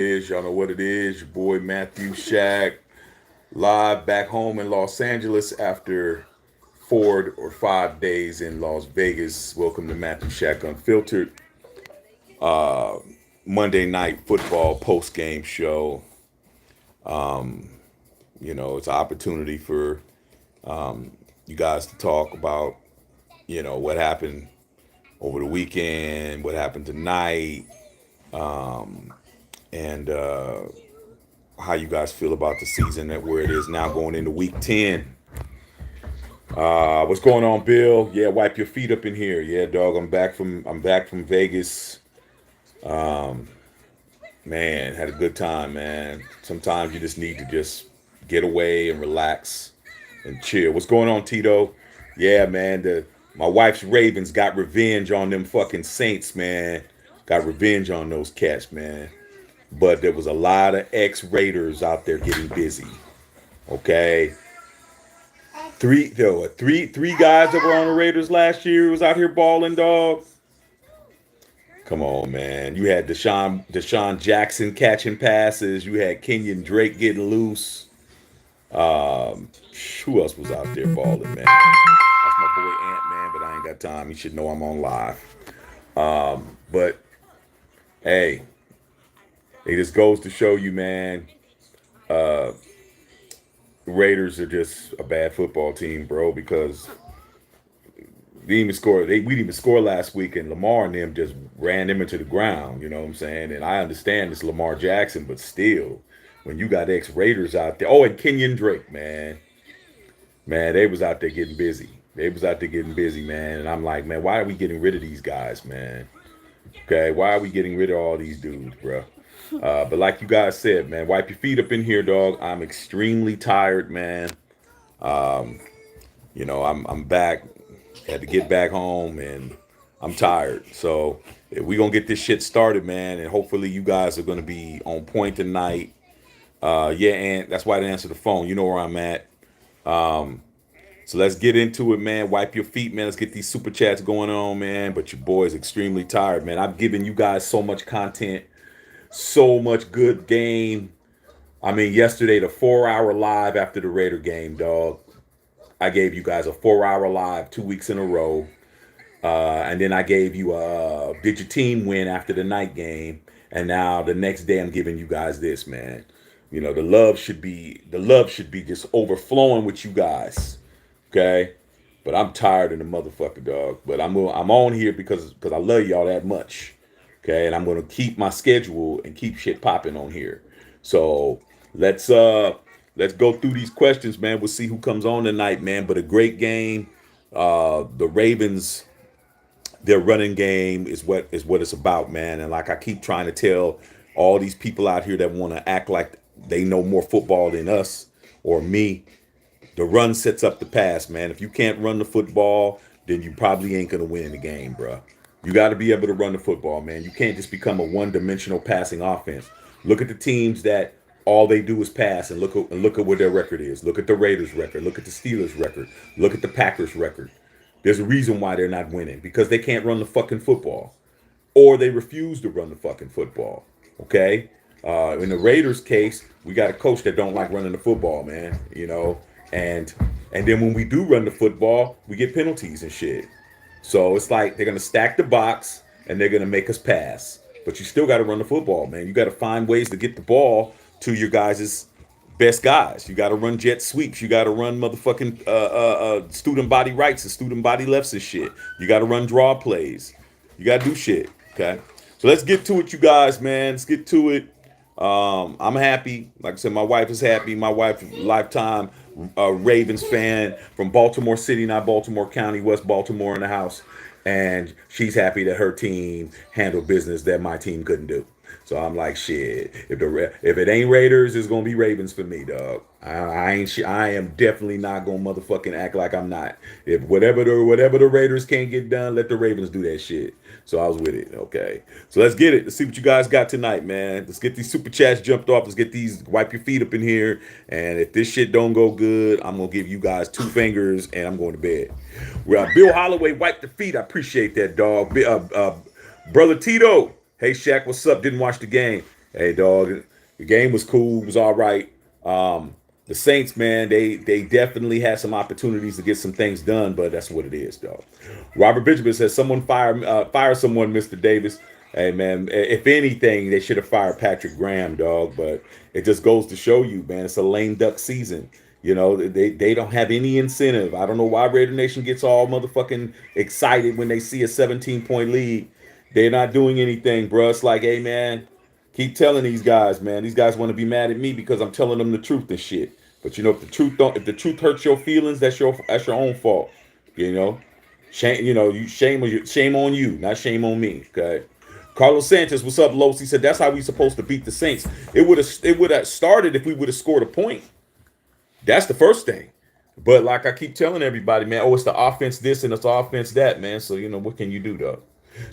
Y'all know what it is. Your boy Matthew Shack, live back home in Los Angeles after 4 or 5 days in Las Vegas. Welcome to Matthew Shack Unfiltered, Monday night football post game show. It's an opportunity for you guys to talk about, what happened over the weekend, what happened tonight, and how you guys feel about the season and where it is now going into week 10. What's going on, Bill? Yeah, wipe your feet up in here. Yeah, dog. I'm back from Vegas. Man, had a good time, man. Sometimes you just need to just get away and relax and chill. What's going on, Tito? Yeah, man. My wife's Ravens got revenge on them fucking Saints, man. Got revenge on those cats, man. But there was a lot of ex-Raiders out there getting busy. Okay, three guys that were on the Raiders last year was out here balling, dog. Come on, man. You had Deshaun Jackson catching passes. You had Kenyon Drake getting loose. Um, who else was out there balling, man? That's my boy Ant, man. But I ain't got time. He should know I'm on live. But hey, it just goes to show you, man. Uh, Raiders are just a bad football team, bro. Because they didn't even score. We didn't even score last week, and Lamar and them just ran them into the ground. You know what I'm saying? And I understand it's Lamar Jackson, but still, when you got ex Raiders out there, oh, and Kenyon Drake, man, they was out there getting busy. They was out there getting busy, man. And I'm like, man, why are we getting rid of these guys, man? Okay, why are we getting rid of all these dudes, bro? But like you guys said, man, wipe your feet up in here, dog. I'm extremely tired, man. Um, I'm back. Had to get back home, and I'm tired. So we gonna get this shit started, man, and hopefully you guys are gonna be on point tonight. Yeah, and that's why I didn't answer the phone. You know where I'm at. Um, so let's get into it, man. Wipe your feet, man. Let's get these super chats going on, man. But your boy's extremely tired, man. I've given you guys so much content, so much good game. I mean, yesterday the 4 hour live after the Raider game, dog. I gave you guys a 4 hour live 2 weeks in a row. And then I gave you a did your team win after the night game. And now the next day I'm giving you guys this, man. The love should be just overflowing with you guys. Okay? But I'm tired of the motherfucker, dog. But I'm on here because I love y'all that much. Okay? And I'm gonna keep my schedule and keep shit popping on here. So let's go through these questions, man. We'll see who comes on tonight, man. But a great game. The Ravens, their running game is what it's about, man. And like I keep trying to tell all these people out here that want to act like they know more football than us or me, the run sets up the pass, man. If you can't run the football, then you probably ain't gonna win the game, bro. You got to be able to run the football, man. You can't just become a one-dimensional passing offense. Look at the teams that all they do is pass, and look at what their record is. Look at the Raiders' record. Look at the Steelers' record. Look at the Packers' record. There's a reason why they're not winning because they can't run the fucking football, or they refuse to run the fucking football. Okay. In the Raiders' case, we got a coach that don't like running the football, man. And then when we do run the football, we get penalties and shit. So it's like they're gonna stack the box and they're gonna make us pass. But you still got to run the football, man. You got to find ways to get the ball to your guys' best guys. You got to run jet sweeps. You got to run motherfucking student body rights and student body lefts and shit. You got to run draw plays. You got to do shit. Okay. So let's get to it, you guys, man. Let's get to it. I'm happy. Like I said, my wife is happy. My wife, lifetime Ravens fan from Baltimore City, not Baltimore County, West Baltimore in the house. And she's happy that her team handled business that my team couldn't do. So I'm like, shit. If it ain't Raiders, it's gonna be Ravens for me, dog. I am definitely not gonna motherfucking act like I'm not. If whatever the Raiders can't get done, let the Ravens do that shit. So I was with it. Okay. So let's get it. Let's see what you guys got tonight, man. Let's get these super chats jumped off. Let's get these wipe your feet up in here. And if this shit don't go good, I'm gonna give you guys two fingers and I'm going to bed. Bill Holloway wiped the feet. I appreciate that, dog. Brother Tito. Hey Shaq, what's up? Didn't watch the game. Hey, dog, the game was cool. It was all right. The Saints, man, they definitely had some opportunities to get some things done, but that's what it is, dog. Robert Benjamin says, "Someone fire someone, Mr. Davis." Hey, man, if anything, they should have fired Patrick Graham, dog. But it just goes to show you, man, it's a lame duck season. You know, they don't have any incentive. I don't know why Raider Nation gets all motherfucking excited when they see a 17-point lead. They're not doing anything, bro. It's like, hey, man, keep telling these guys, man. These guys want to be mad at me because I'm telling them the truth and shit. But you know, if the truth hurts your feelings, that's your own fault. You know, shame. You know, shame on you, not shame on me. Okay. Carlos Sanchez, what's up, Los? He said that's how we supposed to beat the Saints. It would have started if we would have scored a point. That's the first thing. But like I keep telling everybody, man, oh, it's the offense this and it's the offense that, man. So you know, what can you do, though?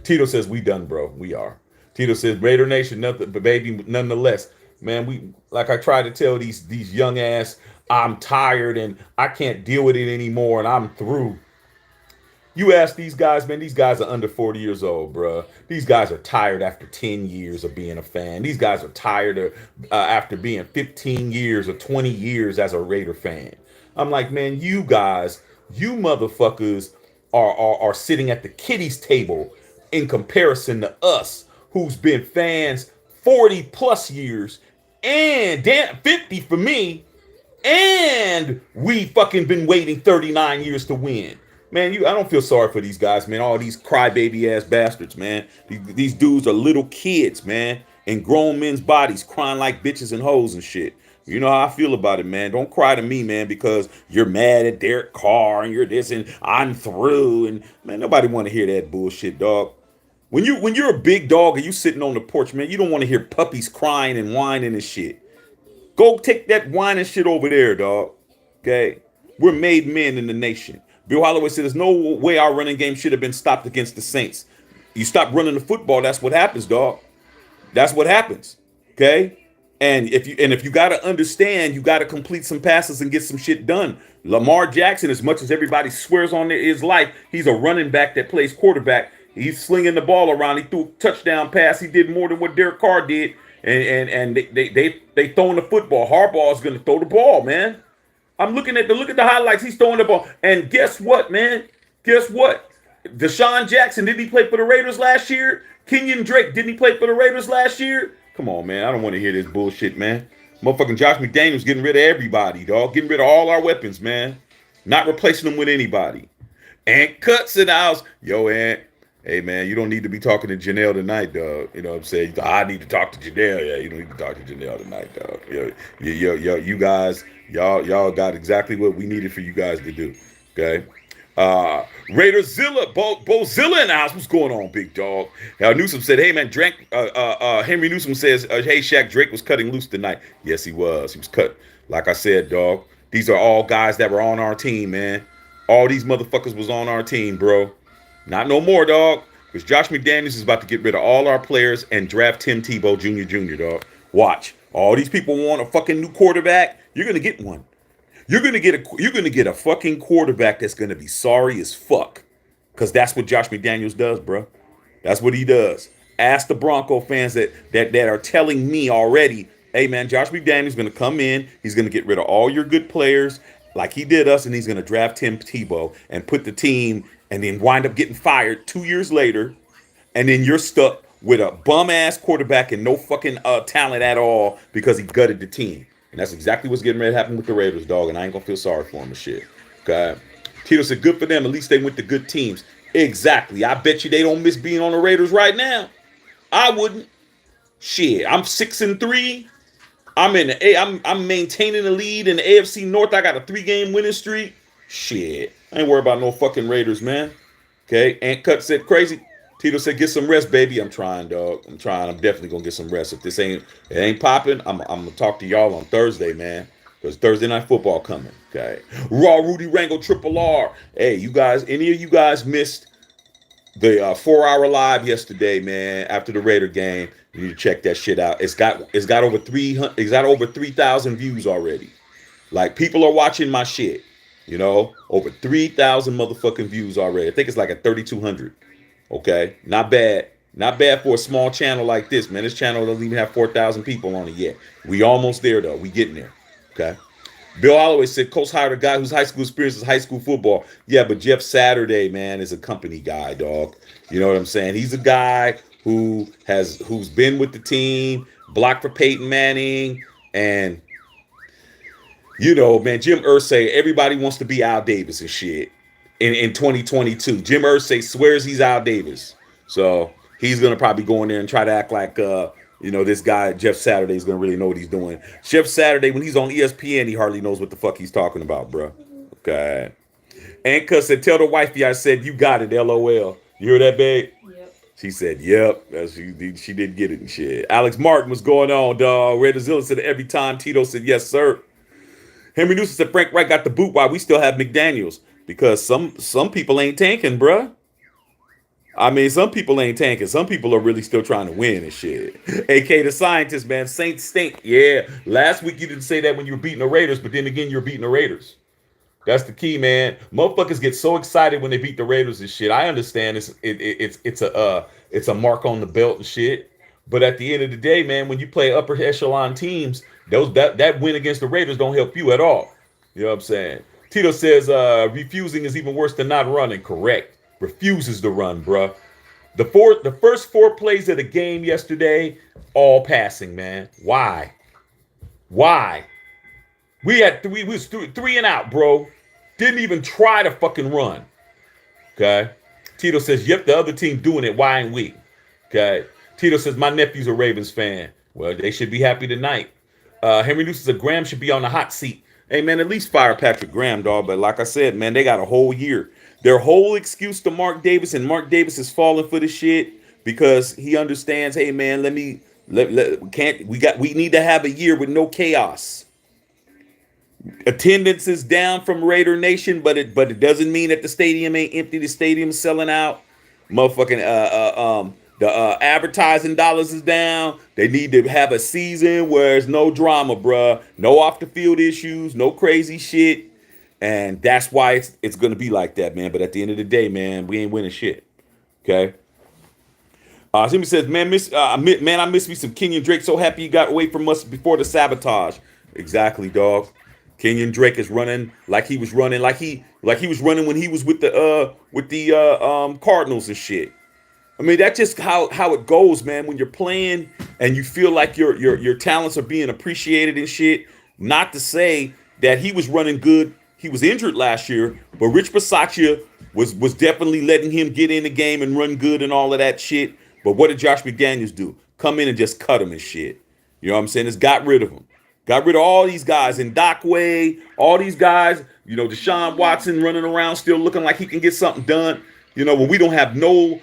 Tito says we done, bro. We are. Tito says Raider Nation, nothing, but baby, nonetheless, man. We like I try to tell these young ass, I'm tired and I can't deal with it anymore and I'm through. You ask these guys, man, these guys are under 40 years old, bro. These guys are tired after 10 years of being a fan. These guys are tired of after being 15 years or 20 years as a Raider fan. I'm like, man, you guys, you motherfuckers are sitting at the kiddies table in comparison to us, who's been fans 40 plus years and damn 50 for me, and we fucking been waiting 39 years to win. Man, I don't feel sorry for these guys, man. All these crybaby ass bastards, man. These dudes are little kids, man, in grown men's bodies, crying like bitches and hoes and shit. You know how I feel about it, man. Don't cry to me, man, because you're mad at Derek Carr and you're this and I'm through. And man, nobody want to hear that bullshit, dog. When you're a big dog and you sitting on the porch, man, you don't want to hear puppies crying and whining and shit. Go take that whining shit over there, dog. Okay? We're made men in the nation. Bill Holloway said there's no way our running game should have been stopped against the Saints. You stop running the football, that's what happens, dog. That's what happens. Okay? And if you gotta understand, you gotta complete some passes and get some shit done. Lamar Jackson, as much as everybody swears on his life, he's a running back that plays quarterback. He's slinging the ball around. He threw a touchdown pass. He did more than what Derek Carr did. And they throwing the football. Harbaugh is gonna throw the ball, man. I'm looking at the highlights. He's throwing the ball. And guess what, man? Guess what? Deshaun Jackson, didn't he play for the Raiders last year? Kenyon Drake, didn't he play for the Raiders last year? Come on, man. I don't want to hear this bullshit, man. Motherfucking Josh McDaniels getting rid of everybody, dog. Getting rid of all our weapons, man. Not replacing them with anybody. Ant Cuts in the house. Yo, Ant. Hey, man, you don't need to be talking to Janelle tonight, dog. You know what I'm saying? I need to talk to Janelle. Yeah, you don't need to talk to Janelle tonight, dog. You guys, y'all got exactly what we needed for you guys to do. Okay? Raiderzilla, Bozilla in the house. What's going on, big dog? Newsom said, hey, man, Henry Newsom says, hey, Shaq, Drake was cutting loose tonight. Yes, he was. He was cut. Like I said, dog, these are all guys that were on our team, man. All these motherfuckers was on our team, bro. Not no more, dog. Because Josh McDaniels is about to get rid of all our players and draft Tim Tebow Jr., dog. Watch. All these people want a fucking new quarterback. You're gonna get one. You're gonna get a fucking quarterback that's gonna be sorry as fuck. Because that's what Josh McDaniels does, bro. That's what he does. Ask the Bronco fans that are telling me already, hey man, Josh McDaniels is gonna come in. He's gonna get rid of all your good players like he did us, and he's gonna draft Tim Tebow and put the team. And then wind up getting fired 2 years later, and then you're stuck with a bum-ass quarterback and no fucking talent at all because he gutted the team. And that's exactly what's getting ready to happen with the Raiders, dog, and I ain't gonna feel sorry for him and shit. Okay? Tito said, good for them. At least they went to good teams. Exactly. I bet you they don't miss being on the Raiders right now. I wouldn't. Shit, I'm 6-3. I'm maintaining the lead in the AFC North. I got a 3-game winning streak. Shit. I ain't worried about no fucking Raiders, man. Okay? Ant Cut said crazy. Tito said, get some rest, baby. I'm trying, dog. I'm trying. I'm definitely gonna get some rest. If this ain't popping, I'm gonna talk to y'all on Thursday, man. Because Thursday night football coming. Okay. Raw Rudy Rango Triple R. Hey, you guys, any of you guys missed the 4-hour live yesterday, man, after the Raider game? You need to check that shit out. It's got over 3,000 views already. Like, people are watching my shit. You know, over 3,000 motherfucking views already. I think it's like at 3,200. Okay, not bad. Not bad for a small channel like this, man. This channel doesn't even have 4,000 people on it yet. We almost there, though. We getting there. Okay. Bill Holloway said, Coach hired a guy whose high school experience is high school football. Yeah, but Jeff Saturday, man, is a company guy, dog. You know what I'm saying? He's a guy who's been with the team, blocked for Peyton Manning, and you know, man, Jim Irsay, everybody wants to be Al Davis and shit in 2022. Jim Irsay swears he's Al Davis. So he's going to probably go in there and try to act like, you know, this guy, Jeff Saturday, is going to really know what he's doing. Jeff Saturday, when he's on ESPN, he hardly knows what the fuck he's talking about, bro. Okay. And Cuz said, tell the wifey I said, you got it, LOL. You hear that, babe? Yep. She said, yep. She did get it and shit. Alex Martin, what's going on, dog? Red Zilla said, every time. Tito said, yes, sir. Henry Newsom said Frank Wright got the boot while we still have McDaniels because some people ain't tanking, bruh. I mean, some people ain't tanking. Some people are really still trying to win and shit. AK the scientist, man. Saints stink. Yeah. Last week you didn't say that when you were beating the Raiders, but then again you're beating the Raiders. That's the key, man. Motherfuckers get so excited when they beat the Raiders and shit. I understand it's a mark on the belt and shit. But at the end of the day, man, when you play upper echelon teams, that win against the Raiders don't help you at all. You know what I'm saying? Tito says refusing is even worse than not running. Correct. Refuses to run, bruh. The first 4 plays of the game yesterday, all passing, man. Why? We was 3 and out, bro. Didn't even try to fucking run. Okay. Tito says, yep, the other team doing it. Why ain't we? Okay. Tito says, my nephew's a Ravens fan. Well, they should be happy tonight. Henry Newsom says, Graham should be on the hot seat. Hey, man, at least fire Patrick Graham, dog. But like I said, man, they got a whole year. Their whole excuse to Mark Davis, and Mark Davis is falling for this shit because he understands, hey, man, we need to have a year with no chaos. Attendance is down from Raider Nation, but it doesn't mean that the stadium ain't empty. The stadium's selling out. Motherfucking the advertising dollars is down. They need to have a season where there's no drama, bruh. No off the field issues, no crazy shit. And that's why it's going to be like that, man. But at the end of the day, man, we ain't winning shit. Okay? Somebody says, man, I miss me some Kenyon Drake. So happy he got away from us before the sabotage. Exactly, dog. Kenyon Drake is running like he was running when he was with the Cardinals and shit. I mean, that's just how it goes, man. When you're playing and you feel like your talents are being appreciated and shit. Not to say that he was running good. He was injured last year, but Rich Bisaccia was definitely letting him get in the game and run good and all of that shit. But what did Josh McDaniels do? Come in and just cut him and shit. You know what I'm saying? It's got rid of him. Got rid of all these guys in Dockway, all these guys, you know, Deshaun Watson running around still looking like he can get something done. You know, when we don't have no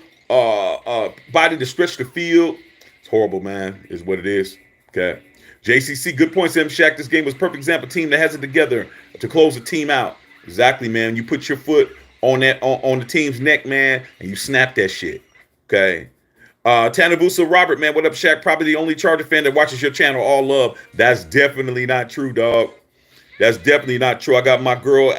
body to stretch the field. It's horrible, man, is what it is. Okay. JCC, good points, M. Shaq. This game was a perfect example. Team that has it together to close the team out. Exactly, man. You put your foot on the team's neck, man, and you snap that shit. Okay. Tanavusa Robert, man, what up, Shaq? Probably the only Charger fan that watches your channel. All love. That's definitely not true, dog. That's definitely not true. I got my girl,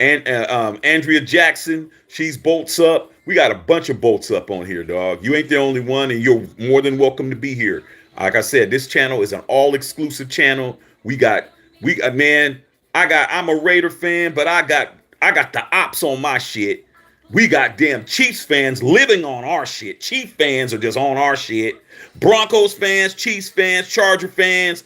Andrea Jackson. She's bolts up. We got a bunch of bolts up on here, dog. You ain't the only one, and you're more than welcome to be here. Like I said, this channel is an all-exclusive channel. Man, I'm a Raider fan, but I got the ops on my shit. We got damn Chiefs fans living on our shit. Chiefs fans are just on our shit. Broncos fans, Chiefs fans, Charger fans,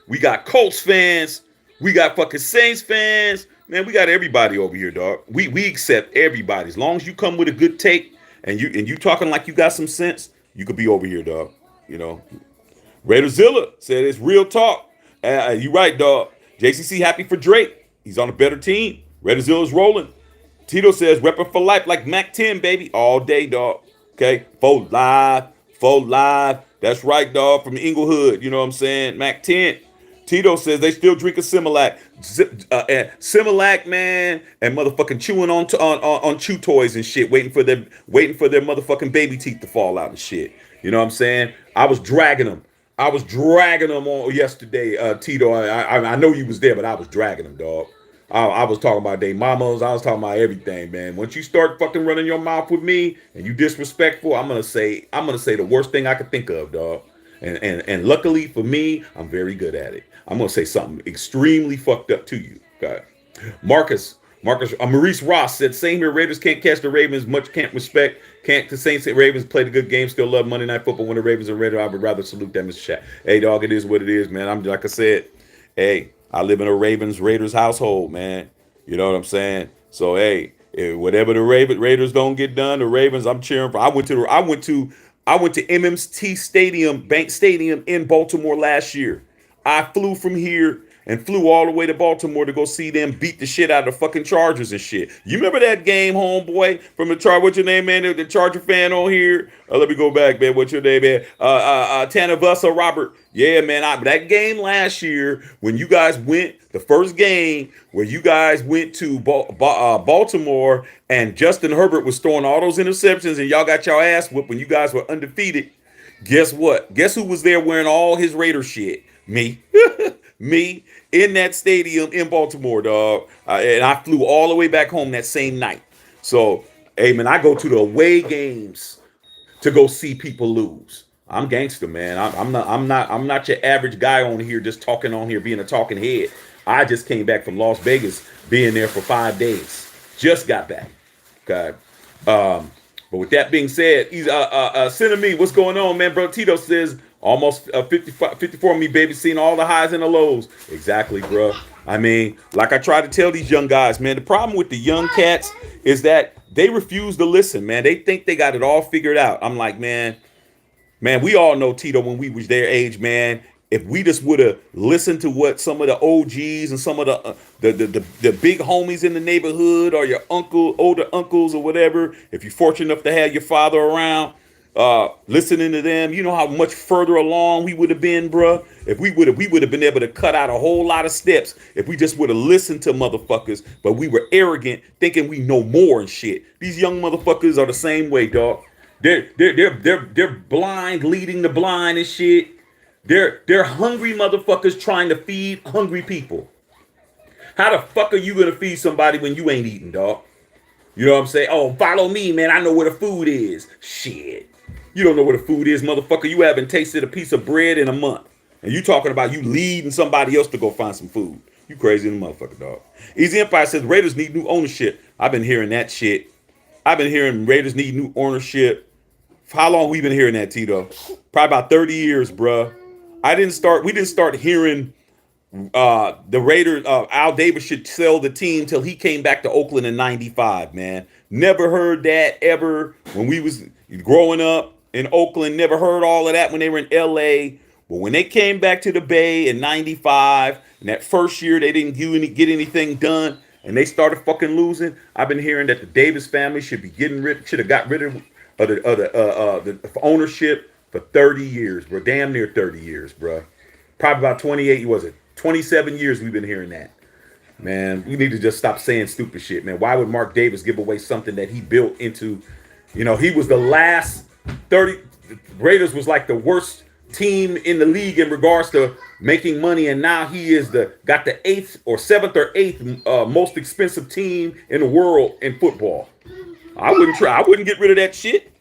we got Colts fans. We got fucking Saints fans. Man, we got everybody over here, dog. We accept everybody. As long as you come with a good take and you talking like you got some sense, you could be over here, dog. You know. Raiderzilla said it's real talk. You right, dog. JCC happy for Drake. He's on a better team. Raiderzilla's rolling. Tito says, weapon for life like Mac 10, baby. All day, dog. Okay? Faux live. That's right, dog. From Inglewood. You know what I'm saying? Mac 10. Tito says they still drink a Similac. Similac, man, and motherfucking chewing on chew toys and shit, waiting for their motherfucking baby teeth to fall out and shit. You know what I'm saying? I was dragging them on yesterday, Tito. I know you was there, but I was dragging them, dog. I was talking about they mamas. I was talking about everything, man. Once you start fucking running your mouth with me and you disrespectful, I'm gonna say the worst thing I could think of, dog. And luckily for me, I'm very good at it. I'm gonna say something extremely fucked up to you. Okay. Maurice Ross said, same here. Raiders can't catch the Ravens. Much can't respect. Can't the Saints and Ravens played a good game. Still love Monday Night Football when the Ravens are Raiders. I would rather salute them as chat. Hey, dog, it is what it is, man. I'm like I said. Hey, I live in a Ravens Raiders household, man. You know what I'm saying? So hey, whatever the Raiders don't get done, the Ravens I'm cheering for. I went to MMT Stadium, Bank Stadium in Baltimore last year. I flew from here and flew all the way to Baltimore to go see them beat the shit out of the fucking Chargers and shit. You remember that game, homeboy, from the Charger? What's your name, man? The Charger fan on here. Let me go back, man. What's your name, man? Tanner Vussa, Robert. Yeah, man. That game last year when you guys went, the first game where you guys went to Baltimore and Justin Herbert was throwing all those interceptions and y'all got your ass whooped when you guys were undefeated. Guess what? Guess who was there wearing all his Raider shit? Me. Me in that stadium in Baltimore, dog. And I flew all the way back home that same night. So, hey, man, I go to the away games to go see people lose. I'm gangster, man. I'm not your average guy on here just talking on here being a talking head. I just came back from Las Vegas, being there for 5 days. Just got back. Okay. But with that being said, he's sending me what's going on, man. Bro Tito says almost 54 me, baby, seeing all the highs and the lows. Exactly, bro. I mean, like I try to tell these young guys, man, the problem with the young cats is that they refuse to listen, man. They think they got it all figured out. I'm like, man, we all know, Tito, when we was their age, man. If we just would have listened to what some of the OGs and some of the big homies in the neighborhood or your older uncles or whatever, if you're fortunate enough to have your father around, listening to them, you know how much further along we would have been, bruh. If we would have been able to cut out a whole lot of steps if we just would have listened to motherfuckers, but we were arrogant, thinking we know more and shit. These young motherfuckers are the same way, dog. They're blind, leading the blind and shit. They're hungry motherfuckers trying to feed hungry people. How the fuck are you gonna feed somebody when you ain't eating, dog? You know what I'm saying? Oh, follow me, man. I know where the food is. Shit. You don't know where the food is, motherfucker. You haven't tasted a piece of bread in a month. And you talking about you leading somebody else to go find some food. You crazy in the motherfucker, dog. Easy Empire says Raiders need new ownership. I've been hearing that shit. I've been hearing Raiders need new ownership. How long we been hearing that, Tito? Probably about 30 years, bruh. We didn't start hearing the Raiders, Al Davis should sell the team till he came back to Oakland in 95, man. Never heard that ever when we was growing up in Oakland. Never heard all of that when they were in LA. But when they came back to the Bay in 95, and that first year they didn't get anything done, and they started fucking losing, I've been hearing that the Davis family should have got rid of the ownership for 30 years, bro. Damn near 30 years, bro. Probably about 28, was it? 27 years we've been hearing that. Man, we need to just stop saying stupid shit, man. Why would Mark Davis give away something that he built into, he was the last 30, Raiders was like the worst team in the league in regards to making money, and now he is got the 7th or 8th most expensive team in the world in football. I wouldn't get rid of that shit.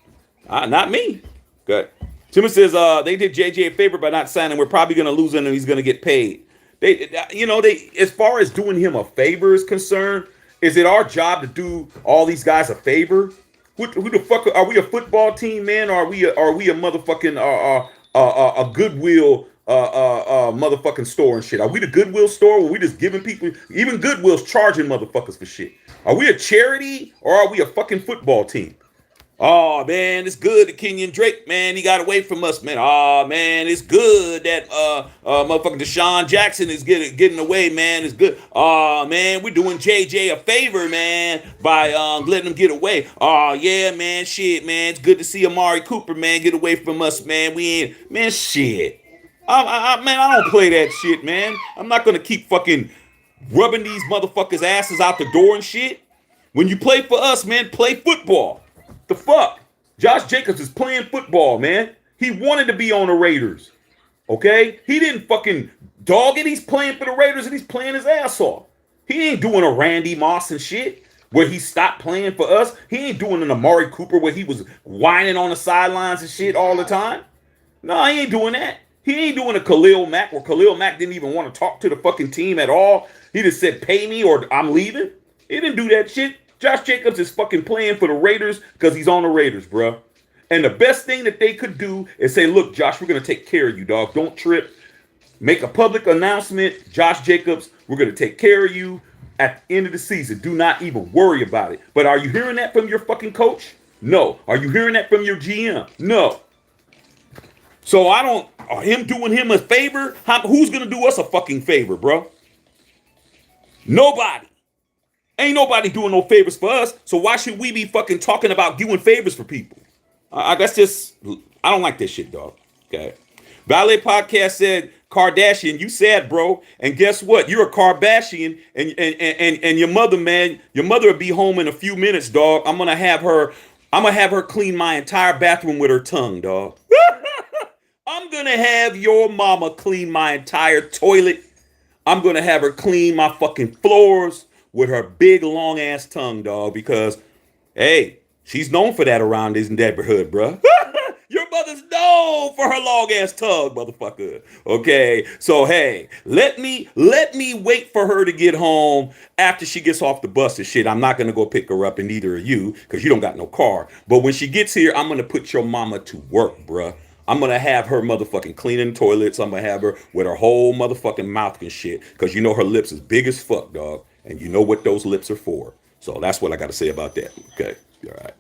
Not me. Good. Timmy says they did JJ a favor by not signing. We're probably going to lose him and he's going to get paid. They as far as doing him a favor is concerned, is it our job to do all these guys a favor? Who the fuck are we? A football team, man? Or are we a motherfucking a Goodwill motherfucking store and shit? Are we the Goodwill store? Or are we just giving people? Even Goodwill's charging motherfuckers for shit. Are we a charity or are we a fucking football team? Oh man, it's good that Kenyon Drake, man, he got away from us, man. Oh man, it's good that motherfucking Deshaun Jackson is getting away, man. It's good. Oh man, we're doing JJ a favor, man, by letting him get away. Oh yeah, man, shit, man. It's good to see Amari Cooper, man, get away from us, man. We ain't, man, shit. Man, I don't play that shit, man. I'm not gonna keep fucking rubbing these motherfuckers' asses out the door and shit. When you play for us, man, play football. The fuck? Josh Jacobs is playing football, man. He wanted to be on the Raiders. Okay? He didn't fucking dog it. He's playing for the Raiders and he's playing his ass off. He ain't doing a Randy Moss and shit where he stopped playing for us. He ain't doing an Amari Cooper where he was whining on the sidelines and shit all the time. No, he ain't doing that. He ain't doing a Khalil Mack where Khalil Mack didn't even want to talk to the fucking team at all. He just said, pay me or I'm leaving. He didn't do that shit. Josh Jacobs is fucking playing for the Raiders because he's on the Raiders, bro. And the best thing that they could do is say, look, Josh, we're going to take care of you, dog. Don't trip. Make a public announcement. Josh Jacobs, we're going to take care of you at the end of the season. Do not even worry about it. But are you hearing that from your fucking coach? No. Are you hearing that from your GM? No. So him doing him a favor, who's going to do us a fucking favor, bro? Nobody. Ain't nobody doing no favors for us. So why should we be fucking talking about doing favors for people? That's just, I don't like this shit, dog. Okay. Valet Podcast said, Kardashian, you sad, bro. And guess what? You're a Kardashian, and your mother, man, your mother will be home in a few minutes, dog. I'm gonna have her clean my entire bathroom with her tongue, dog. I'm gonna have your mama clean my entire toilet. I'm gonna have her clean my fucking floors with her big long ass tongue, dog, because hey, she's known for that around this neighborhood, bro. Your mother's known for her long ass tongue, motherfucker. Okay, so hey, let me wait for her to get home after she gets off the bus and shit. I'm not gonna go pick her up, and neither are you, because you don't got no car. But when she gets here, I'm gonna put your mama to work, bruh. I'm gonna have her motherfucking cleaning toilets. I'm gonna have her with her whole motherfucking mouth and shit, because you know her lips is big as fuck, dog, and you know what those lips are for. So that's what I gotta say about that. Okay, all right.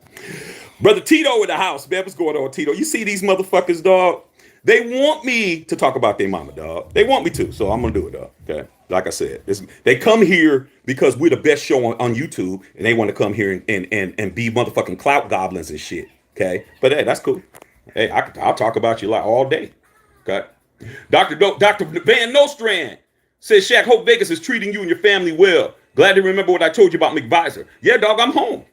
Brother Tito in the house, man. What's going on, Tito? You see these motherfuckers, dog? They want me to talk about their mama, dog. They want me to, so I'm gonna do it, dog. Okay. Like I said, they come here because we're the best show on YouTube, and they want to come here and be motherfucking clout goblins and shit. Okay. But hey, that's cool. Hey, I'll talk about you like all day. Okay. Dr. Van Nostrand says, Shaq, hope Vegas is treating you and your family well. Glad to remember what I told you about McVisor. Yeah, dog, I'm home.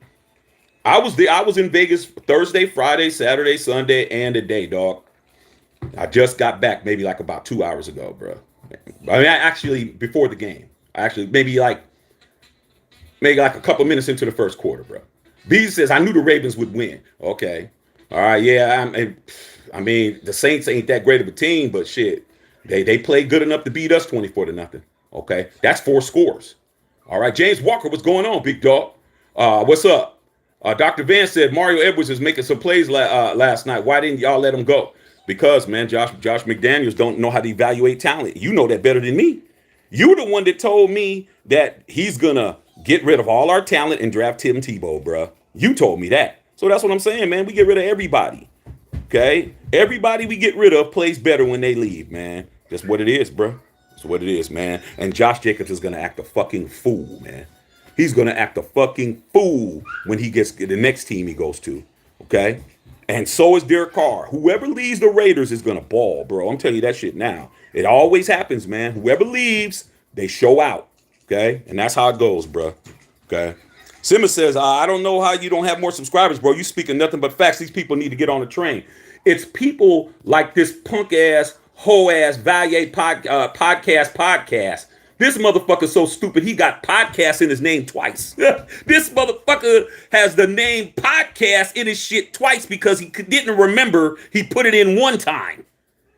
I was in Vegas Thursday, Friday, Saturday, Sunday, and today, dog. I just got back maybe like about 2 hours ago, bro. I mean, actually before the game. Maybe like a couple minutes into the first quarter, bro. B says, I knew the Ravens would win. Okay. All right, yeah. I mean, the Saints ain't that great of a team, but shit. They played good enough to beat us 24-0. Okay. That's 4 scores. All right. James Walker, what's going on, big dog? What's up? Dr. Van said Mario Edwards is making some plays last night. Why didn't y'all let him go? Because, man, Josh McDaniels don't know how to evaluate talent. You know that better than me. You the one that told me that he's going to get rid of all our talent and draft Tim Tebow, bro. You told me that. So that's what I'm saying, man. We get rid of everybody. Okay? Everybody we get rid of plays better when they leave, man. That's what it is, bro. That's what it is, man. And Josh Jacobs is going to act a fucking fool, man. He's going to act a fucking fool when he gets the next team he goes to, okay? And so is Derek Carr. Whoever leaves the Raiders is going to ball, bro. I'm telling you that shit now. It always happens, man. Whoever leaves, they show out, okay? And that's how it goes, bro, okay? Simmons says, I don't know how you don't have more subscribers, bro. You speaking nothing but facts. These people need to get on the train. It's people like this punk-ass, hoe-ass, Valier podcast. This motherfucker's so stupid, he got podcast in his name twice. This motherfucker has the name podcast in his shit twice because he didn't remember he put it in one time.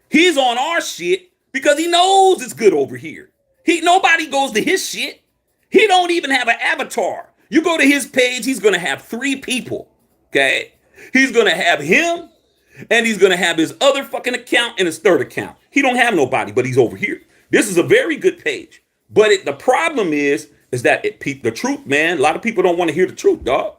He's on our shit because he knows it's good over here. Nobody goes to his shit. He don't even have an avatar. You go to his page, he's going to have 3 people, okay? He's going to have him, and he's going to have his other fucking account and his third account. He don't have nobody, but he's over here. This is a very good page. But the problem is that the truth, man, a lot of people don't want to hear the truth, dog.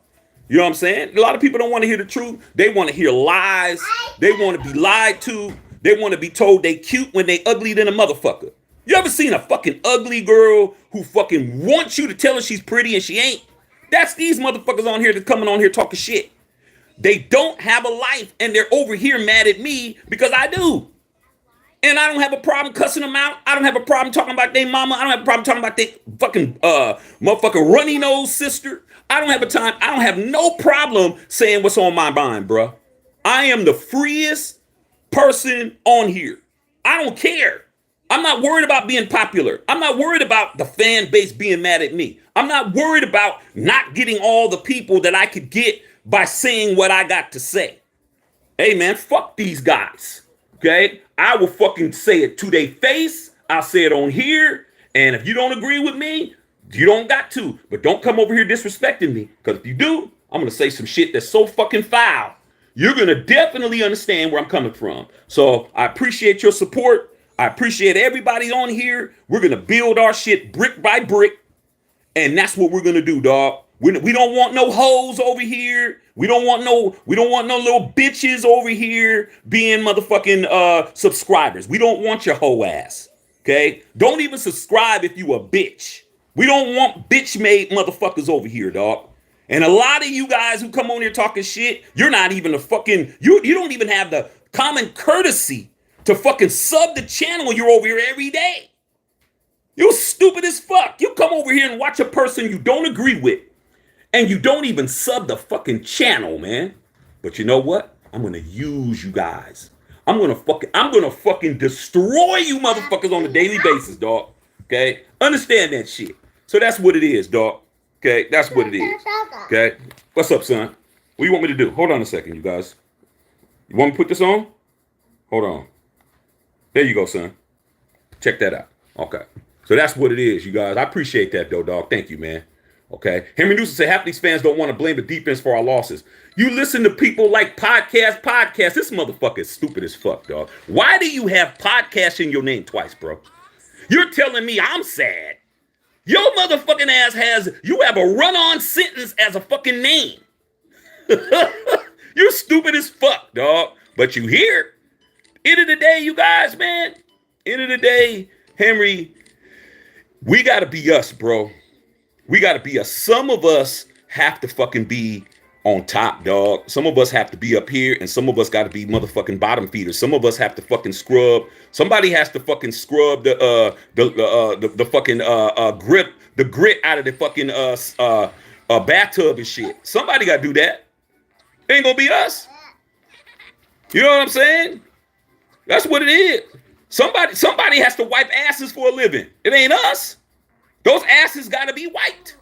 You know what I'm saying? A lot of people don't want to hear the truth. They want to hear lies. They want to be lied to. They want to be told they cute when they ugly than a motherfucker. You ever seen a fucking ugly girl who fucking wants you to tell her she's pretty and she ain't? That's these motherfuckers on here that's coming on here talking shit. They don't have a life, and they're over here mad at me because I do. And I don't have a problem cussing them out. I don't have a problem talking about their mama. I don't have a problem talking about their fucking motherfucking runny nose sister. I don't have no problem saying what's on my mind, bro. I am the freest person on here. I don't care. I'm not worried about being popular. I'm not worried about the fan base being mad at me. I'm not worried about not getting all the people that I could get by saying what I got to say. Hey, man, fuck these guys. Okay? I will fucking say it to their face. I'll say it on here. And if you don't agree with me, you don't got to. But don't come over here disrespecting me. Because if you do, I'm going to say some shit that's so fucking foul. You're going to definitely understand where I'm coming from. So I appreciate your support. I appreciate everybody on here. We're going to build our shit brick by brick. And that's what we're going to do, dog. We don't want no hoes over here. We don't want no little bitches over here being motherfucking subscribers. We don't want your hoe ass. Okay? Don't even subscribe if you a bitch. We don't want bitch made motherfuckers over here, dog. And a lot of you guys who come on here talking shit, you're not even a fucking, you don't even have the common courtesy to fucking sub the channel. You're over here every day. You're stupid as fuck. You come over here and watch a person you don't agree with, and you don't even sub the fucking channel, man. But you know what? I'm gonna use you guys. I'm gonna fucking destroy you motherfuckers on a daily basis, dog. Okay? Understand that shit. So that's what it is, dog. Okay? That's what it is. Okay? What's up, son? What do you want me to do? Hold on a second, you guys. You want me to put this on? Hold on. There you go, son. Check that out. Okay. So that's what it is, you guys. I appreciate that, though, dog. Thank you, man. Okay. Henry Newsom said half these fans don't want to blame the defense for our losses. You listen to people like podcast. This motherfucker is stupid as fuck, dog. Why do you have podcast in your name twice, bro? You're telling me I'm sad. Your motherfucking ass you have a run-on sentence as a fucking name. You're stupid as fuck, dog. But you here. End of the day, you guys, man. End of the day, Henry, we got to be us, bro. We got to be us. Some of us have to fucking be on top, dog. Some of us have to be up here, and some of us got to be motherfucking bottom feeders. Some of us have to fucking scrub. Somebody has to fucking scrub the fucking grit out of the fucking bathtub and shit. Somebody got to do that. It ain't gonna be us. You know what I'm saying? That's what it is. Somebody has to wipe asses for a living. It ain't us. Those asses got to be wiped.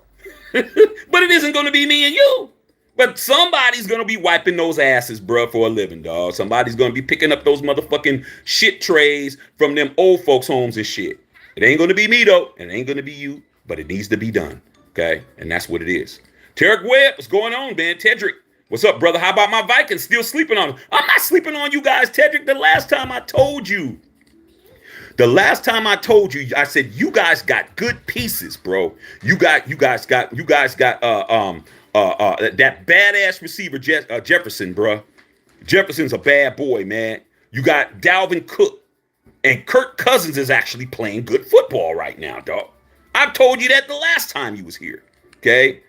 But it isn't going to be me and you. But somebody's going to be wiping those asses, bro, for a living, dog. Somebody's going to be picking up those motherfucking shit trays from them old folks' homes and shit. It ain't going to be me, though. And it ain't going to be you. But it needs to be done. Okay? And that's what it is. Tarek Webb, what's going on, man? Tedrick, what's up, brother? How about my Vikings? Still sleeping on them? I'm not sleeping on you guys, Tedrick. The last time I told you, I said you guys got good pieces, bro. You guys got that badass receiver Jefferson, bro. Jefferson's a bad boy, man. You got Dalvin Cook, and Kirk Cousins is actually playing good football right now, dog. I told you that the last time you was here. Okay,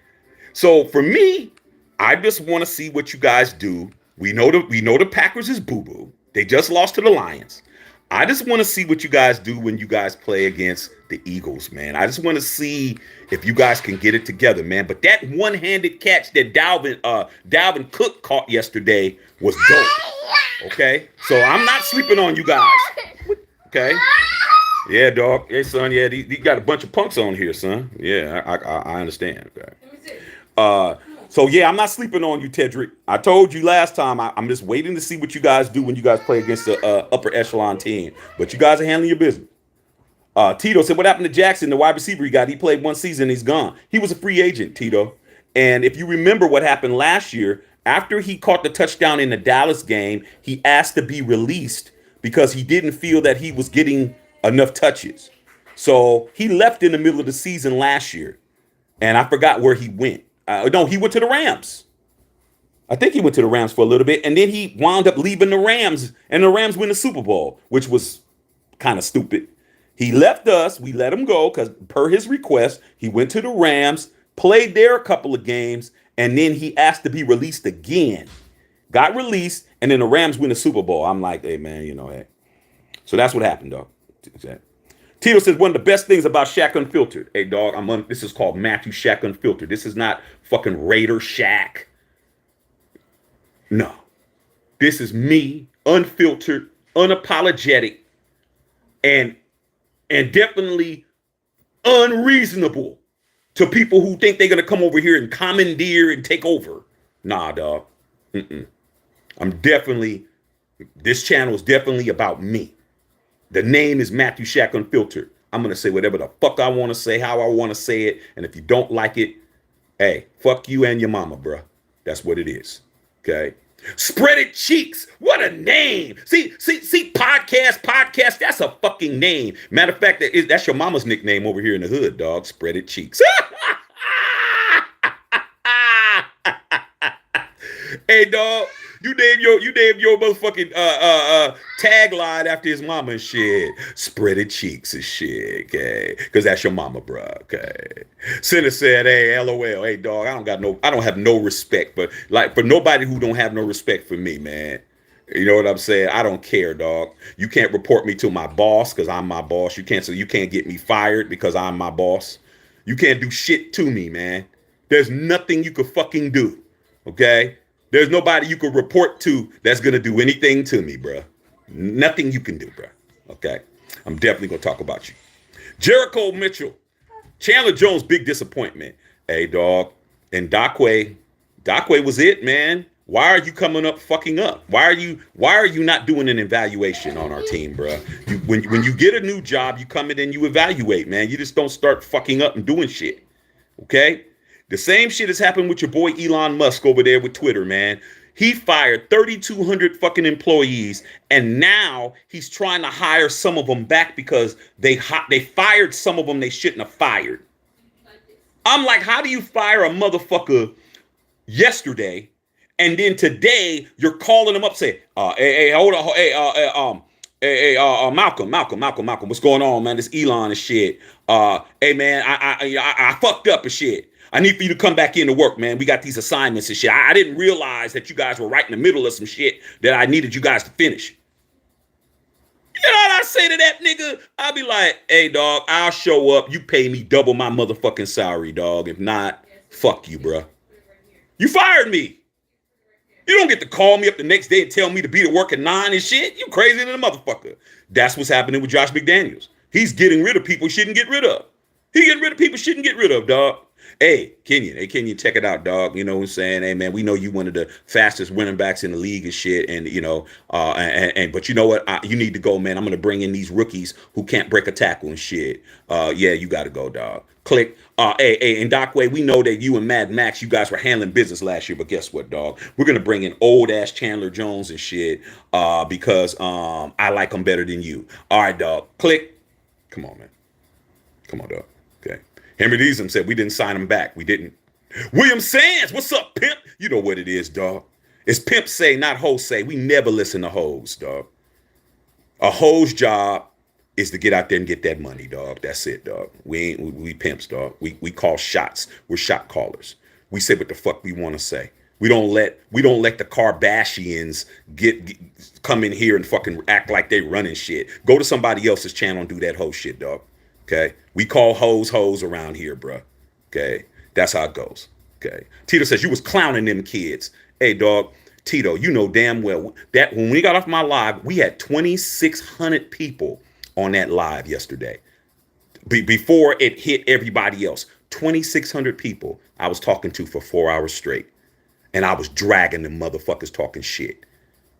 so for me, I just want to see what you guys do. We know the Packers is boo-boo. They just lost to the Lions. I just want to see what you guys do when you guys play against the Eagles, man. I just want to see if you guys can get it together, man. But that one-handed catch that Dalvin Cook caught yesterday was dope. Okay? So I'm not sleeping on you guys. Okay? Yeah, dog. Hey, son. Yeah, you got a bunch of punks on here, son. Yeah, I understand. Okay. So, yeah, I'm not sleeping on you, Tedrick. I told you last time, I'm just waiting to see what you guys do when you guys play against the upper echelon team. But you guys are handling your business. Tito said, what happened to Jackson, the wide receiver he got? He played one season, he's gone. He was a free agent, Tito. And if you remember what happened last year, after he caught the touchdown in the Dallas game, he asked to be released because he didn't feel that he was getting enough touches. So he left in the middle of the season last year. And I forgot where he went. No, he went to the Rams. I think he went to the Rams for a little bit, and then he wound up leaving the Rams, and the Rams win the Super Bowl, which was kind of stupid. He left us. We let him go because per his request, he went to the Rams, played there a couple of games, and then he asked to be released again. Got released, and then the Rams win the Super Bowl. I'm like, hey, man, hey. So that's what happened, dog. Tito says one of the best things about Shaq Unfiltered. Hey, dog, this is called Matthew Shaq Unfiltered. This is not fucking Raider Shaq. No. This is me, unfiltered, unapologetic, and and definitely unreasonable to people who think they're gonna come over here and commandeer and take over. Nah, dog. I'm definitely, this channel is definitely about me. The name is Matthew Shack Unfiltered. I'm gonna say whatever the fuck I want to say, how I want to say it, and if you don't like it, hey, fuck you and your mama, bruh. That's what it is. Okay. Spread it cheeks. What a name. See, podcast. That's a fucking name. Matter of fact, that's your mama's nickname over here in the hood, dog. Spread it cheeks. Hey, dog. You named your motherfucking tagline after his mama and shit. Spread it cheeks and shit, okay? Because that's your mama, bro. Okay. Sinner said, hey, LOL, hey dog, I don't have no respect, but like for nobody who don't have no respect for me, man. You know what I'm saying? I don't care, dog. You can't report me to my boss because I'm my boss. You can't get me fired because I'm my boss. You can't do shit to me, man. There's nothing you could fucking do. Okay? There's nobody you could report to that's going to do anything to me, bro. Nothing you can do, bro. Okay? I'm definitely going to talk about you. Jericho Mitchell. Chandler Jones, big disappointment. Hey, dog. And Dockway was it, man. Why are you coming up fucking up? Why are you not doing an evaluation on our team, bro? When you get a new job, you come in and you evaluate, man. You just don't start fucking up and doing shit. Okay? The same shit has happened with your boy Elon Musk over there with Twitter, man. He fired 3,200 fucking employees, and now he's trying to hire some of them back because they fired some of them they shouldn't have fired. I'm like, how do you fire a motherfucker yesterday, and then today you're calling them up, say, hey, hold on, Malcolm, what's going on, man? This Elon and shit. Hey, man, I fucked up and shit. I need for you to come back into work, man. We got these assignments and shit. I didn't realize that you guys were right in the middle of some shit that I needed you guys to finish. You know what I say to that nigga? I'll be like, hey, dog, I'll show up. You pay me double my motherfucking salary, dog. If not, fuck you, bro. You fired me. You don't get to call me up the next day and tell me to be to work at 9 and shit. You crazy than a motherfucker. That's what's happening with Josh McDaniels. He's getting rid of people he shouldn't get rid of. He getting rid of people shouldn't get rid of, dog. Hey, Kenyon, check it out, dog. You know what I'm saying? Hey, man, we know you one of the fastest running backs in the league and shit. And, you know, but you know what? You need to go, man. I'm going to bring in these rookies who can't break a tackle and shit. Yeah, you got to go, dog. Click. Hey, and Dockway, we know that you and Mad Max, you guys were handling business last year. But guess what, dog? We're going to bring in old-ass Chandler Jones and shit because I like him better than you. All right, dog. Click. Come on, man. Come on, dog. Okay. Henry Deasem said we didn't sign him back. We didn't. William Sands, what's up, pimp? You know what it is, dog. It's pimp say, not hoe say. We never listen to hoes, dog. A hoe's job is to get out there and get that money, dog. That's it, dog. We pimps, dog. We call shots. We're shot callers. We say what the fuck we want to say. We don't let the Kardashians come in here and fucking act like they running shit. Go to somebody else's channel and do that hoe shit, dog. Okay, we call hoes around here, bro. Okay, that's how it goes. Okay, Tito says you was clowning them kids. Hey, dog, Tito, you know damn well that when we got off my live, we had 2,600 people on that live yesterday. Before it hit everybody else, 2,600 people I was talking to for 4 hours straight, and I was dragging them motherfuckers talking shit.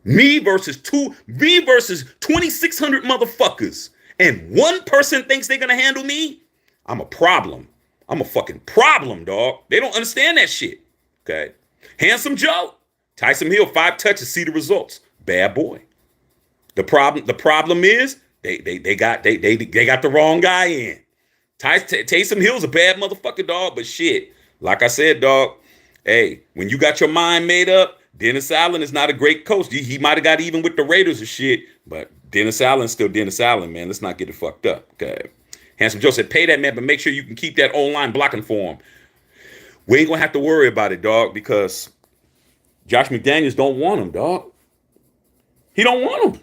Me versus 2,600 motherfuckers. And one person thinks they're going to handle me, I'm a problem. I'm a fucking problem, dog. They don't understand that shit. Okay. Handsome Joe. Tyson Hill, 5 touches, see the results. Bad boy. The problem is they got the wrong guy in. Taysom Hill's a bad motherfucker, dog, but shit. Like I said, dog, hey, when you got your mind made up, Dennis Allen is not a great coach. He might have got even with the Raiders and shit, but Dennis Allen's still Dennis Allen, man. Let's not get it fucked up. Okay. Handsome Joe said, pay that man, but make sure you can keep that online blocking for him. We ain't gonna have to worry about it, dog, because Josh McDaniels don't want him, dog. He don't want him.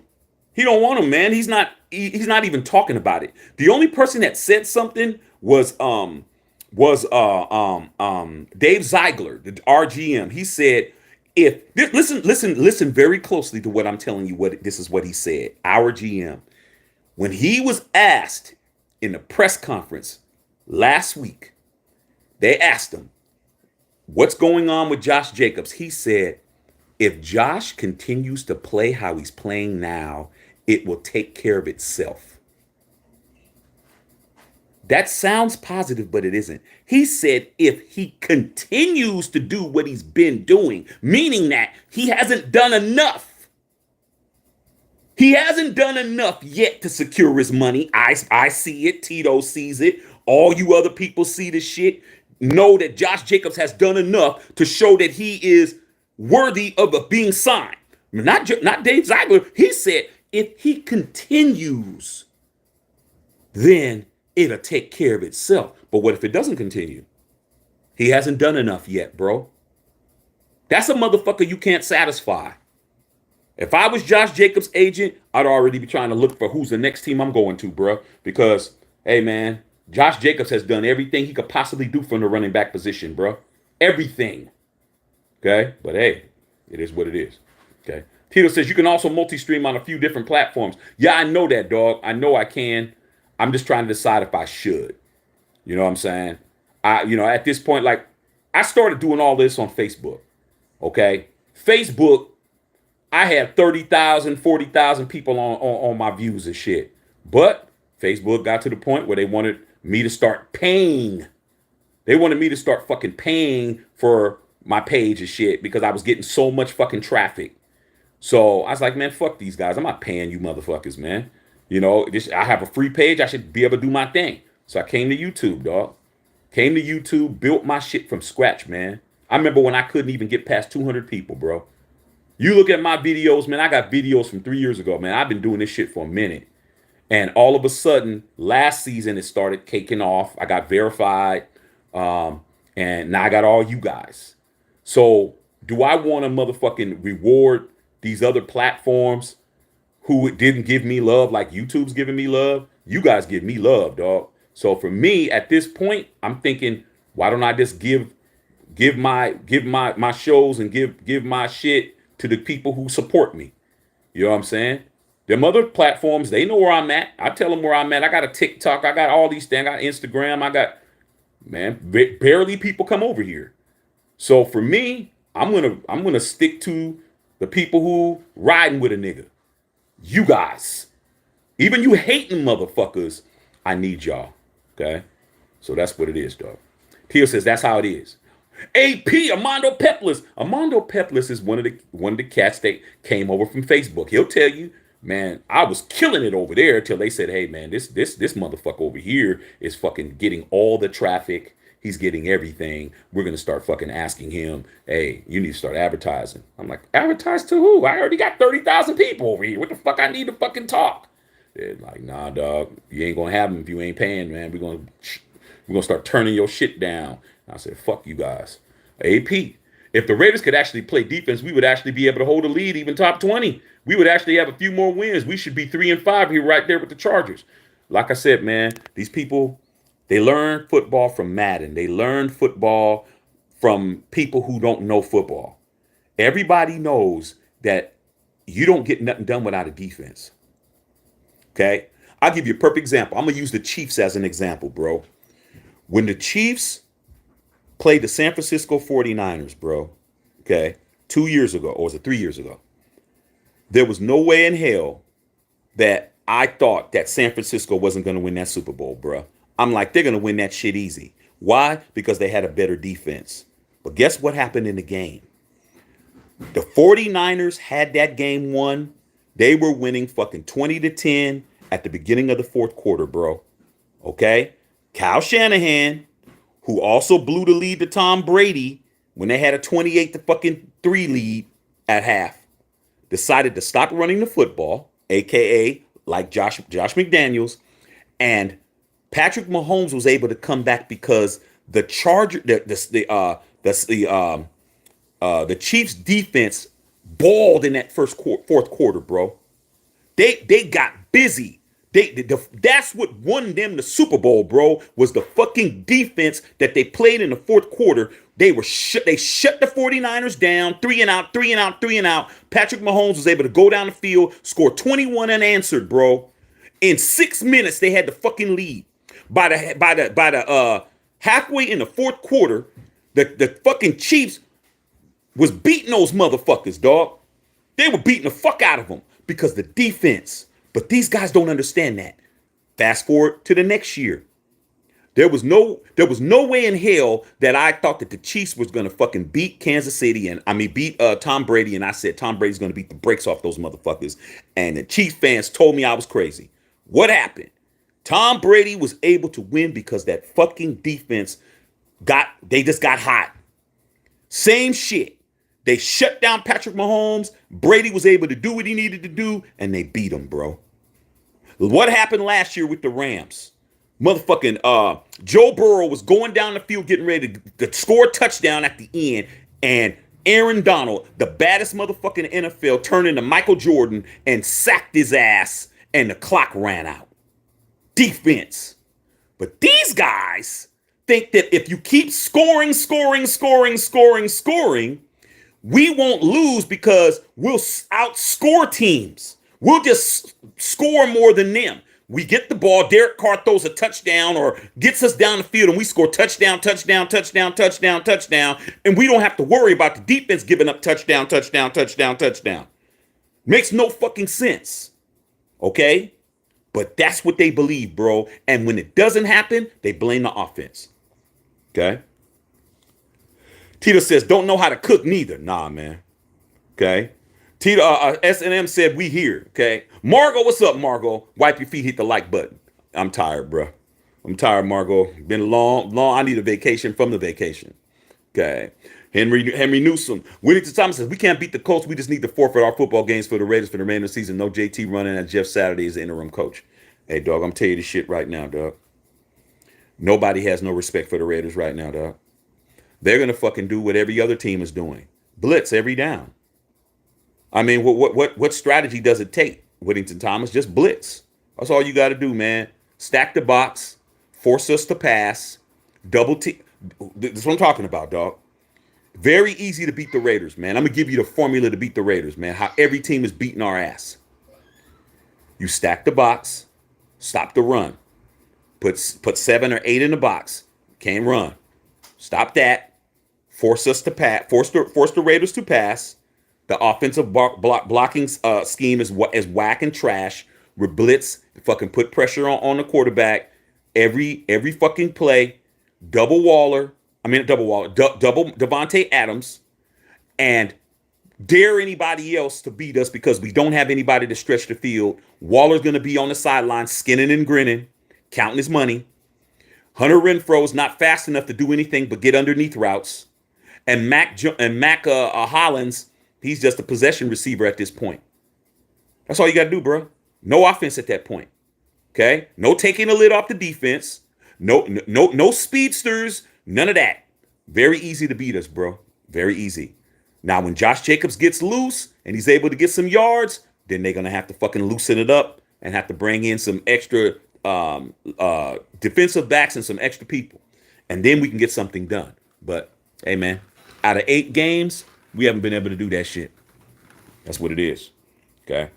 He don't want him, man. He's not even talking about it. The only person that said something was Dave Ziegler, the RGM. He said, listen very closely to what I'm telling you. This is what he said. Our GM, when he was asked in the press conference last week, they asked him, what's going on with Josh Jacobs? He said, if Josh continues to play how he's playing now, it will take care of itself. That sounds positive, but it isn't. He said if he continues to do what he's been doing, meaning that he hasn't done enough. He hasn't done enough yet to secure his money. I see it. Tito sees it. All you other people see this shit. Know that Josh Jacobs has done enough to show that he is worthy of being signed. Not Dave Ziegler. He said if he continues, then it'll take care of itself. But what if it doesn't continue? He hasn't done enough yet, bro. That's a motherfucker you can't satisfy. If I was Josh Jacobs' agent, I'd already be trying to look for who's the next team I'm going to, bro. Because, hey, man, Josh Jacobs has done everything he could possibly do from the running back position, bro. Everything. Okay? But, hey, it is what it is. Okay? Tito says you can also multi-stream on a few different platforms. Yeah, I know that, dog. I know I can. I'm just trying to decide if I should. You know what I'm saying? At this point, like, I started doing all this on Facebook. Okay? Facebook, I had 30,000, 40,000 people on my views and shit. But Facebook got to the point where they wanted me to start paying. They wanted me to start fucking paying for my page and shit because I was getting so much fucking traffic. So I was like, man, fuck these guys. I'm not paying you motherfuckers, man. I have a free page. I should be able to do my thing. So I came to YouTube, dog. Came to YouTube, built my shit from scratch, man. I remember when I couldn't even get past 200 people, bro. You look at my videos, man, I got videos from 3 years ago, man. I've been doing this shit for a minute. And all of a sudden, last season, it started caking off. I got verified. And now I got all you guys. So do I want to motherfucking reward these other platforms who didn't give me love like YouTube's giving me love? You guys give me love, dog. So for me, at this point, I'm thinking, why don't I just give my shows and give my shit to the people who support me? You know what I'm saying? Them other platforms, they know where I'm at. I tell them where I'm at. I got a TikTok. I got all these things. I got Instagram. I got, man, barely people come over here. So for me, I'm gonna stick to the people who riding with a nigga. You guys. Even you hating motherfuckers, I need y'all. Okay? So that's what it is, dog. Tio says that's how it is. AP, Armando Peplis. Armando Peplis is one of the cats that came over from Facebook. He'll tell you, man, I was killing it over there till they said, hey, man, this motherfucker over here is fucking getting all the traffic. He's getting everything. We're going to start fucking asking him, hey, you need to start advertising. I'm like, advertise to who? I already got 30,000 people over here. What the fuck I need to fucking talk? They're like, nah, dog, you ain't going to have them if you ain't paying, man. We're going to start turning your shit down. I said, fuck you guys. AP, if the Raiders could actually play defense, we would actually be able to hold a lead, even top 20. We would actually have a few more wins. We should be 3-5 here right there with the Chargers. Like I said, man, these people, they learn football from Madden. They learn football from people who don't know football. Everybody knows that you don't get nothing done without a defense. Okay? I'll give you a perfect example. I'm going to use the Chiefs as an example, bro. When the Chiefs played the San Francisco 49ers, bro, okay, 2 years ago, or was it 3 years ago? There was no way in hell that I thought that San Francisco wasn't going to win that Super Bowl, bro. I'm like, they're going to win that shit easy. Why? Because they had a better defense. But guess what happened in the game? The 49ers had that game won. They were winning fucking 20-10 at the beginning of the fourth quarter, bro. Okay? Kyle Shanahan, who also blew the lead to Tom Brady when they had a 28-3 lead at half, decided to stop running the football, aka like Josh McDaniels, and Patrick Mahomes was able to come back because the Chiefs defense balled in that fourth quarter, bro. They got busy. That's what won them the Super Bowl, bro, was the fucking defense that they played in the fourth quarter. They shut the 49ers down, 3 and out. Patrick Mahomes was able to go down the field, score 21 unanswered, bro. In 6 minutes, they had the fucking lead. By the halfway in the fourth quarter, the fucking Chiefs was beating those motherfuckers, dog. They were beating the fuck out of them because the defense. But these guys don't understand that. Fast forward to the next year. There was no way in hell that I thought that the Chiefs was gonna fucking beat Kansas City and beat Tom Brady, and I said Tom Brady's gonna beat the brakes off those motherfuckers. And the Chiefs fans told me I was crazy. What happened? Tom Brady was able to win because that fucking defense just got hot. Same shit. They shut down Patrick Mahomes. Brady was able to do what he needed to do, and they beat him, bro. What happened last year with the Rams? Motherfucking Joe Burrow was going down the field getting ready to score a touchdown at the end, and Aaron Donald, the baddest motherfucker in the NFL, turned into Michael Jordan and sacked his ass, and the clock ran out. Defense. But these guys think that if you keep scoring, we won't lose because we'll outscore teams. We'll just score more than them. We get the ball, Derek Carr throws a touchdown or gets us down the field, and we score touchdown, and we don't have to worry about the defense giving up touchdown. Makes no fucking sense. Okay? But that's what they believe, bro. And when it doesn't happen, they blame the offense. Okay? Tito says, don't know how to cook neither. Nah, man. Okay? Tito, S&M said, we here. Okay? Margot, what's up, Margot? Wipe your feet, hit the like button. I'm tired, bro. I'm tired, Margot. Been long. I need a vacation from the vacation. Okay? Henry Newsom. Whittington Thomas says, we can't beat the Colts. We just need to forfeit our football games for the Raiders for the remainder of the season. No JT running and Jeff Saturday is the interim coach. Hey, dog, I'm telling you this shit right now, dog. Nobody has no respect for the Raiders right now, dog. They're going to fucking do what every other team is doing. Blitz every down. I mean, what strategy does it take, Whittington Thomas? Just blitz. That's all you got to do, man. Stack the box. Force us to pass. Double team. That's what I'm talking about, dog. Very easy to beat the Raiders, man. I'm going to give you the formula to beat the Raiders, man. How every team is beating our ass. You stack the box. Stop the run. Put 7 or 8 in the box. Can't run. Stop that. Force us to pass. Force the Raiders to pass. The offensive blocking scheme is whack and trash. We blitz. Fucking put pressure on the quarterback. Every fucking play. Double Devontae Adams, and dare anybody else to beat us because we don't have anybody to stretch the field. Waller's going to be on the sideline, skinning and grinning, counting his money. Hunter Renfrow is not fast enough to do anything but get underneath routes. And Mac Hollins, he's just a possession receiver at this point. That's all you got to do, bro. No offense at that point. Okay? No taking the lid off the defense. No speedsters. None of that. Very easy to beat us, bro. Very easy. Now, when Josh Jacobs gets loose and he's able to get some yards, then they're going to have to fucking loosen it up and have to bring in some extra defensive backs and some extra people. And then we can get something done. But, hey, man, out of 8 games, we haven't been able to do that shit. That's what it is. Okay?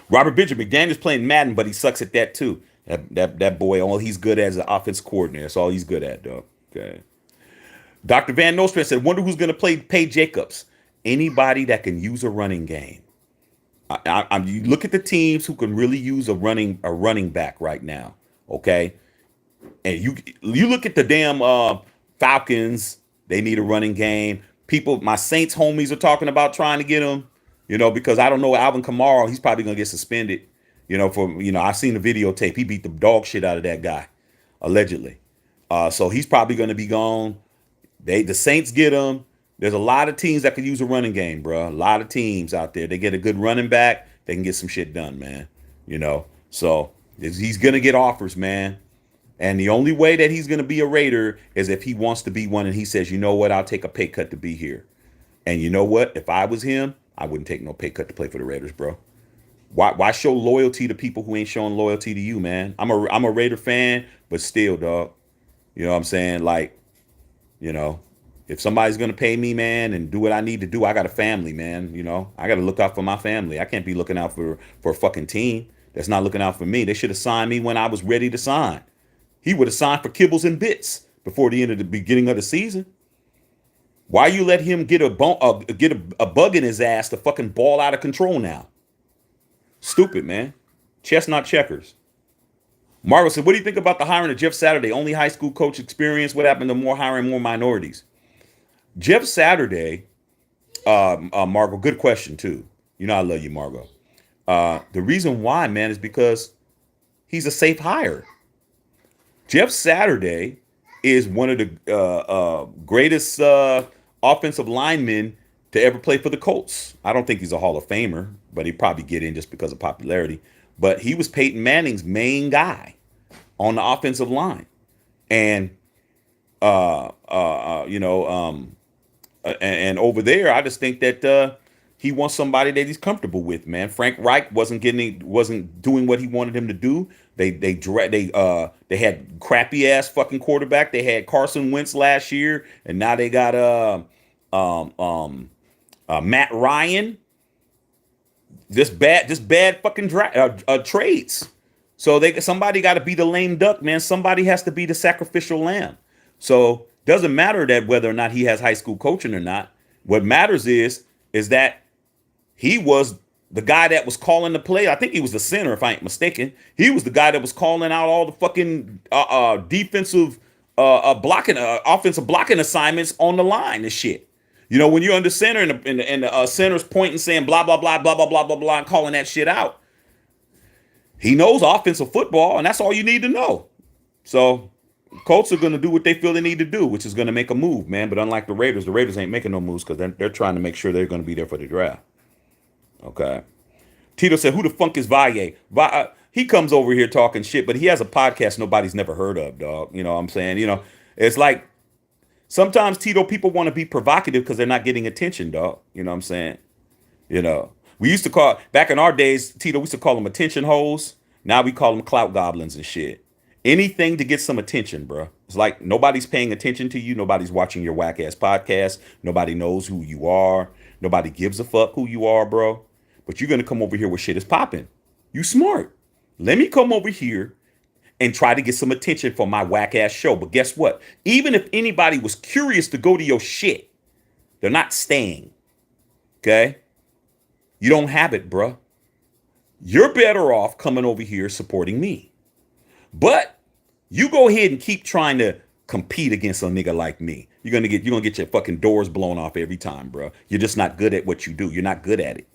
Robert Benjamin, McDaniel's playing Madden, but he sucks at that, too. That boy, all he's good at is an offense coordinator. That's all he's good at, dog. Okay. Dr. Van Nostrand said, wonder who's going to pay Jacobs. Anybody that can use a running game. You look at the teams who can really use a running back right now, okay? And you look at the damn Falcons. They need a running game. People, my Saints homies are talking about trying to get him, because I don't know Alvin Kamara. He's probably going to get suspended. I've seen the videotape. He beat the dog shit out of that guy, allegedly. So he's probably going to be gone. The Saints get him. There's a lot of teams that could use a running game, bro. A lot of teams out there. They get a good running back. They can get some shit done, man. So he's going to get offers, man. And the only way that he's going to be a Raider is if he wants to be one and he says, you know what, I'll take a pay cut to be here. And you know what? If I was him, I wouldn't take no pay cut to play for the Raiders, bro. Why show loyalty to people who ain't showing loyalty to you, man? I'm a Raider fan, but still, dog. You know what I'm saying? Like, if somebody's going to pay me, man, and do what I need to do, I got a family, man. I got to look out for my family. I can't be looking out for a fucking team that's not looking out for me. They should have signed me when I was ready to sign. He would have signed for kibbles and bits before the end of the beginning of the season. Why you let him get a bug in his ass to fucking ball out of control now? Stupid, man. Chestnut checkers. Marvel said, what do you think about the hiring of Jeff Saturday? Only high school coach experience. What happened to more hiring more minorities? Jeff Saturday, Margot, good question too. You know I love you, Margot. The reason why, man, is because he's a safe hire. Jeff Saturday is one of the greatest offensive linemen to ever play for the Colts. I don't think he's a Hall of Famer, but he'd probably get in just because of popularity. But he was Peyton Manning's main guy on the offensive line. And, and over there, I just think that he wants somebody that he's comfortable with, man. Frank Reich wasn't doing what he wanted him to do. They had crappy ass fucking quarterback. They had Carson Wentz last year, and now they got Matt Ryan. Just bad fucking trades. So somebody got to be the lame duck, man. Somebody has to be the sacrificial lamb. So doesn't matter that whether or not he has high school coaching or not. What matters is that he was the guy that was calling the play. I think he was the center, if I ain't mistaken. He was the guy that was calling out all the fucking defensive offensive blocking assignments on the line and shit. You know, when you're under center and the center's pointing, saying blah blah blah blah blah blah blah blah, and calling that shit out. He knows offensive football, and that's all you need to know. So Colts are going to do what they feel they need to do, which is going to make a move, man. But unlike the Raiders ain't making no moves because they're trying to make sure they're going to be there for the draft. Okay. Tito said, who the funk is Valle? He comes over here talking shit, but he has a podcast nobody's never heard of, dog. You know what I'm saying? You know, it's like sometimes, Tito, people want to be provocative because they're not getting attention, dog. You know what I'm saying? You know. We used to call, back in our days, Tito, we used to call them attention hoes. Now we call them clout goblins and shit. Anything to get some attention, bro. It's like nobody's paying attention to you. Nobody's watching your whack ass podcast. Nobody knows who you are. Nobody gives a fuck who you are, bro. But you're going to come over here where shit is popping. You smart. Let me come over here and try to get some attention for my whack ass show. But guess what? Even if anybody was curious to go to your shit, they're not staying. Okay? You don't have it, bruh. You're better off coming over here supporting me. But you go ahead and keep trying to compete against a nigga like me. You're gonna get your fucking doors blown off every time, bro. You're just not good at what you do. You're not good at it.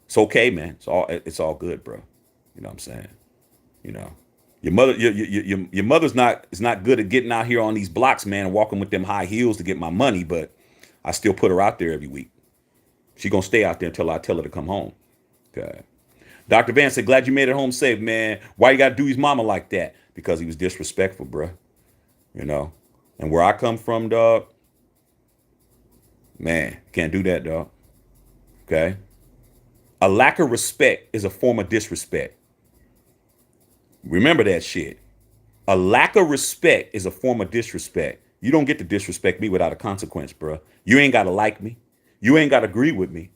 It's okay, man. It's all good, bro. You know what I'm saying? You know, your mother's not good at getting out here on these blocks, man, and walking with them high heels to get my money, but I still put her out there every week. She gonna stay out there until I tell her to come home. Okay. Dr. Van said, glad you made it home safe, man. Why you gotta do his mama like that? Because he was disrespectful, bro. You know? And where I come from, dog, man, can't do that, dog. Okay? A lack of respect is a form of disrespect. Remember that shit. A lack of respect is a form of disrespect. You don't get to disrespect me without a consequence, bro. You ain't gotta like me. You ain't got to agree with me,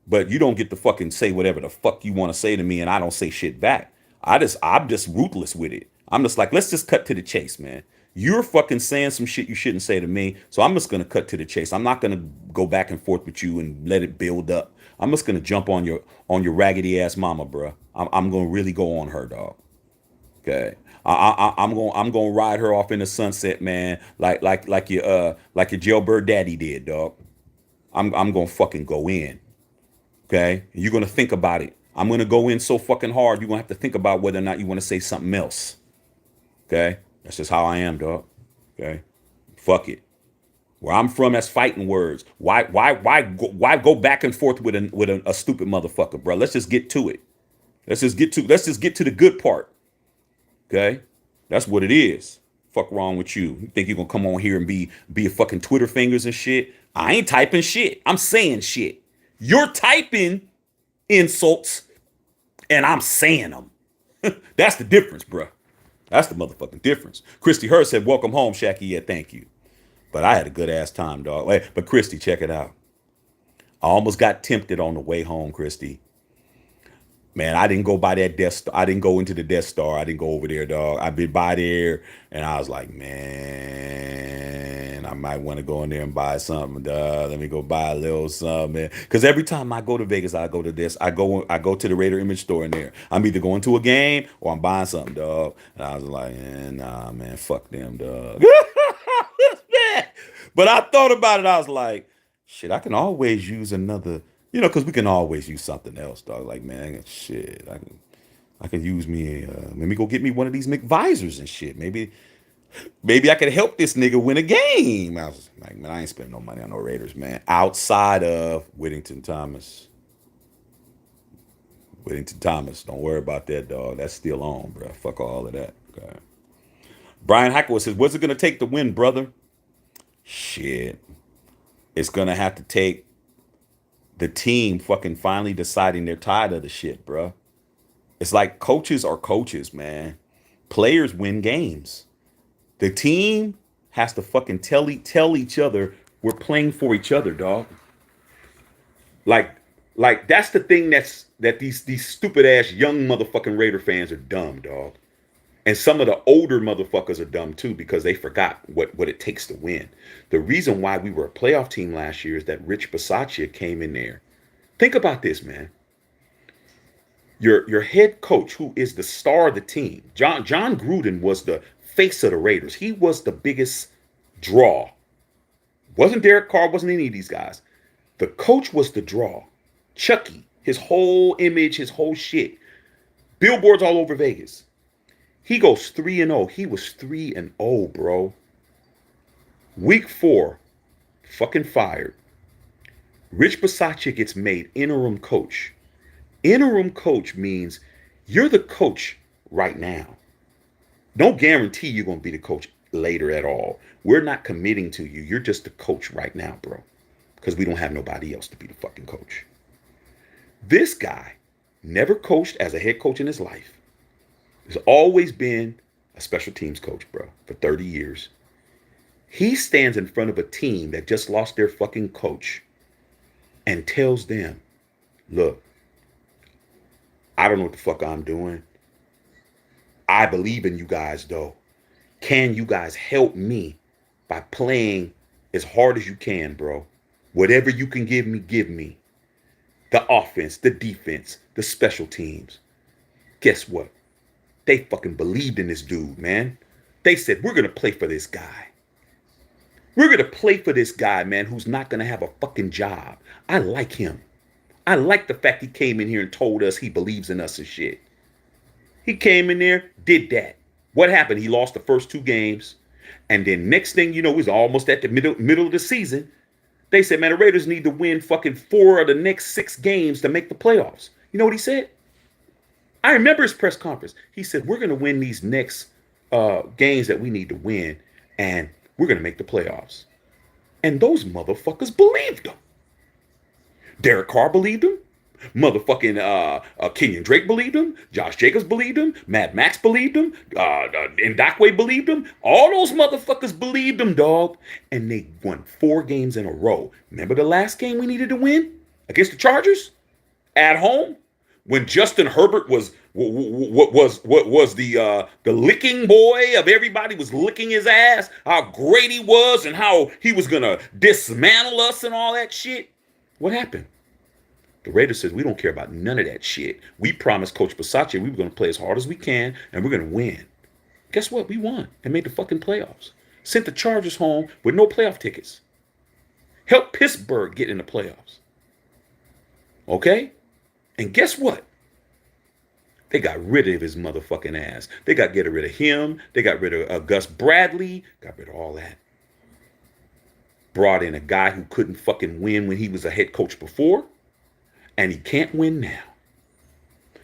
but you don't get to fucking say whatever the fuck you want to say to me, and I don't say shit back. I'm just ruthless with it. I'm just like, let's just cut to the chase, man. You're fucking saying some shit you shouldn't say to me, so I'm just gonna cut to the chase. I'm not gonna go back and forth with you and let it build up. I'm just gonna jump on your raggedy ass mama, bro. I'm gonna really go on her, dog. Okay. I'm gonna ride her off in the sunset, man, like your jailbird daddy did, dog. I'm going to fucking go in. Okay? You're going to think about it. I'm going to go in so fucking hard, you're going to have to think about whether or not you want to say something else. Okay? That's just how I am, dog. Okay? Fuck it. Where I'm from, that's fighting words. Why go back and forth with a stupid motherfucker, bro? Let's just get to it. Let's just get to the good part. Okay? That's what it is. Fuck wrong with you? You think you're going to come on here and be a fucking Twitter fingers and shit? I ain't typing shit. I'm saying shit. You're typing insults and I'm saying them. That's the difference, bro. That's the motherfucking difference. Christy Hurst said, welcome home, Shacky. Yeah, thank you. But I had a good ass time, dog. Hey, but Christy, check it out. I almost got tempted on the way home, Christy. Man, I didn't go by that Death Star. I didn't go into the Death Star. I didn't go over there, dog. I've been by there, and I was like, man, I might want to go in there and buy something, dog. Let me go buy a little something, man. Because every time I go to Vegas, I go to this. I go to the Raider Image store in there. I'm either going to a game or I'm buying something, dog. And I was like, nah, man, fuck them, dog. But I thought about it. I was like, shit, I can always use another, because we can always use something else, dog. Like, man, shit, I could use me. Let me go get me one of these McVisors and shit. Maybe I could help this nigga win a game. I was like, man, I ain't spending no money on no Raiders, man. Outside of Whittington Thomas. Whittington Thomas, don't worry about that, dog. That's still on, bro. Fuck all of that. Okay. Brian Hackworth says, what's it gonna take to win, brother? Shit. It's gonna have to take the team fucking finally deciding they're tired of the shit, bro. It's like coaches are coaches, man. Players win games. The team has to fucking tell each other we're playing for each other, dog. Like that's the thing that these stupid ass young motherfucking Raider fans are dumb, dog. And some of the older motherfuckers are dumb too because they forgot what it takes to win. The reason why we were a playoff team last year is that Rich Bisaccia came in there. Think about this, man. Your head coach, who is the star of the team, John Gruden was the face of the Raiders. He was the biggest draw. Wasn't Derek Carr, wasn't any of these guys. The coach was the draw. Chucky, his whole image, his whole shit. Billboards all over Vegas. He goes 3-0. He was 3-0, bro. Week 4, fucking fired. Rich Bisaccia gets made interim coach. Interim coach means you're the coach right now. Don't guarantee you're going to be the coach later at all. We're not committing to you. You're just the coach right now, bro. Because we don't have nobody else to be the fucking coach. This guy never coached as a head coach in his life. He's always been a special teams coach, bro, for 30 years. He stands in front of a team that just lost their fucking coach and tells them, look, I don't know what the fuck I'm doing. I believe in you guys, though. Can you guys help me by playing as hard as you can, bro? Whatever you can give me, give me. The offense, the defense, the special teams. Guess what? They fucking believed in this dude, man. They said, we're going to play for this guy. We're going to play for this guy, man, who's not going to have a fucking job. I like him. I like the fact he came in here and told us he believes in us and shit. He came in there, did that. What happened? He lost the first 2 games. And then next thing you know, it was almost at the middle of the season. They said, man, the Raiders need to win fucking 4 of the next 6 games to make the playoffs. You know what he said? I remember his press conference. He said, we're going to win these next games that we need to win, and we're going to make the playoffs. And those motherfuckers believed him. Derek Carr believed him. Motherfucking Kenyon Drake believed him. Josh Jacobs believed him. Mad Max believed him. Ndakwe believed him. All those motherfuckers believed him, dog. And they won 4 games in a row. Remember the last game we needed to win against the Chargers at home, when Justin Herbert was the licking boy of everybody, was licking his ass, how great he was and how he was gonna dismantle us and all that shit. What happened? The Raiders says, we don't care about none of that shit. We promised Coach Bisaccia we were going to play as hard as we can, and we're going to win. Guess what? We won and made the fucking playoffs. Sent the Chargers home with no playoff tickets. Helped Pittsburgh get in the playoffs. Okay? And guess what? They got rid of his motherfucking ass. They got get rid of him. They got rid of Gus Bradley. Got rid of all that. Brought in a guy who couldn't fucking win when he was a head coach before. And he can't win now.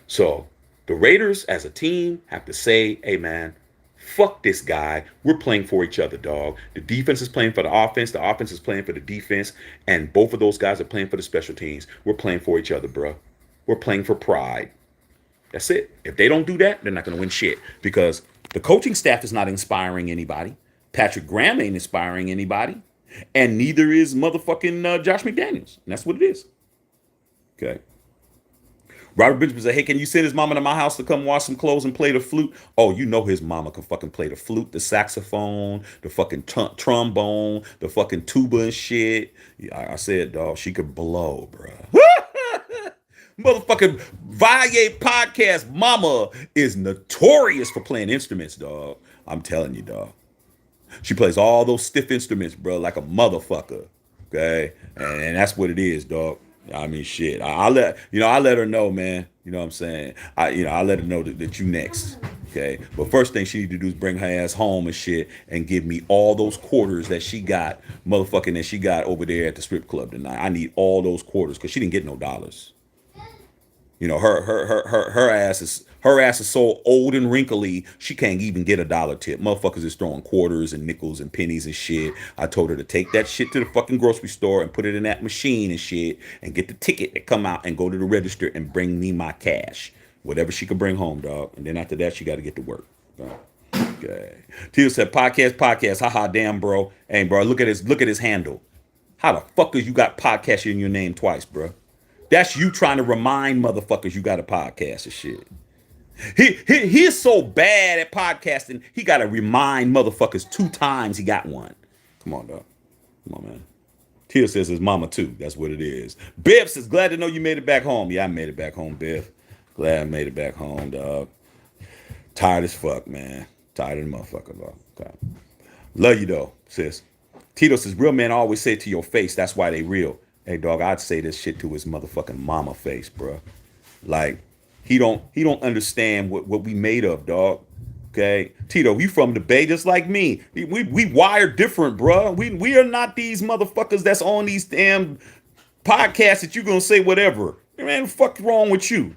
So the Raiders as a team have to say, hey, man, fuck this guy. We're playing for each other, dog. The defense is playing for the offense. The offense is playing for the defense. And both of those guys are playing for the special teams. We're playing for each other, bro. We're playing for pride. That's it. If they don't do that, they're not going to win shit. Because the coaching staff is not inspiring anybody. Patrick Graham ain't inspiring anybody. And neither is motherfucking Josh McDaniels. And that's what it is. Okay. Robert Benjamin said, hey, can you send his mama to my house to come wash some clothes and play the flute? Oh, you know his mama can fucking play the flute, the saxophone, the fucking trombone, the fucking tuba and shit. Yeah, I said, dog, she could blow, bro. Motherfucking Valle podcast mama is notorious for playing instruments, dog. I'm telling you, dog. She plays all those stiff instruments, bro, like a motherfucker. Okay, and that's what it is, dog. I mean, shit. I let her know, man. You know what I'm saying? I let her know that you next. Okay, but first thing she need to do is bring her ass home and shit, and give me all those quarters that she got, motherfucking, that she got over there at the strip club tonight. I need all those quarters because she didn't get no dollars. You know, her ass is so old and wrinkly, she can't even get a dollar tip. Motherfuckers is throwing quarters and nickels and pennies and shit. I told her to take that shit to the fucking grocery store and put it in that machine and shit, and get the ticket and come out and go to the register and bring me my cash. Whatever she could bring home, dog. And then after that, she got to get to work. Okay. Tito said, podcast. Haha, damn, bro. Hey, bro, look at his handle. How the fuck is you got podcast in your name twice, bro? That's you trying to remind motherfuckers you got a podcast and shit. He's so bad at podcasting, he got to remind motherfuckers 2 times he got one. Come on, dog. Come on, man. Tia says his mama too. That's what it is. Biff says, glad to know you made it back home. Yeah, I made it back home, Biff. Glad I made it back home, dog. Tired as fuck, man. Tired of the motherfucker, dog. Okay. Love you, though, sis. Tito says, real men always say it to your face. That's why they real. Hey, dog, I'd say this shit to his motherfucking mama face, bro. Like, he don't understand what we made of, dog. Okay, Tito, you from the Bay just like me. We wired different, bro. We are not these motherfuckers that's on these damn podcasts that you gonna say whatever. Man, fuck wrong with you?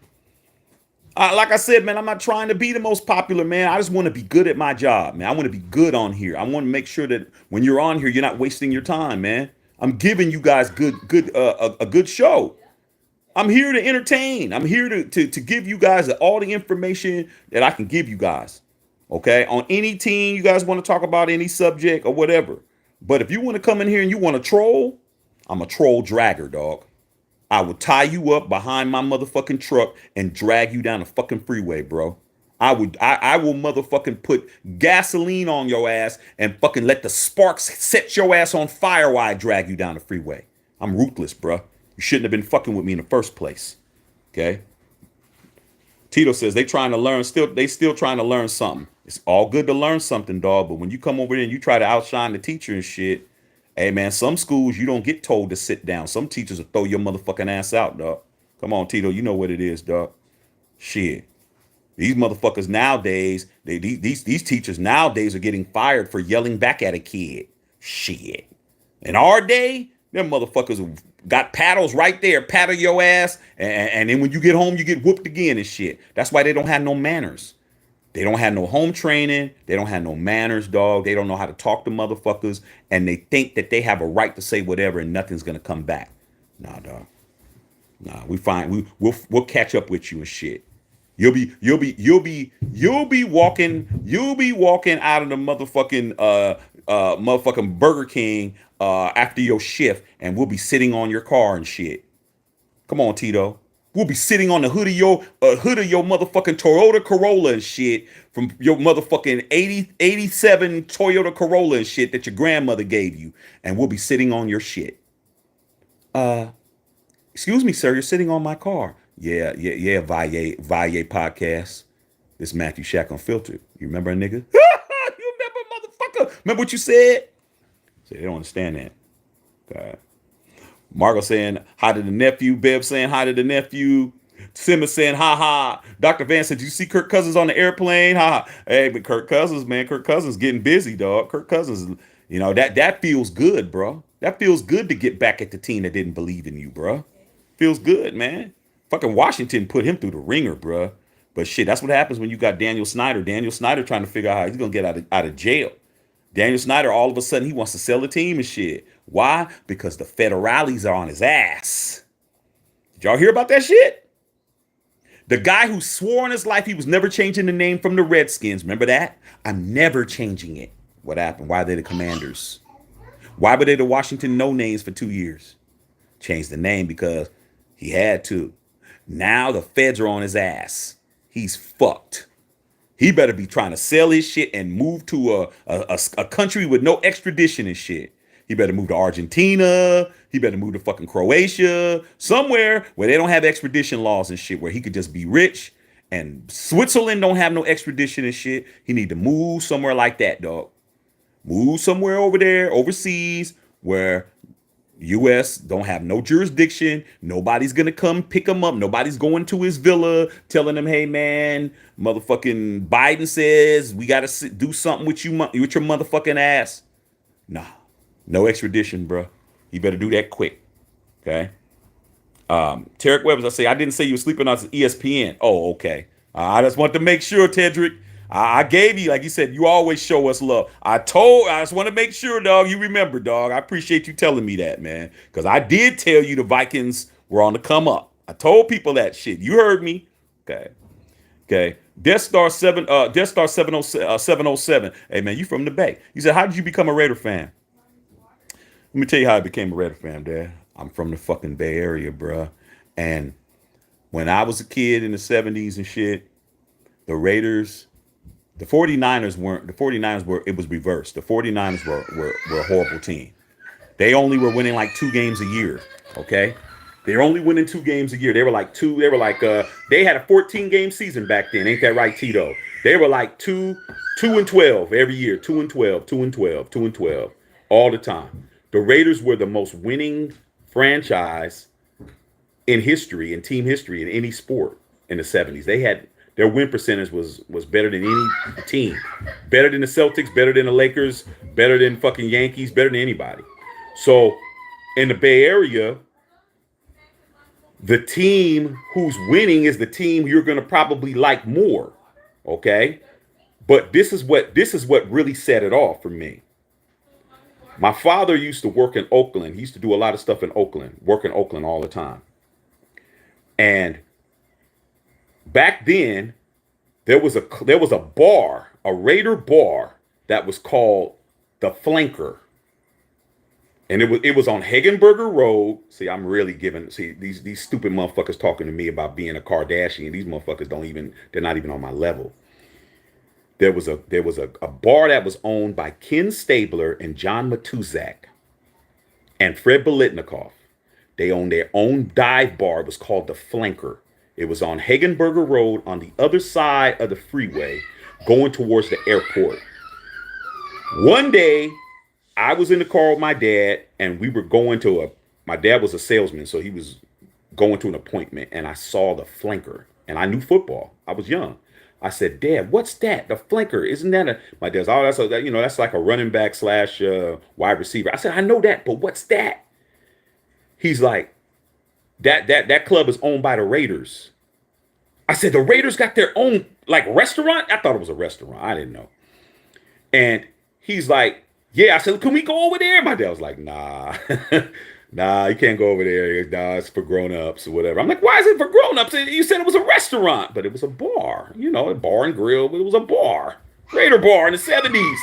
Like I said, man, I'm not trying to be the most popular, man. I just want to be good at my job, man. I want to be good on here. I want to make sure that when you're on here, you're not wasting your time, man. I'm giving you guys a good show. I'm here to entertain. I'm here to give you guys all the information that I can give you guys. Okay, on any team you guys want to talk about, any subject or whatever. But if you want to come in here and you want to troll, I'm a troll dragger, dog. I will tie you up behind my motherfucking truck and drag you down the fucking freeway, bro. I will motherfucking put gasoline on your ass and fucking let the sparks set your ass on fire while I drag you down the freeway. I'm ruthless, bro. You shouldn't have been fucking with me in the first place. Okay? Tito says they trying to learn, they still trying to learn something. It's all good to learn something, dog, but when you come over here and you try to outshine the teacher and shit, hey, man, some schools you don't get told to sit down. Some teachers will throw your motherfucking ass out, dog. Come on, Tito, you know what it is, dog. Shit. These motherfuckers nowadays, these teachers nowadays are getting fired for yelling back at a kid. Shit. In our day, them motherfuckers got paddles right there, paddle your ass, and then when you get home, you get whooped again and shit. That's why they don't have no manners. They don't have no home training. They don't have no manners, dog. They don't know how to talk to motherfuckers, and they think that they have a right to say whatever and nothing's gonna come back. Nah, dog. Nah, we'll catch up with you and shit. You'll be walking out of the motherfucking Burger King after your shift, and we'll be sitting on your car and shit. Come on, Tito. We'll be sitting on the hood of your motherfucking Toyota Corolla and shit from your motherfucking 87 Toyota Corolla and shit that your grandmother gave you, and we'll be sitting on your shit. Excuse me, sir, you're sitting on my car. Yeah, Valle podcast. This Matthew Shack Unfiltered. You remember a nigga? You remember, motherfucker? Remember what you said? So they don't understand that. God. Margo saying hi to the nephew. Bev saying hi to the nephew. Simmons saying ha ha. Dr. Van said, did you see Kirk Cousins on the airplane? Ha ha. Hey, but Kirk Cousins, man, Kirk Cousins getting busy, dog. Kirk Cousins, you know, that feels good, bro. That feels good to get back at the team that didn't believe in you, bro. Feels good, man. Fucking Washington put him through the ringer, bro. But shit, that's what happens when you got Daniel Snyder. Daniel Snyder trying to figure out how he's gonna get out of jail. Daniel Snyder, all of a sudden, he wants to sell the team and shit. Why? Because the federales are on his ass. Did y'all hear about that shit? The guy who swore in his life he was never changing the name from the Redskins. Remember that? I'm never changing it. What happened? Why are they the Commanders? Why were they the Washington No Names for 2 years? Changed the name because he had to. Now the feds are on his ass. He's fucked. He better be trying to sell his shit and move to a country with no extradition and shit. He better move to Argentina. He better move to fucking Croatia. Somewhere where they don't have extradition laws and shit, where he could just be rich. And Switzerland don't have no extradition and shit. He need to move somewhere like that, dog. Move somewhere over there, overseas, where U.S. don't have no jurisdiction. Nobody's gonna come pick him up. Nobody's going to his villa telling him, "Hey, man, motherfucking Biden says we gotta do something with you, with your motherfucking ass." Nah, no extradition, bro. You better do that quick, okay? Tarek Webbers, I say I didn't say you were sleeping on ESPN. Oh, okay. I just want to make sure, Tedrick. I gave you, like you said, you always show us love. I just want to make sure, dog, you remember, dog. I appreciate you telling me that, man. Because I did tell you the Vikings were on the come up. I told people that shit. You heard me. Okay. Okay. Death Star 707. Hey, man, you from the Bay. You said, how did you become a Raider fan? Let me tell you how I became a Raider fan, Dad. I'm from the fucking Bay Area, bruh. And when I was a kid in the 70s and shit, the Raiders... The 49ers were, it was reversed. The 49ers were a horrible team. They only were winning like 2 games a year. Okay. They're only winning 2 games a year. They had a 14-game season back then. Ain't that right, Tito? They were like 2-12 every year. 2-12, 2-12, 2-12 all the time. The Raiders were the most winning franchise in history, in team history, in any sport in the 70s. Their win percentage was better than any team. Better than the Celtics, better than the Lakers, better than fucking Yankees, better than anybody. So in the Bay Area, the team who's winning is the team you're going to probably like more. Okay? But this is what really set it off for me. My father used to work in Oakland. He used to do a lot of stuff in Oakland, work in Oakland all the time. And back then, there was a bar, a Raider bar that was called the Flanker, and it was on Hagenberger Road. See, I'm really these stupid motherfuckers talking to me about being a Kardashian. These motherfuckers they're not even on my level. There was a bar that was owned by Ken Stabler and John Matuzak and Fred Biletnikoff. They owned their own dive bar. It was called the Flanker. It was on Hagenberger Road on the other side of the freeway going towards the airport. One day, I was in the car with my dad, and we were going my dad was a salesman, so he was going to an appointment, and I saw the Flanker, and I knew football. I was young. I said, "Dad, what's that? The Flanker? Isn't that my dad's, that's like a running back / wide receiver." I said, "I know that, but what's that?" He's like, that club is owned by the Raiders. I said, "The Raiders got their own like restaurant?" I thought it was a restaurant. I didn't know. And he's like, "Yeah." I said, "Can we go over there?" My dad was like, "Nah, nah, you can't go over there. Nah, it's for grown-ups or whatever." I'm like, "Why is it for grown-ups? You said it was a restaurant." But it was a bar, a bar and grill, but it was a bar. Raider bar in the 70s.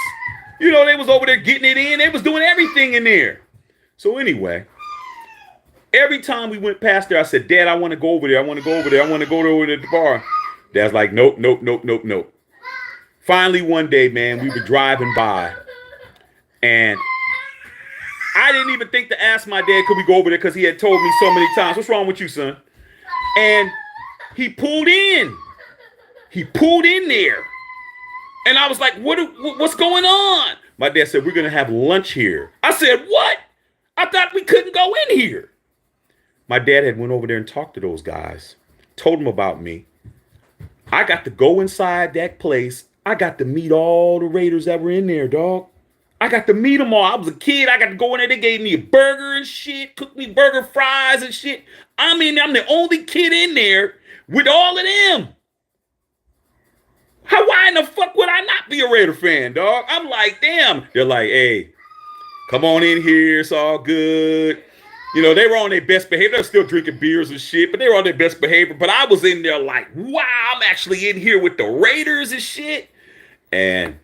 They was over there getting it in. They was doing everything in there. So anyway, every time we went past there, I said, "Dad, I want to go over there. I want to go over there. I want to go over to the bar." Dad's like, "Nope, nope, nope, nope, nope." Finally, one day, man, we were driving by, and I didn't even think to ask my dad, could we go over there, because he had told me so many times. "What's wrong with you, son?" And he pulled in. He pulled in there. And I was like, what's going on? My dad said, "We're going to have lunch here." I said, "What? I thought we couldn't go in here." My dad had went over there and talked to those guys, told them about me. I got to go inside that place. I got to meet all the Raiders that were in there, dog. I got to meet them all. I was a kid. I got to go in there. They gave me a burger and shit, cooked me burger fries and shit. I'm the only kid in there with all of them. Why in the fuck would I not be a Raider fan, dog? I'm like, damn. They're like, "Hey, come on in here. It's all good." They were on their best behavior. They were still drinking beers and shit, but they were on their best behavior. But I was in there like, wow, I'm actually in here with the Raiders and shit. And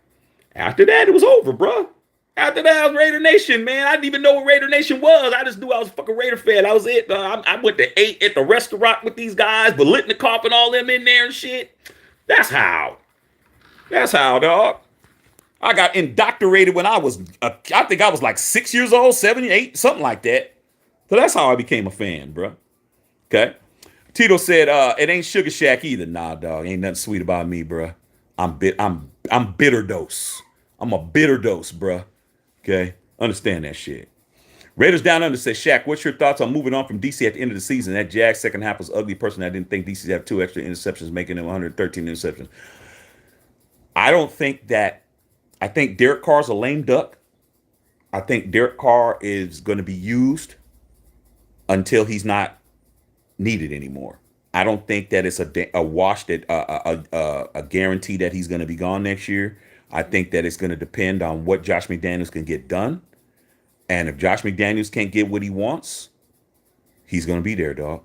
after that, it was over, bro. After that, I was Raider Nation, man. I didn't even know what Raider Nation was. I just knew I was a fucking Raider fan. That was it. I went to ate at the restaurant with these guys, Bolitnikoff and all them in there and shit. That's how. That's how, dog. I got indoctrinated when I was, I think I was like 6 years old, 7, 8, something like that. So that's how I became a fan, bro. Okay. Tito said, it ain't Sugar Shack either. Nah, dog. Ain't nothing sweet about me, bro. I'm bitter dose. I'm a bitter dose, bro. Okay. Understand that shit. Raiders Down Under says, Shaq, what's your thoughts on moving on from DC at the end of the season? That Jags second half was ugly. Personally, I didn't think DC's have 2 extra interceptions, making them 113 interceptions. I don't think that. I think Derek Carr's a lame duck. I think Derek Carr is going to be used until he's not needed anymore. I don't think that it's a wash that a guarantee that he's going to be gone next year. I think that it's going to depend on what Josh McDaniels can get done. And if Josh McDaniels can't get what he wants, he's going to be there, dog.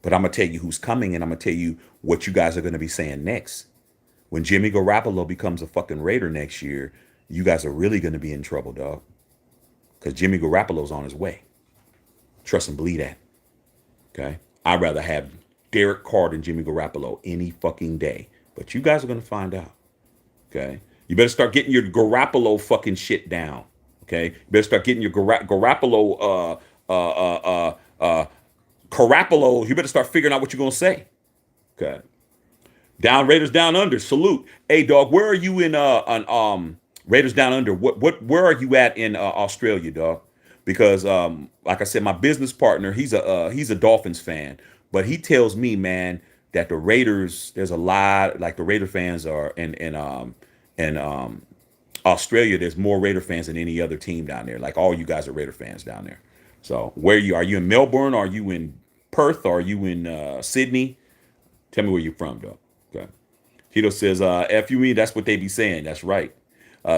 But I'm going to tell you who's coming, and I'm going to tell you what you guys are going to be saying next. When Jimmy Garoppolo becomes a fucking Raider next year, you guys are really going to be in trouble, dog. Because Jimmy Garoppolo's on his way. Trust and believe that. Okay? I'd rather have Derek Carr than Jimmy Garoppolo any fucking day. But you guys are going to find out. Okay? You better start getting your Garoppolo fucking shit down. Okay? You better start getting your Garoppolo, Carappolo. You better start figuring out what you're going to say. Okay? Down Raiders Down Under. Salute. Hey, dog, where are you in on Raiders Down Under? Where are you at in Australia, dog? Because like I said, my business partner, he's a Dolphins fan, but he tells me, man, that the Raiders, there's a lot, like the Raider fans are in Australia, there's more Raider fans than any other team down there. Like all you guys are Raider fans down there. So where are you in Melbourne? Are you in Perth? Are you in Sydney? Tell me where you're from, dog. Okay. Tito says, F you mean, that's what they be saying. That's right.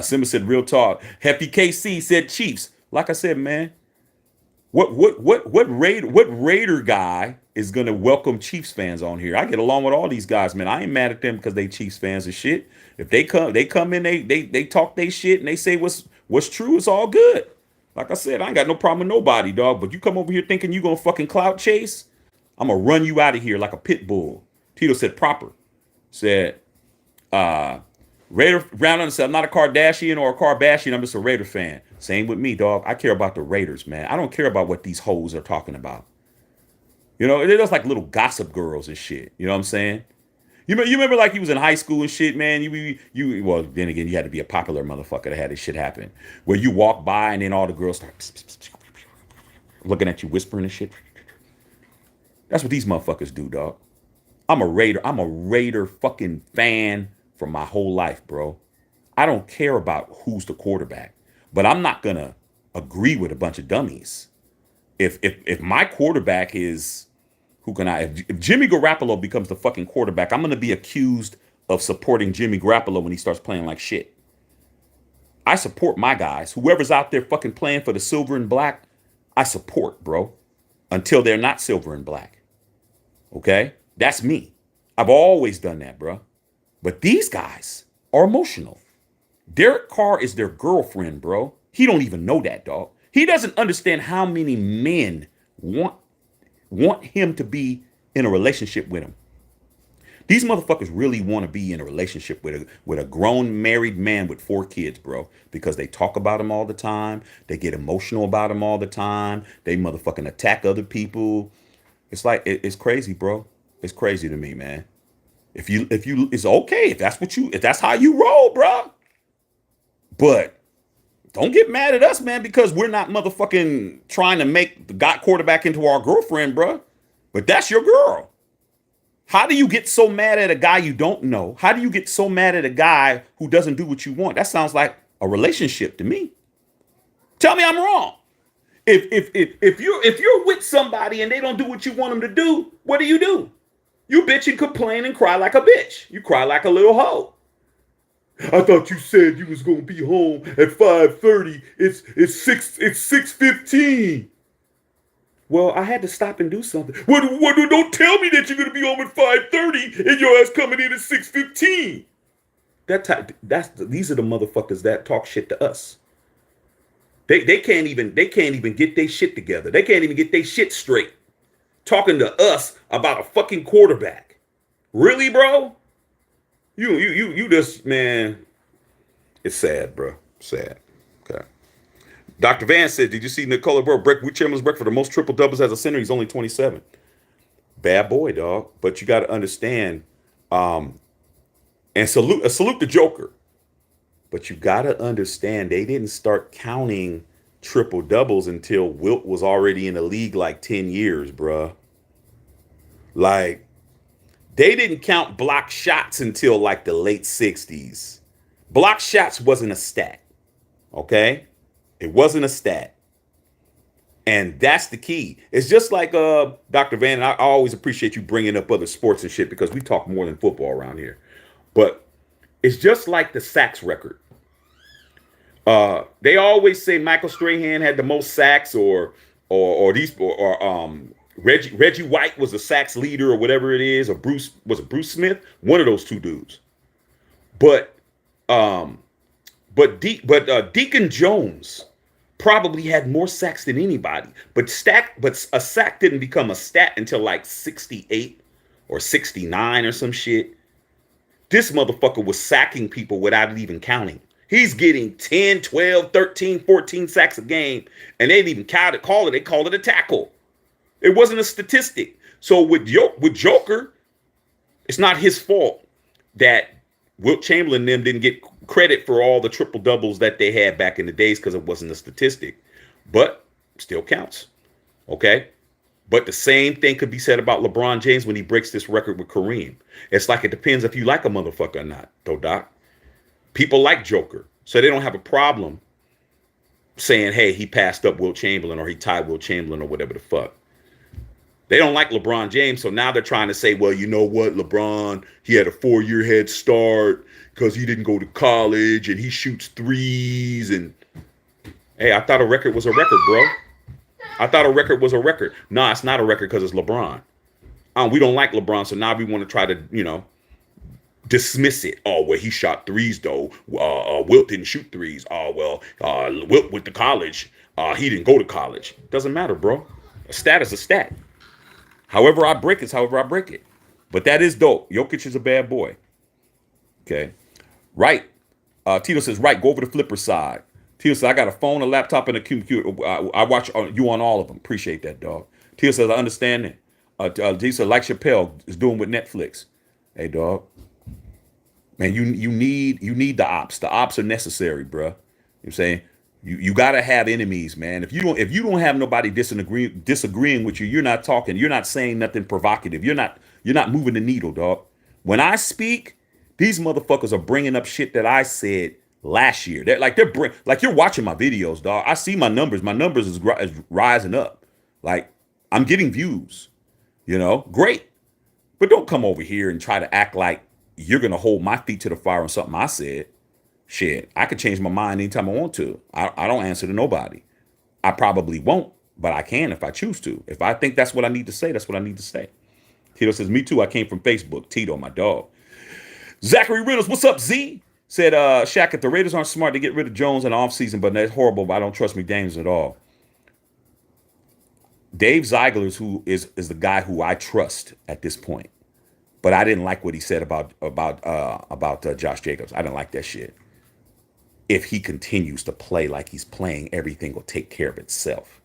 Simba said, real talk. Happy KC said Chiefs. Like I said, man, what Raider guy is gonna welcome Chiefs fans on here? I get along with all these guys, man. I ain't mad at them because they Chiefs fans and shit. If they come in, they talk they shit and they say what's true, it's all good. Like I said, I ain't got no problem with nobody, dog. But you come over here thinking you gonna fucking clout chase, I'm gonna run you out of here like a pit bull. Tito said proper. Said, Raider Round Under said, I'm not a Kardashian or a Kardashian. I'm just a Raider fan. Same with me, dog. I care about the Raiders, man. I don't care about what these hoes are talking about. You know, they're just like little gossip girls and shit. You know what I'm saying? You remember like you was in high school and shit, man. Well, then again, you had to be a popular motherfucker to have this shit happen. Where you walk by and then all the girls start looking at you, whispering and shit. That's what these motherfuckers do, dog. I'm a Raider fucking fan for my whole life, bro. I don't care about who's the quarterback, but I'm not gonna agree with a bunch of dummies. If my quarterback is if Jimmy Garoppolo becomes the fucking quarterback, I'm gonna be accused of supporting Jimmy Garoppolo when he starts playing like shit. I support my guys. Whoever's out there fucking playing for the silver and black, I support, bro. Until they're not silver and black. Okay? That's me. I've always done that, bro. But these guys are emotional. Derek Carr is their girlfriend, bro. He don't even know that, dog. He doesn't understand how many men want him to be in a relationship with him. These motherfuckers really want to be in a relationship with a grown married man with 4 kids, bro. Because they talk about him all the time. They get emotional about him all the time. They motherfucking attack other people. It's like it's crazy, bro. It's crazy to me, man. If you, it's okay if that's how you roll, bro. But don't get mad at us, man, because we're not motherfucking trying to make the God quarterback into our girlfriend, bro. But that's your girl. How do you get so mad at a guy you don't know? How do you get so mad at a guy who doesn't do what you want? That sounds like a relationship to me. Tell me I'm wrong. If you're with somebody and they don't do what you want them to do, what do? You bitch and complain and cry like a bitch. You cry like a little hoe. I thought you said you was gonna be home at 5:30. It's 6:15. Well, I had to stop and do something. What, don't tell me that you're gonna be home at 5:30 and your ass coming in at 6:15. These are the motherfuckers that talk shit to us. They can't even get their shit together. They can't even get their shit straight. Talking to us about a fucking quarterback. Really, bro? You just, man, it's sad, bro. Sad. Okay. Dr. Van said, did you see Nicola Burrow break Will Chamberlain's record for the most triple doubles as a center? He's only 27. Bad boy, dog. But you got to understand, and salute the Joker. But you got to understand, they didn't start counting triple doubles until Wilt was already in the league like 10 years, bruh. Like, they didn't count block shots until like the late 60s. Block shots wasn't a stat, okay? It wasn't a stat. And that's the key. It's just like Dr. Van, and I always appreciate you bringing up other sports and shit because we talk more than football around here. But it's just like the sacks record. They always say Michael Strahan had the most sacks, or Reggie White was the sacks leader, or whatever it is, or Bruce Smith, one of those two dudes. But Deacon Jones probably had more sacks than anybody. But a sack didn't become a stat until like 68 or 69 or some shit. This motherfucker was sacking people without it even counting. He's getting 10, 12, 13, 14 sacks a game, and they didn't even call it. They called it a tackle. It wasn't a statistic. So with Joker, it's not his fault that Wilt Chamberlain and them didn't get credit for all the triple doubles that they had back in the days because it wasn't a statistic. But still counts. Okay? But the same thing could be said about LeBron James when he breaks this record with Kareem. It's like it depends if you like a motherfucker or not, though, Doc. People like Joker, so they don't have a problem saying, hey, he passed up Wilt Chamberlain or he tied Wilt Chamberlain or whatever the fuck. They don't like LeBron James, so now they're trying to say, well, you know what, LeBron, he had a 4-year head start because he didn't go to college and he shoots threes. And hey, I thought a record was a record, bro. I thought a record was a record. No, it's not a record because it's LeBron. We don't like LeBron, so now we want to try to, dismiss it. Oh, well, he shot threes, though. Wilt didn't shoot threes. Oh, well, Wilt went to college. He didn't go to college. Doesn't matter, bro. A stat is a stat. However I break it, however I break it. But that is dope. Jokic is a bad boy. Okay. Right. Tito says, right, go over the flipper side. Tito says, I got a phone, a laptop, and a computer. I watch you on all of them. Appreciate that, dog. Tito says, I understand it. Tito says, like Chappelle is doing with Netflix. Hey, dog. Man, you need the ops. The ops are necessary, bro. You know what I'm saying? You gotta have enemies, man. If you don't have nobody disagreeing with you, you're not talking, you're not saying nothing provocative. You're not moving the needle, dog. When I speak, these motherfuckers are bringing up shit that I said last year. Like you're watching my videos, dog. I see my numbers. My numbers is rising up. Like I'm getting views. Great. But don't come over here and try to act like you're gonna hold my feet to the fire on something I said. Shit, I could change my mind anytime I want to. I don't answer to nobody. I probably won't, but I can if I choose to. If I think that's what I need to say, that's what I need to say. Tito says, me too. I came from Facebook. Tito, my dog. Zachary Reynolds, what's up, Z? Said, Shaq, if the Raiders aren't smart to get rid of Jones in the offseason, but that's horrible, but I don't trust McDaniels at all. Dave Ziegler is the guy who I trust at this point. But I didn't like what he said about Josh Jacobs. I didn't like that shit. If he continues to play like he's playing, everything will take care of itself.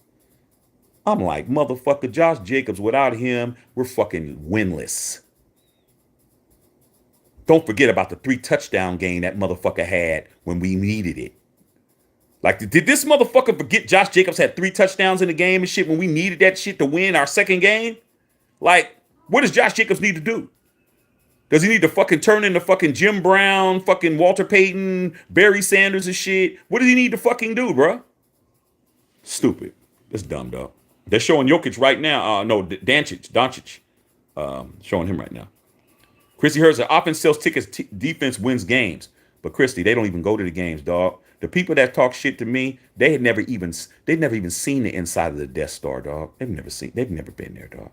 I'm like, motherfucker, Josh Jacobs, without him, we're fucking winless. Don't forget about the 3 touchdown game that motherfucker had when we needed it. Like, did this motherfucker forget Josh Jacobs had 3 touchdowns in the game and shit when we needed that shit to win our second game? Like, what does Josh Jacobs need to do? Does he need to fucking turn into fucking Jim Brown, fucking Walter Payton, Barry Sanders and shit? What does he need to fucking do, bro? Stupid. That's dumb, dog. They're showing Jokic right now. No, Doncic. Showing him right now. Christy Hurst, offense sells tickets, defense wins games. But Christy, they don't even go to the games, dog. The people that talk shit to me, they've never even seen the inside of the Death Star, dog. They've never been there, dog.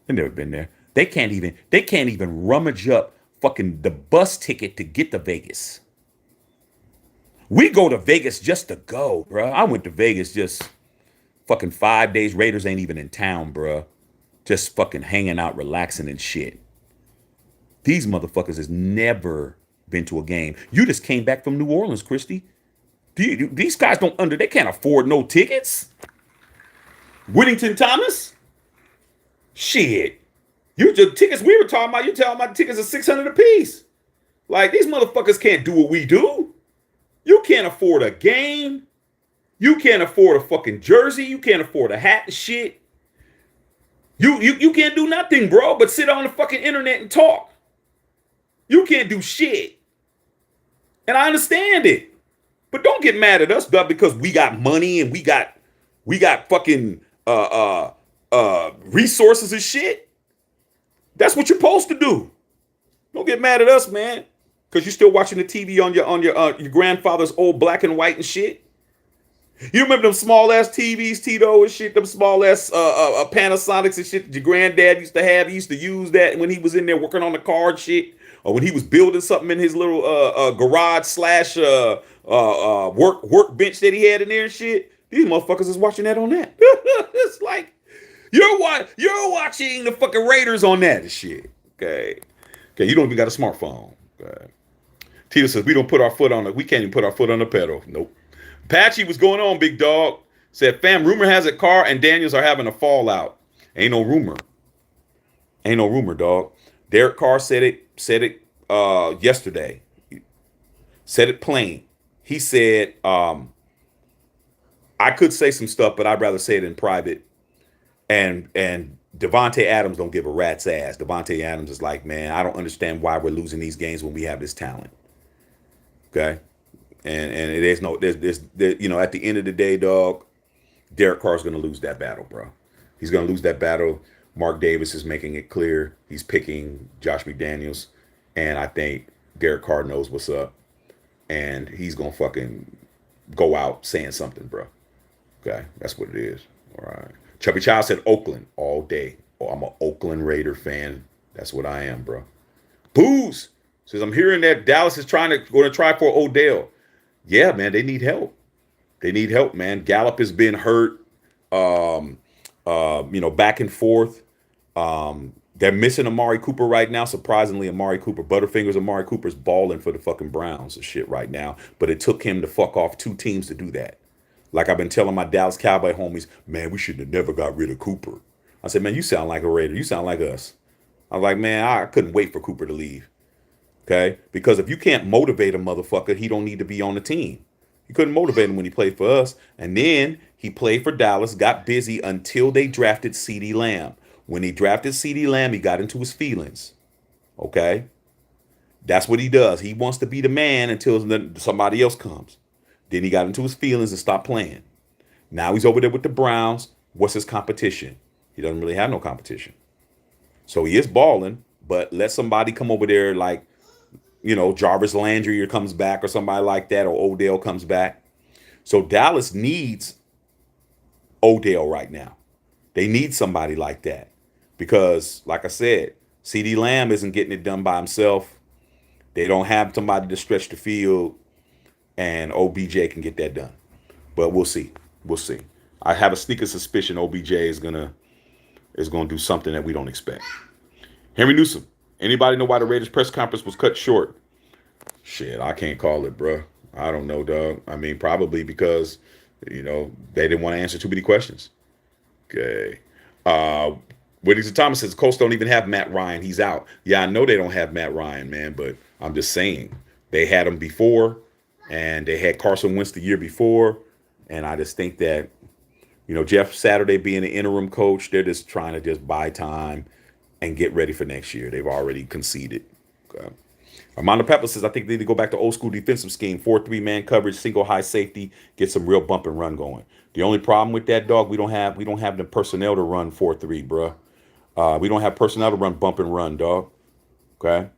They've never been there. They can't even rummage up fucking the bus ticket to get to Vegas. We go to Vegas just to go, bro. I went to Vegas just fucking 5 days. Raiders ain't even in town, bro. Just fucking hanging out, relaxing and shit. These motherfuckers has never been to a game. You just came back from New Orleans, Christy. These guys they can't afford no tickets. Whittington Thomas? Shit. You just tickets we were talking about, you talking about tickets are 600 a piece. Like, these motherfuckers can't do what we do. You can't afford a game. You can't afford a fucking jersey. You can't afford a hat and shit. You can't do nothing, bro, but sit on the fucking internet and talk. You can't do shit. And I understand it. But don't get mad at us, dog, because we got money and we got fucking resources and shit. That's what you're supposed to do. Don't get mad at us, man, because you're still watching the TV on your grandfather's old black and white and shit. You remember them small ass TVs, Tito and shit, them small ass Panasonics and shit that your granddad used to have. He used to use that when he was in there working on the car and shit, or when he was building something in his little garage slash workbench that he had in there and shit. These motherfuckers is watching that on that. It's like you're watching the fucking Raiders on that and shit. Okay, you don't even got a smartphone. Okay. Tito says we can't even put our foot on the pedal. Nope. Patchy, what's going on, big dog? Said, fam, rumor has it Carr and Daniels are having a fallout. Ain't no rumor, dog. Derek Carr said it yesterday. Said it plain. He said, I could say some stuff, but I'd rather say it in private. And Devontae Adams don't give a rat's ass. Devontae Adams is like, man, I don't understand why we're losing these games when we have this talent. Okay? And there's at the end of the day, dog, Derek Carr's going to lose that battle, bro. He's going to lose that battle. Mark Davis is making it clear. He's picking Josh McDaniels. And I think Derek Carr knows what's up. And he's going to fucking go out saying something, bro. Okay, that's what it is. All right. Chubby Child said Oakland all day. Oh, I'm an Oakland Raider fan. That's what I am, bro. Booze says, I'm hearing that Dallas is going to try for Odell. Yeah, man, they need help. They need help, man. Gallup has been hurt, back and forth. They're missing Amari Cooper right now. Surprisingly, Butterfingers Amari Cooper's balling for the fucking Browns and shit right now. But it took him to fuck off 2 teams to do that. Like I've been telling my Dallas Cowboy homies, man, we should have never got rid of Cooper. I said, man, you sound like a Raider. You sound like us. I was like, man, I couldn't wait for Cooper to leave. Okay? Because if you can't motivate a motherfucker, he don't need to be on the team. You couldn't motivate him when he played for us. And then he played for Dallas, got busy until they drafted CeeDee Lamb. When he drafted CeeDee Lamb, he got into his feelings. Okay? That's what he does. He wants to be the man until somebody else comes. Then he got into his feelings and stopped playing. Now he's over there with the Browns. What's his competition? He doesn't really have no competition. So he is balling, but let somebody come over there like, Jarvis Landry comes back or somebody like that, or Odell comes back. So Dallas needs Odell right now. They need somebody like that because, like I said, CeeDee Lamb isn't getting it done by himself. They don't have somebody to stretch the field, and OBJ can get that done. But we'll see. We'll see. I have a sneaking suspicion OBJ is gonna do something that we don't expect. Henry Newsom. Anybody know why the Raiders press conference was cut short? Shit, I can't call it, bro. I don't know, dog. I mean, probably because, they didn't want to answer too many questions. Okay. Whittington Thomas says, Colts don't even have Matt Ryan. He's out. Yeah, I know they don't have Matt Ryan, man, but I'm just saying. They had him before, and they had Carson Wentz the year before, and I just think that, Jeff Saturday being the interim coach, they're just trying to just buy time and get ready for next year. They've already conceded. Okay. Armando Pepper says, I think they need to go back to old school defensive scheme, 4-3 man coverage, single high safety, get some real bump and run going. The only problem with that, dog, we don't have the personnel to run 4-3, bro. We don't have personnel to run bump and run, dog. Okay.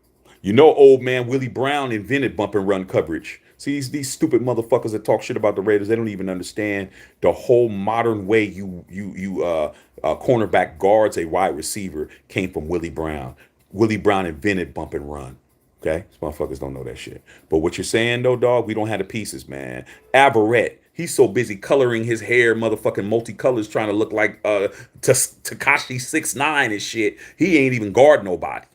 Old man Willie Brown invented bump and run coverage. See, these stupid motherfuckers that talk shit about the Raiders, they don't even understand the whole modern way you cornerback guards a wide receiver came from Willie Brown. Willie Brown invented bump and run. Okay, these motherfuckers don't know that shit. But what you're saying though, dog, we don't have the pieces, man. Averett, he's so busy coloring his hair, motherfucking multicolors, trying to look like Takashi 6ix9ine and shit. He ain't even guard nobody.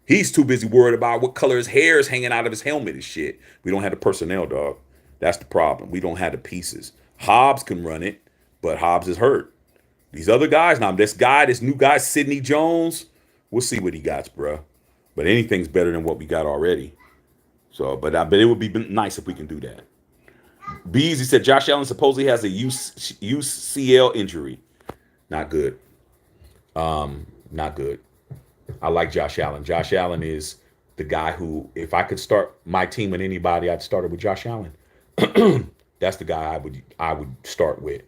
He's too busy worried about what color his hair is hanging out of his helmet and shit. We don't have the personnel, dog. That's the problem. We don't have the pieces. Hobbs can run it, but Hobbs is hurt. These other guys, now this new guy, Sidney Jones, we'll see what he got, bro. But anything's better than what we got already. So, but I bet it would be nice if we can do that. Bees, he said Josh Allen supposedly has a UCL injury. Not good. Not good. I like Josh Allen. Josh Allen is the guy who, if I could start my team with anybody, I'd start it with Josh Allen. That's the guy I would start with.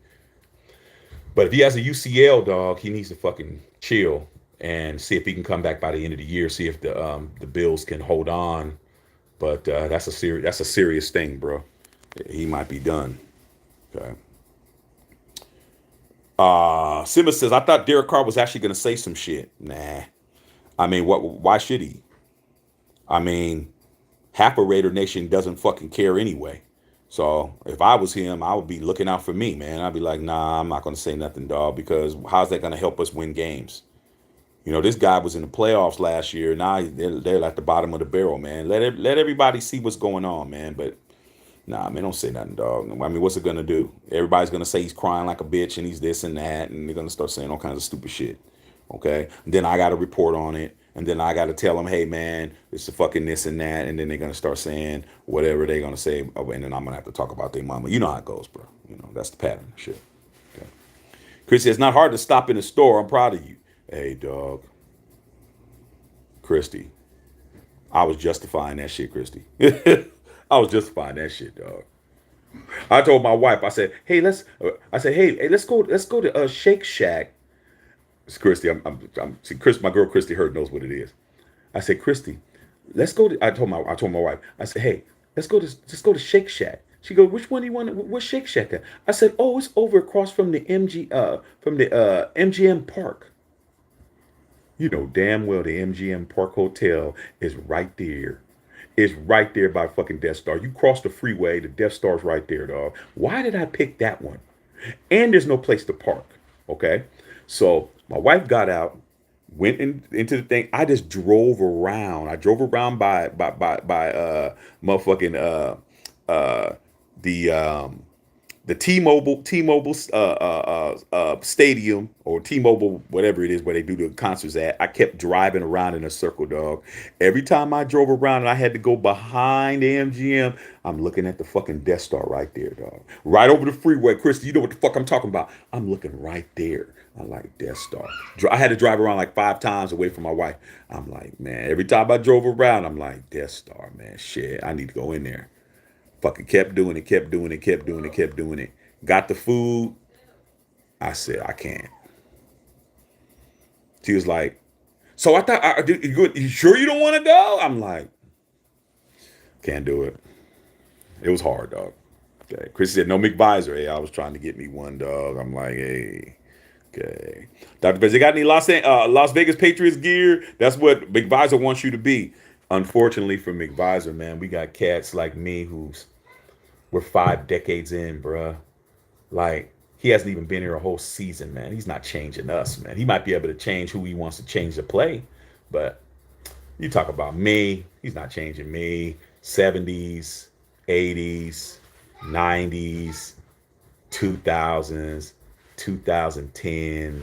But if he has a UCL, dog, he needs to fucking chill and see if he can come back by the end of the year. See if the Bills can hold on. But that's a serious thing, bro. He might be done. Okay. Simmons says, I thought Derek Carr was actually going to say some shit. Nah. I mean, why should he? I mean, half of Raider Nation doesn't fucking care anyway. So if I was him, I would be looking out for me, man. I'd be like, nah, I'm not going to say nothing, dog, because how's that going to help us win games? You know, this guy was in the playoffs last year. Now they're at the bottom of the barrel, man. Let everybody see what's going on, man. But nah, man, don't say nothing, dog. I mean, what's it going to do? Everybody's going to say he's crying like a bitch and he's this and that, and they're going to start saying all kinds of stupid shit. Okay? And then I got to report on it. And then I got to tell them, hey, man, it's a fucking this and that. And then they're going to start saying whatever they're going to say. And then I'm going to have to talk about their mama. You know how it goes, bro. You know, that's the pattern. Shit. Okay. Chris says, it's not hard to stop in the store. I'm proud of you. Hey, dog. Christy. I was justifying that shit, Christy. I was justifying that shit, dog. I told my wife, I said, hey, let's go to Shake Shack. It's Christy. See, Chris, my girl Christy Hurd knows what it is. I said, Christy, let's go to. I told my wife. I said, hey, let's go to Shake Shack. She goes, which one do you want? Where's Shake Shack at? I said, oh, it's over across from the MGM Park. You know damn well the MGM Park Hotel is right there. It's right there by fucking Death Star. You cross the freeway, the Death Star's right there, dog. Why did I pick that one? And there's no place to park. Okay, so my wife got out, went into the thing. I just drove around. I drove around by motherfucking the T-Mobile stadium, or T-Mobile whatever it is where they do the concerts at. I kept driving around in a circle, dog. Every time I drove around and I had to go behind the MGM, I'm looking at the fucking Death Star right there, dog. Right over the freeway. Chris, you know what the fuck I'm talking about. I'm looking right there. I like Death Star. I had to drive around like 5 times away from my wife. I'm like, man, every time I drove around, I'm like, Death Star, man, shit, I need to go in there. Fucking kept doing it. Got the food. I said, I can't. She was like, so I thought, you sure you don't want to go? I'm like, can't do it. It was hard, dog. Okay. Chris said, no McVisor. Hey, I was trying to get me one, dog. I'm like, hey. Okay. Dr. Bez, they got any Las Vegas Patriots gear? That's what McVisor wants you to be. Unfortunately for McVisor, man, we got cats like me we're 5 decades in, bruh. Like, he hasn't even been here a whole season, man. He's not changing us, man. He might be able to change who he wants to change to play, but you talk about me, he's not changing me. 70s, 80s, 90s, 2000s, 2010s,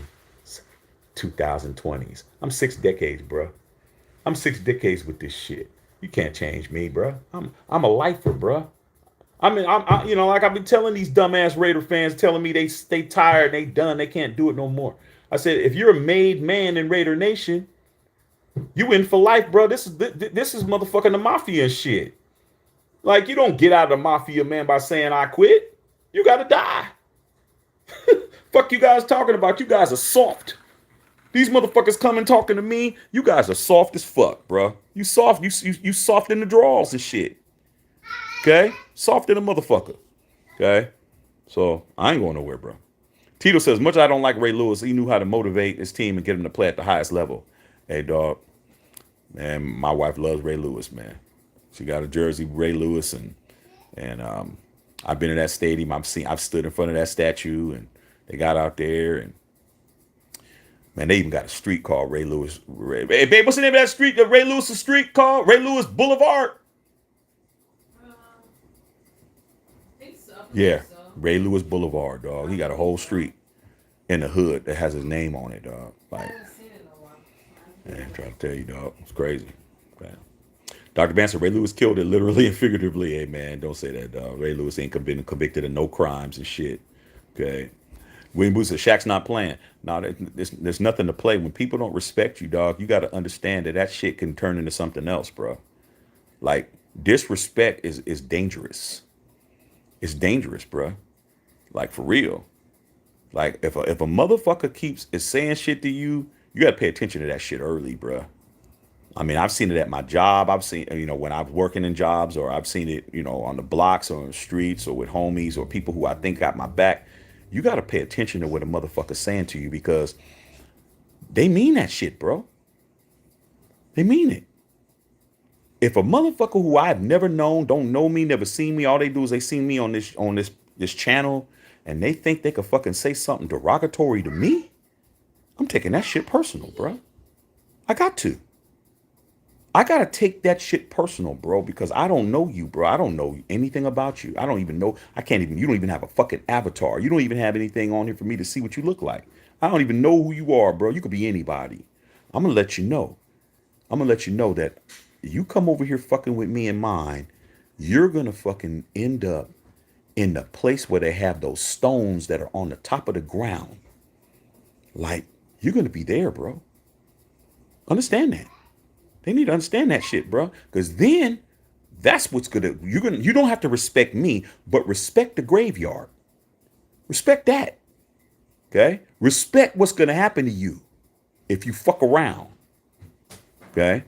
2020s. I'm 6 decades, bro. I'm 6 decades with this shit. You can't change me, bro. I'm a lifer, bro. I mean, you know, like I've been telling these dumbass Raider fans, telling me they tired, they done, they can't do it no more. I said, if you're a made man in Raider Nation, you in for life, bro. This is motherfucking the mafia and shit. Like, you don't get out of the mafia, man, by saying I quit. You gotta die. Fuck you guys talking about? You guys are soft. These motherfuckers coming talking to me. You guys are soft as fuck, bro. You soft. You soft in the draws and shit. Okay? Soft in a motherfucker. Okay? So, I ain't going nowhere, bro. Tito says, much as I don't like Ray Lewis, he knew how to motivate his team and get him to play at the highest level. Hey, dog. And my wife loves Ray Lewis, man. She got a jersey, Ray Lewis, and I've been in that stadium. I've stood in front of that statue, and they got out there, and man, they even got a street called Ray Lewis. Hey, babe, what's the name of that street? The Ray Lewis street called Ray Lewis Boulevard. Think so. Yeah, Ray Lewis Boulevard, dog. He got a whole street in the hood that has his name on it, dog. Like, man, I'm trying to tell you, dog, it's crazy. Man. Dr. Banson, Ray Lewis killed it literally and figuratively. Hey, man, don't say that, dog. Ray Lewis ain't been convicted of no crimes and shit. Okay. William Booth said, Shaq's not playing. No, there's nothing to play. When people don't respect you, dog, you got to understand that shit can turn into something else, bro. Like, disrespect is dangerous. It's dangerous, bro. Like, for real. Like, if a motherfucker is saying shit to you, you got to pay attention to that shit early, bro. I mean, I've seen it at my job. I've seen, when I'm working in jobs, or I've seen it, on the blocks or on the streets or with homies or people who I think got my back. You got to pay attention to what a motherfucker's saying to you, because they mean that shit, bro. They mean it. If a motherfucker who I've never known, don't know me, never seen me, all they do is they see me on this channel, and they think they could fucking say something derogatory to me, I'm taking that shit personal, bro. I got to take that shit personal, bro, because I don't know you, bro. I don't know anything about you. I don't even know. You don't even have a fucking avatar. You don't even have anything on here for me to see what you look like. I don't even know who you are, bro. You could be anybody. I'm going to let you know. I'm going to let you know that you come over here fucking with me and mine, you're going to fucking end up in the place where they have those stones that are on the top of the ground. Like, you're going to be there, bro. Understand that. They need to understand that shit, bro. Because then that's what's you don't have to respect me, but respect the graveyard. Respect that. Okay? Respect what's gonna happen to you if you fuck around. Okay?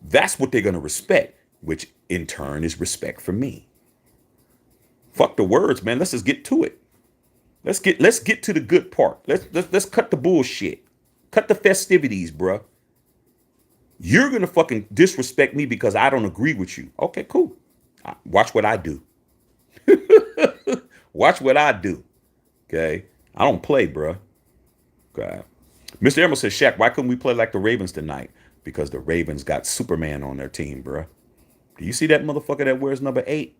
That's what they're gonna respect, which in turn is respect for me. Fuck the words, man. Let's just get to it. Let's get to the good part. Let's cut the bullshit. Cut the festivities, bro. You're going to fucking disrespect me because I don't agree with you. Okay, cool. Watch what I do. Watch what I do. Okay? I don't play, bro. Okay. Mr. Emerald says, Shaq, why couldn't we play like the Ravens tonight? Because the Ravens got Superman on their team, bro. Do you see that motherfucker that wears number 8?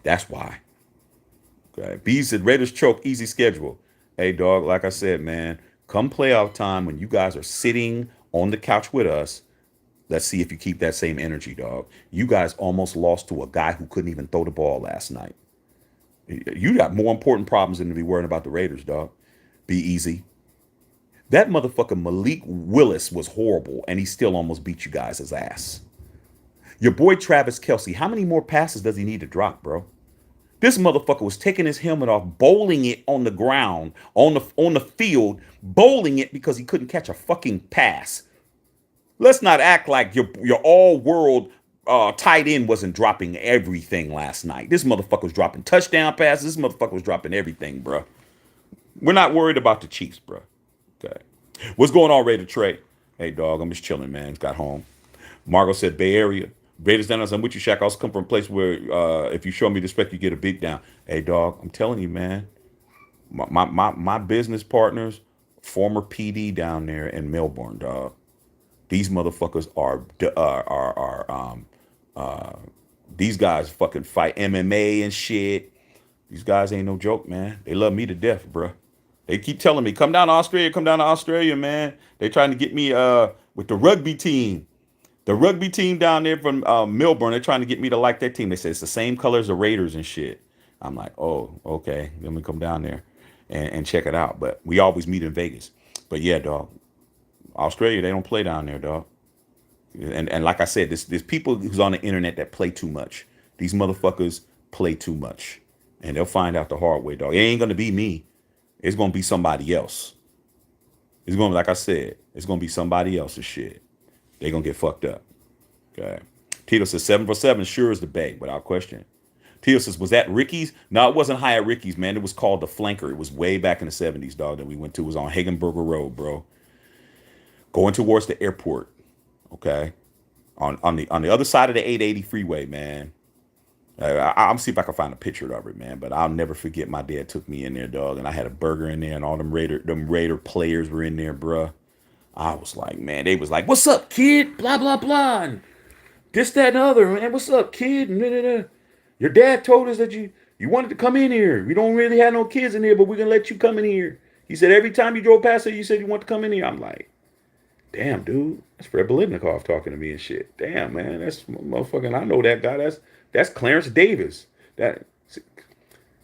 That's why. Okay. B said, Raiders choke, easy schedule. Hey, dog, like I said, man, come playoff time when you guys are sitting on the couch with us, let's see if you keep that same energy, dog. You guys almost lost to a guy who couldn't even throw the ball last night. You got more important problems than to be worrying about the Raiders, dog. Be easy. That motherfucker Malik Willis was horrible, and he still almost beat you guys' ass. Your boy Travis Kelce, how many more passes does he need to drop, bro? This motherfucker was taking his helmet off, bowling it on the ground, on the field, bowling it because he couldn't catch a fucking pass. Let's not act like your all-world tight end wasn't dropping everything last night. This motherfucker was dropping touchdown passes. This motherfucker was dropping everything, bro. We're not worried about the Chiefs, bro. Okay. What's going on, Raider Trey? Hey, dog, I'm just chilling, man. Got home. Margot said, Bay Area. Raiders down. I'm with you, Shaq. I also come from a place where if you show me respect, you get a beat down. Hey, dog, I'm telling you, man. My business partners, former PD down there in Melbourne, dog. These motherfuckers these guys fucking fight MMA and shit. These guys ain't no joke, man. They love me to death, bro. They keep telling me, come down to Australia, man. They trying to get me with the rugby team. The rugby team down there from Melbourne, they're trying to get me to like their team. They say it's the same color as the Raiders and shit. I'm like, oh, okay. Let me come down there and check it out. But we always meet in Vegas. But yeah, dog. Australia, they don't play down there, dog. And like I said, there's people who's on the internet that play too much. These motherfuckers play too much. And they'll find out the hard way, dog. It ain't going to be me. It's going to be somebody else. It's going to, like I said, it's going to be somebody else's shit. They're going to get fucked up. Okay. Tito says 7 for 7 sure is the Bay, without question. Tito says, was that Ricky's? No, it wasn't Hyatt Ricky's, man. It was called the Flanker. It was way back in the 70s, dog, that we went to. It was on Hagenberger Road, bro. going towards the airport. Okay, on the other side of the 880 freeway, man. I'm see if I can find a picture of it, man. But I'll never forget my dad took me in there, dog, and I had a burger in there, and all them Raider players were in there, bruh. I was like, man, they was like, "What's up, kid?" Blah blah blah, and this, that, and the other, man. What's up, kid? And da, da, da. Your dad told us that you wanted to come in here. We don't really have no kids in here, but we're gonna let you come in here. He said every time you drove past it, you said you want to come in here. I'm like, damn, dude, that's Fred Belitnikov talking to me and shit. Damn, man, that's motherfucking. I know that guy. That's Clarence Davis. That.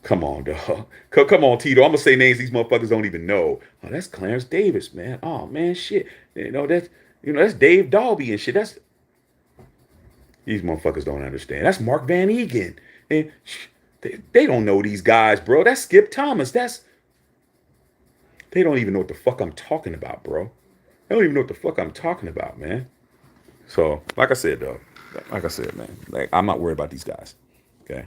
Come on, dog. Come on, Tito. I'm gonna say names these motherfuckers don't even know. Oh, that's Clarence Davis, man. Oh man, shit. That's Dave Dalby and shit. That's these motherfuckers don't understand. That's Mark Van Egan. And they don't know these guys, bro. That's Skip Thomas. They don't even know what the fuck I'm talking about, bro. They don't even know what the fuck I'm talking about, man. So, like I said, dog. Like I said, man. Like, I'm not worried about these guys. Okay.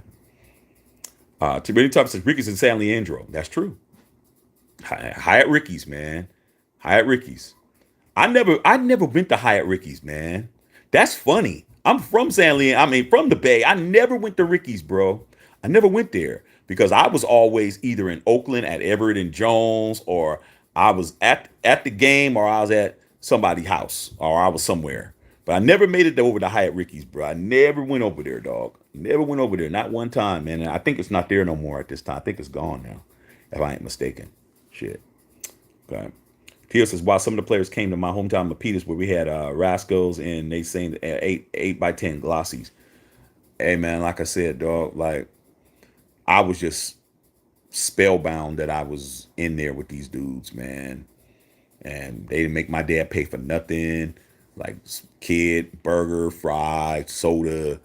Many times says Ricky's and San Leandro. That's true. Hyatt Ricky's, man. Hyatt Ricky's. I never went to Hyatt Ricky's, man. That's funny. I'm from San Leandro. I mean, from the Bay. I never went to Ricky's, bro. I never went there because I was always either in Oakland at Everett and Jones, or I was at the game, or I was at somebody's house, or I was somewhere. But I never made it over to Hyatt Ricky's, bro. I never went over there, dog. Never went over there. Not one time, man. And I think it's not there no more at this time. I think it's gone now, if I ain't mistaken. Shit. Okay. Theo says, while some of the players came to my hometown of Peters, where we had Rascals and they sang 8x10 Glossies. Hey, man, like I said, dog, like, I was just spellbound that I was in there with these dudes, man. And they didn't make my dad pay for nothing. Like, kid, burger, fried, soda.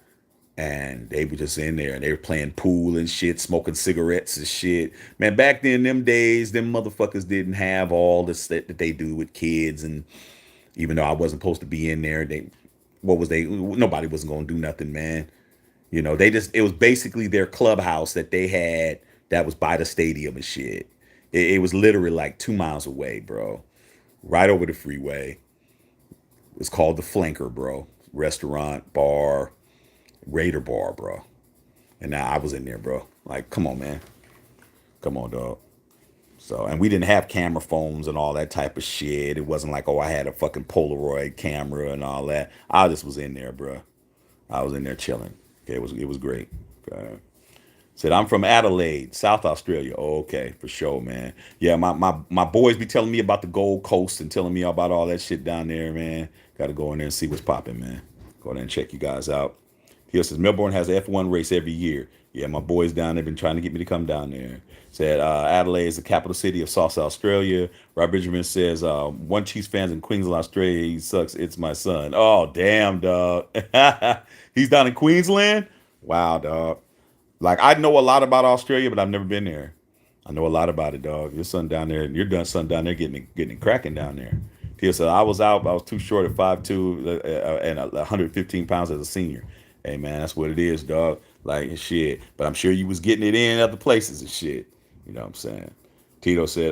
And they were just in there and they were playing pool and shit, smoking cigarettes and shit. Man, back then, them days, them motherfuckers didn't have all the stuff that they do with kids. And even though I wasn't supposed to be in there, nobody wasn't going to do nothing, man. It was basically their clubhouse that they had that was by the stadium and shit. It was literally like 2 miles away, bro. Right over the freeway. It's called the Flanker, bro. Restaurant, bar, Raider bar, bro. And now I was in there, bro. Like, come on, man. Come on, dog. So, and we didn't have camera phones and all that type of shit. It wasn't like, oh, I had a fucking Polaroid camera and all that. I just was in there, bro. I was in there chilling. Okay, it was great. Okay. Said, I'm from Adelaide, South Australia. Oh, okay, for sure, man. Yeah, my boys be telling me about the Gold Coast and telling me about all that shit down there, man. Got to go in there and see what's popping, man. Go in there and check you guys out. He says, Melbourne has an F1 race every year. Yeah, my boys down there been trying to get me to come down there. Said, Adelaide is the capital city of South Australia. Rob Benjamin says, one Chiefs fans in Queensland, Australia. He sucks. It's my son. Oh, damn, dog. He's down in Queensland? Wow, dog. Like, I know a lot about Australia, but I've never been there. I know a lot about it, dog. Your son down there, your son down there getting it cracking down there. Tia said, I was too short at 5'2", and 115 pounds as a senior. Hey, man, that's what it is, dog. Like, shit. But I'm sure you was getting it in other places and shit. You know what I'm saying? Tito said,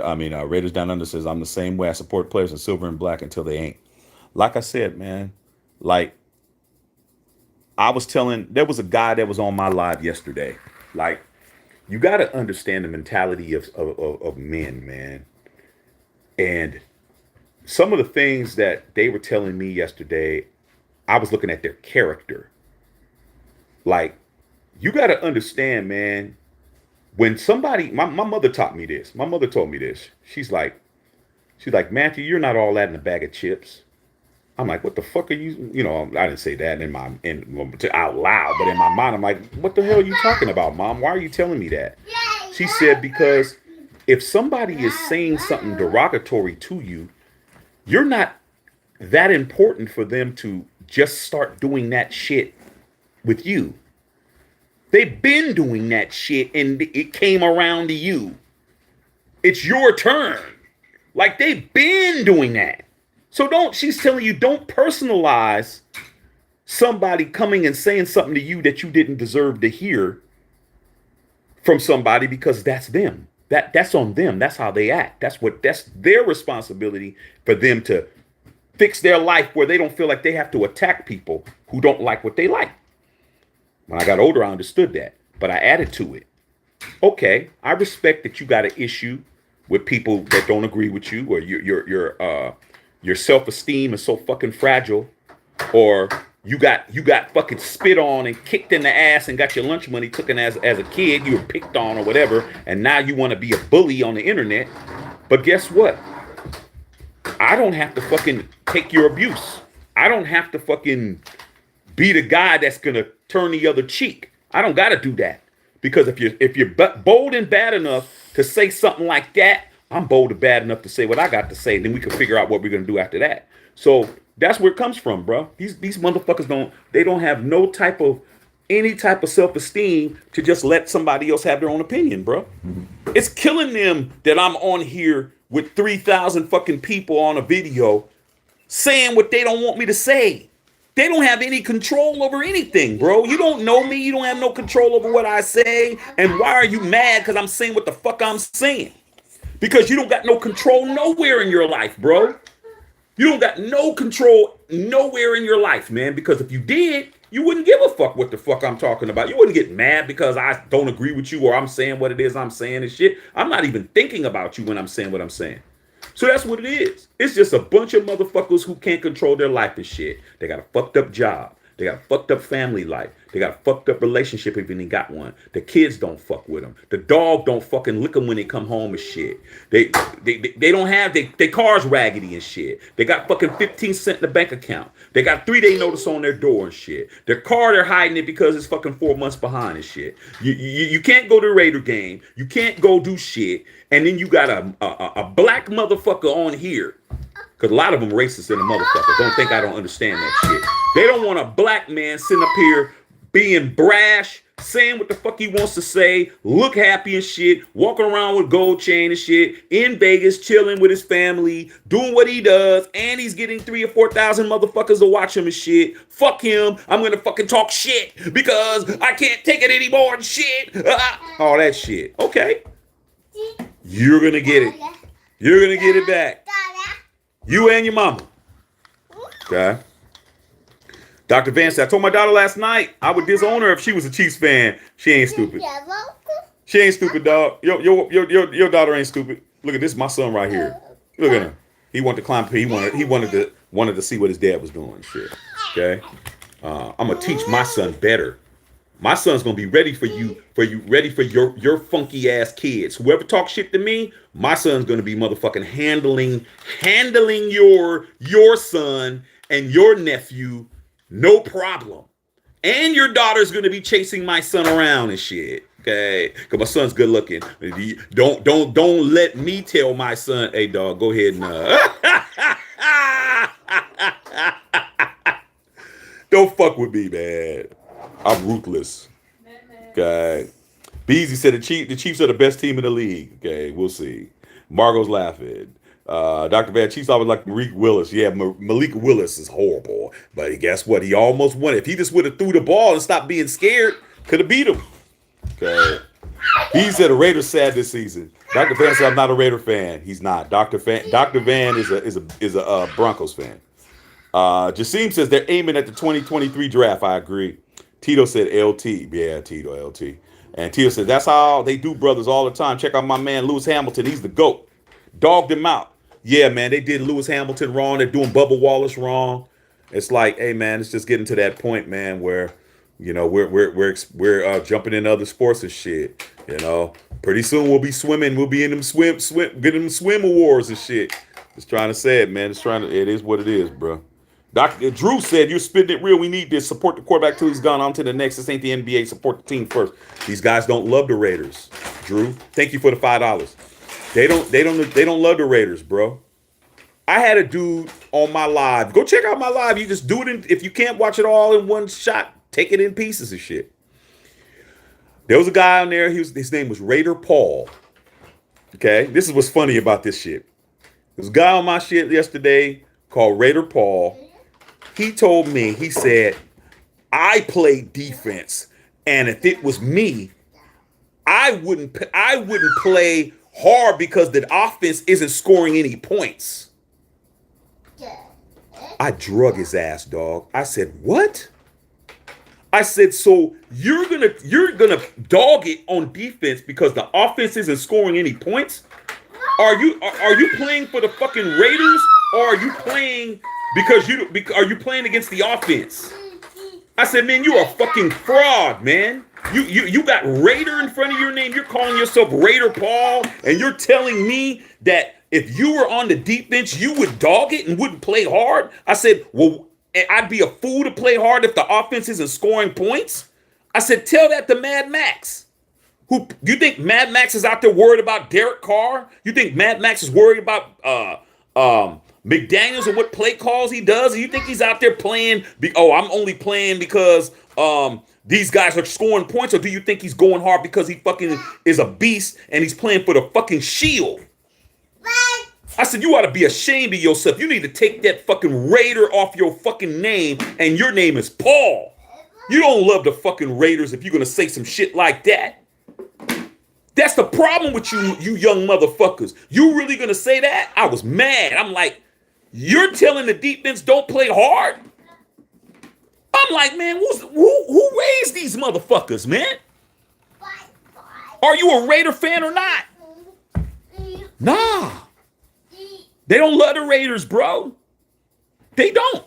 Raiders Down Under says, I'm the same way. I support players in silver and black until they ain't. Like I said, man, like, there was a guy that was on my live yesterday. Like, you got to understand the mentality of men, man. And some of the things that they were telling me yesterday, I was looking at their character. Like, you got to understand, man, when somebody, my mother taught me this. My mother told me this. She's like, Matthew, you're not all that in a bag of chips. I'm like, what the fuck are you? I didn't say that out loud, but in my mind, I'm like, what the hell are you talking about, Mom? Why are you telling me that? She said, because if somebody is saying something derogatory to you, you're not that important for them to just start doing that shit with you. They've been doing that shit and it came around to you. It's your turn. Like, they've been doing that. So she's telling you, don't personalize somebody coming and saying something to you that you didn't deserve to hear from somebody, because that's them. That's on them. That's how they act. That's their responsibility for them to fix their life where they don't feel like they have to attack people who don't like what they like. When I got older, I understood that, but I added to it. Okay, I respect that you got an issue with people that don't agree with you, or your self-esteem is so fucking fragile, or you got fucking spit on and kicked in the ass and got your lunch money taken as a kid, you were picked on or whatever, and now you want to be a bully on the internet. But guess what? I don't have to fucking take your abuse. I don't have to fucking be the guy that's gonna turn the other cheek. I don't gotta do that. Because if you're bold and bad enough to say something like that, I'm bold and bad enough to say what I got to say. Then we can figure out what we're gonna do after that. So that's where it comes from, bro. These motherfuckers don't have any type of self-esteem to just let somebody else have their own opinion, bro. It's killing them that I'm on here with 3,000 fucking people on a video saying what they don't want me to say. They don't have any control over anything, bro. You don't know me. You don't have no control over what I say. And why are you mad because I'm saying what the fuck I'm saying? Because you don't got no control nowhere in your life, bro. You don't got no control nowhere in your life, man. Because if you did, you wouldn't give a fuck what the fuck I'm talking about. You wouldn't get mad because I don't agree with you or I'm saying what it is I'm saying and shit. I'm not even thinking about you when I'm saying what I'm saying. So that's what it is. It's just a bunch of motherfuckers who can't control their life and shit. They got a fucked up job. They got a fucked up family life. They got a fucked up relationship if they got one. The kids don't fuck with them. The dog don't fucking lick them when they come home and shit. They don't have, their car's raggedy and shit. They got fucking 15 cents in the bank account. They got 3-day notice on their door and shit. Their car, they're hiding it because it's fucking 4 months behind and shit. You can't go to the Raider game. You can't go do shit. And then you got a black motherfucker on here. Because a lot of them racist in the motherfucker. Don't think I don't understand that shit. They don't want a black man sitting up here being brash, saying what the fuck he wants to say, look happy and shit, walking around with gold chain and shit, in Vegas, chilling with his family, doing what he does, and he's getting 3,000 or 4,000 motherfuckers to watch him and shit. Fuck him. I'm gonna fucking talk shit because I can't take it anymore and shit. All that shit. Okay. You're gonna get it. You're gonna get it back. You and your mama. Okay. Dr. Van said, I told my daughter last night I would disown her if she was a Chiefs fan. She ain't stupid. She ain't stupid, dog. Your daughter ain't stupid. Look at this, my son right here. Look at him. He wanted to climb. He wanted to see what his dad was doing and shit. Okay. I'm gonna teach my son better. My son's gonna be ready for your funky ass kids. Whoever talks shit to me, my son's gonna be motherfucking handling your son and your nephew, no problem. And your daughter's gonna be chasing my son around and shit. Okay, cause my son's good looking. Don't let me tell my son, hey dog, go ahead and don't fuck with me, man. I'm ruthless. Okay. Beezy said the Chiefs are the best team in the league. Okay, we'll see. Margot's laughing. Dr. Van, Chiefs always like Malik Willis. Yeah, Malik Willis is horrible. But guess what? He almost won. If he just would have threw the ball and stopped being scared, could have beat him. Okay. He said the Raiders sad this season. Dr. Van said I'm not a Raider fan. He's not. Dr. Van is a Broncos fan. Jasim says they're aiming at the 2023 draft. I agree. Tito said LT. Yeah, Tito, LT. And Tito said that's how they do brothers all the time. Check out my man Lewis Hamilton. He's the GOAT. Dogged him out. Yeah, man, they did Lewis Hamilton wrong. They're doing Bubba Wallace wrong. It's like, hey, man, it's just getting to that point, man, where, you know, we're jumping into other sports and shit. You know, pretty soon we'll be swimming. We'll be in them getting them swim awards and shit. Just trying to say it, man. It is what it is, bro. Dr. Drew said, you're spitting it real. We need this. Support the quarterback till he's gone. On to the next. This ain't the NBA. Support the team first. These guys don't love the Raiders. Drew, thank you for the $5. They don't love the Raiders, bro. I had a dude on my live. Go check out my live. You just do it if you can't watch it all in one shot, take it in pieces and shit. There was a guy on there. His name was Raider Paul. Okay, this is what's funny about this shit. There was a guy on my shit yesterday called Raider Paul. He told me, he said, I play defense, and if it was me, I wouldn't play hard because the offense isn't scoring any points. I drug his ass, dog. I said, what? I said, so you're gonna dog it on defense because the offense isn't scoring any points? Are you playing for the fucking Raiders, or are you playing are you playing against the offense? I said, man, you're a fucking fraud, man. You got Raider in front of your name. You're calling yourself Raider Paul, and you're telling me that if you were on the defense, you would dog it and wouldn't play hard? I said, well, I'd be a fool to play hard if the offense isn't scoring points. I said, tell that to Mad Max. Who you think Mad Max is out there worried about Derek Carr? You think Mad Max is worried about McDaniels and what play calls he does? You think he's out there playing? I'm only playing because these guys are scoring points, or do you think he's going hard because he fucking is a beast and he's playing for the fucking Shield? I said, you ought to be ashamed of yourself. You need to take that fucking Raider off your fucking name, and your name is Paul. You don't love the fucking Raiders if you're gonna say some shit like that. That's the problem with you young motherfuckers. You really gonna say that? I was mad. I'm like, you're telling the defense don't play hard? I'm like, man, who raised these motherfuckers, man? Are you a Raider fan or not? Nah. They don't love the Raiders, bro. They don't.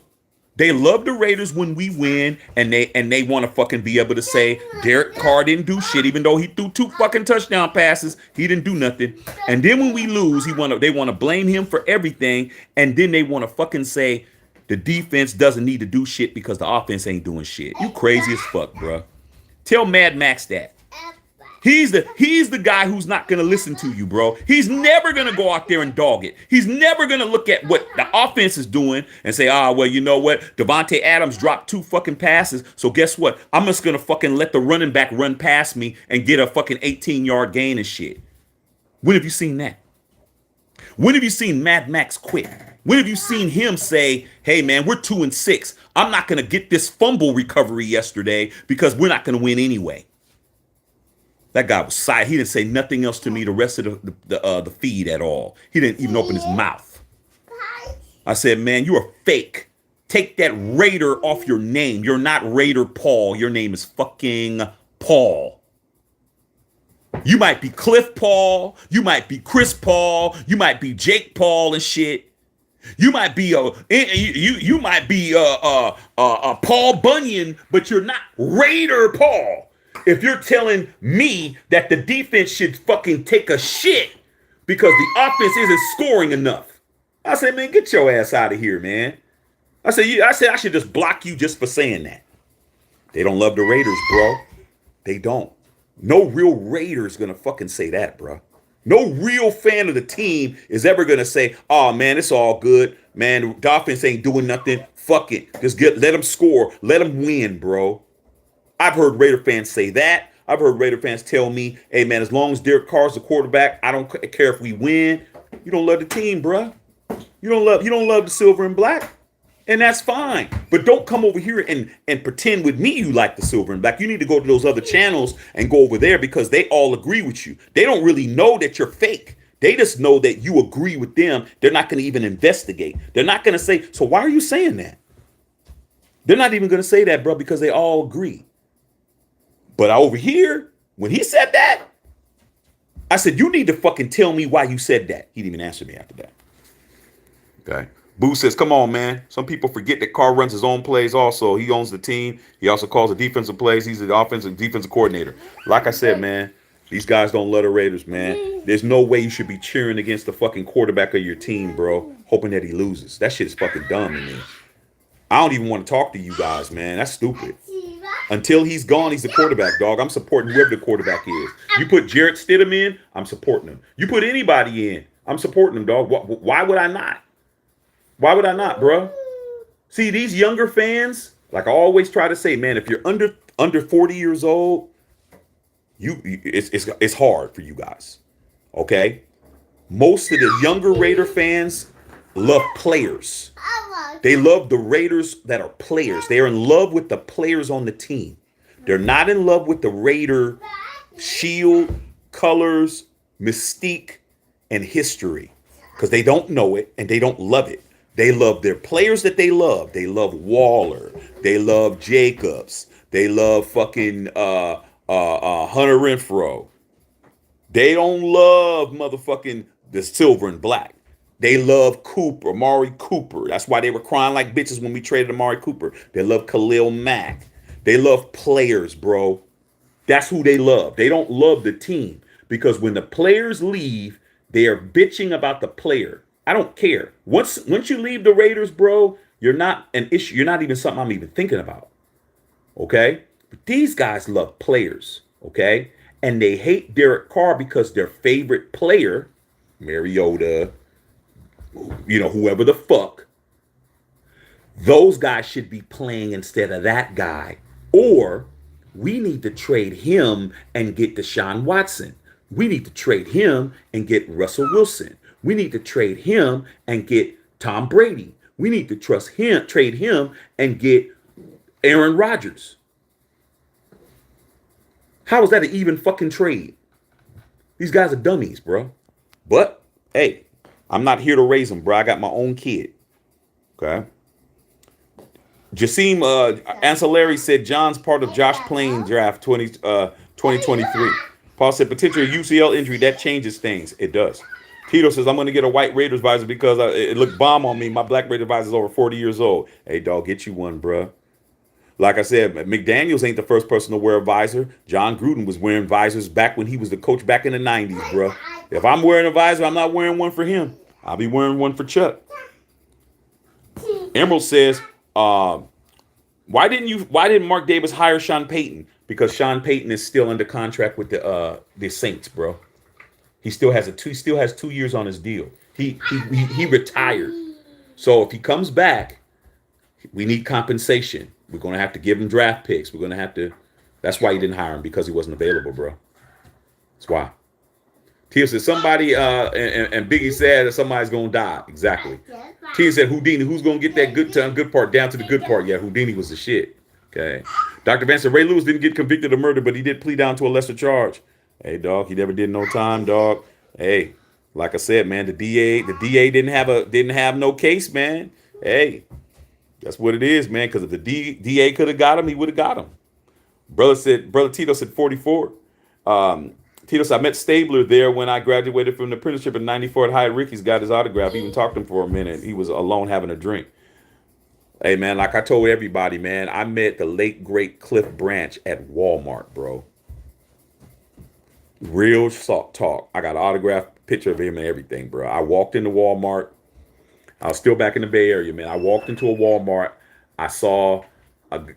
They love the Raiders when we win, and they want to fucking be able to say Derek Carr didn't do shit, even though he threw 2 fucking touchdown passes. He didn't do nothing. And then when we lose, they want to blame him for everything, and then they want to fucking say the defense doesn't need to do shit because the offense ain't doing shit. You crazy as fuck, bro. Tell Mad Max that. He's the guy who's not going to listen to you, bro. He's never going to go out there and dog it. He's never going to look at what the offense is doing and say, well, you know what? Devontae Adams dropped 2 fucking passes. So guess what? I'm just going to fucking let the running back run past me and get a fucking 18-yard gain and shit. When have you seen that? When have you seen Mad Max quit? When have you seen him say, hey, man, we're 2-6. I'm not going to get this fumble recovery yesterday because we're not going to win anyway. That guy was silent. He didn't say nothing else to me the rest of the feed at all. He didn't even open his mouth. I said, man, you're a fake. Take that Raider off your name. You're not Raider Paul. Your name is fucking Paul. You might be Cliff Paul. You might be Chris Paul. You might be Jake Paul and shit. You might be you might be Paul Bunyan, but you're not Raider Paul. If you're telling me that the defense should fucking take a shit because the offense isn't scoring enough, I said, man, get your ass out of here, man. I said I should just block you just for saying that. They don't love the Raiders, bro. They don't. No real Raider's gonna fucking say that, bro. No real fan of the team is ever gonna say, oh man, it's all good. Man, the offense ain't doing nothing. Fuck it. Just let them score. Let them win, bro. I've heard Raider fans say that. I've heard Raider fans tell me, hey, man, as long as Derek Carr's the quarterback, I don't care if we win. You don't love the team, bruh. You don't love the silver and black. And that's fine. But don't come over here and pretend with me you like the silver and black. You need to go to those other channels and go over there because they all agree with you. They don't really know that you're fake. They just know that you agree with them. They're not going to even investigate. They're not going to say, so why are you saying that? They're not even going to say that, bro, because they all agree. But over here, when he said that, I said, you need to fucking tell me why you said that. He didn't even answer me after that. Okay. Boo says, come on, man. Some people forget that Carr runs his own plays also. He owns the team. He also calls the defensive plays. He's the offensive and defensive coordinator. Like I said, man, these guys don't love the Raiders, man. There's no way you should be cheering against the fucking quarterback of your team, bro, hoping that he loses. That shit is fucking dumb to me. I don't even want to talk to you guys, man. That's stupid. Until he's gone, he's the quarterback, dog. I'm supporting whoever the quarterback is. You put Jarrett Stidham in, I'm supporting him. You put anybody in, I'm supporting him, dog. Why would I not? Why would I not, bro? See, these younger fans, like I always try to say, man, if you're under 40 years old, it's hard for you guys. Okay? Most of the younger Raider fans love players. They love the Raiders that are players. They are in love with the players on the team. They're not in love with the Raider shield, colors, mystique, and history because they don't know it and they don't love it. They love their players that they love. They love Waller. They love Jacobs. They love fucking Hunter Renfro. They don't love motherfucking the silver and black. They love Cooper, Amari Cooper. That's why they were crying like bitches when we traded Amari Cooper. They love Khalil Mack. They love players, bro. That's who they love. They don't love the team because when the players leave, they are bitching about the player. I don't care. Once you leave the Raiders, bro, you're not an issue. You're not even something I'm even thinking about. Okay? But these guys love players, okay? And they hate Derek Carr because their favorite player, Mariota, whoever the fuck, those guys should be playing instead of that guy. Or we need to trade him and get Deshaun Watson. We need to trade him and get Russell Wilson. We need to trade him and get Tom Brady. We need to trade him and get Aaron Rodgers. How is that an even fucking trade? These guys are dummies, bro. But, hey, I'm not here to raise them, bro. I got my own kid. Okay? Jasim Ancillary said John's part of Josh Plain draft 2023. Paul said potential UCL injury, that changes things. It does. Tito says, I'm going to get a white Raiders visor because it looked bomb on me. My black Raiders visor is over 40 years old. Hey, dog, get you one, bro. Like I said, McDaniels ain't the first person to wear a visor. John Gruden was wearing visors back when he was the coach back in the 90s, bro. If I'm wearing a visor, I'm not wearing one for him. I'll be wearing one for Chuck. Emerald says, why didn't Mark Davis hire Sean Payton? Because Sean Payton is still under contract with the Saints, bro. He still has 2 years on his deal. He retired. So if he comes back, we need compensation. We're going to have to give him draft picks. We're going to have to. That's why he didn't hire him, because he wasn't available, bro. That's why. Tia said somebody, and Biggie said that somebody's going to die. Exactly. Tia said Houdini, who's going to get that good part down to the good part? Yeah, Houdini was the shit. Okay. Dr. Vance said Ray Lewis didn't get convicted of murder, but he did plead down to a lesser charge. Hey, dog, he never did no time, dog. Hey, like I said, man, the DA didn't have no case, man. Hey, that's what it is, man. Because if the DA could have got him, he would have got him. Brother Tito said 44. Tito said I met Stabler there when I graduated from the apprenticeship in '94 at Hyatt Ricky's. Got his autograph. Even talked to him for a minute. He was alone having a drink. Hey, man, like I told everybody, man, I met the late great Cliff Branch at Walmart, bro. Real talk. I got an autograph picture of him and everything, bro. I walked into Walmart. I was still back in the Bay Area, man. I walked into a Walmart. I saw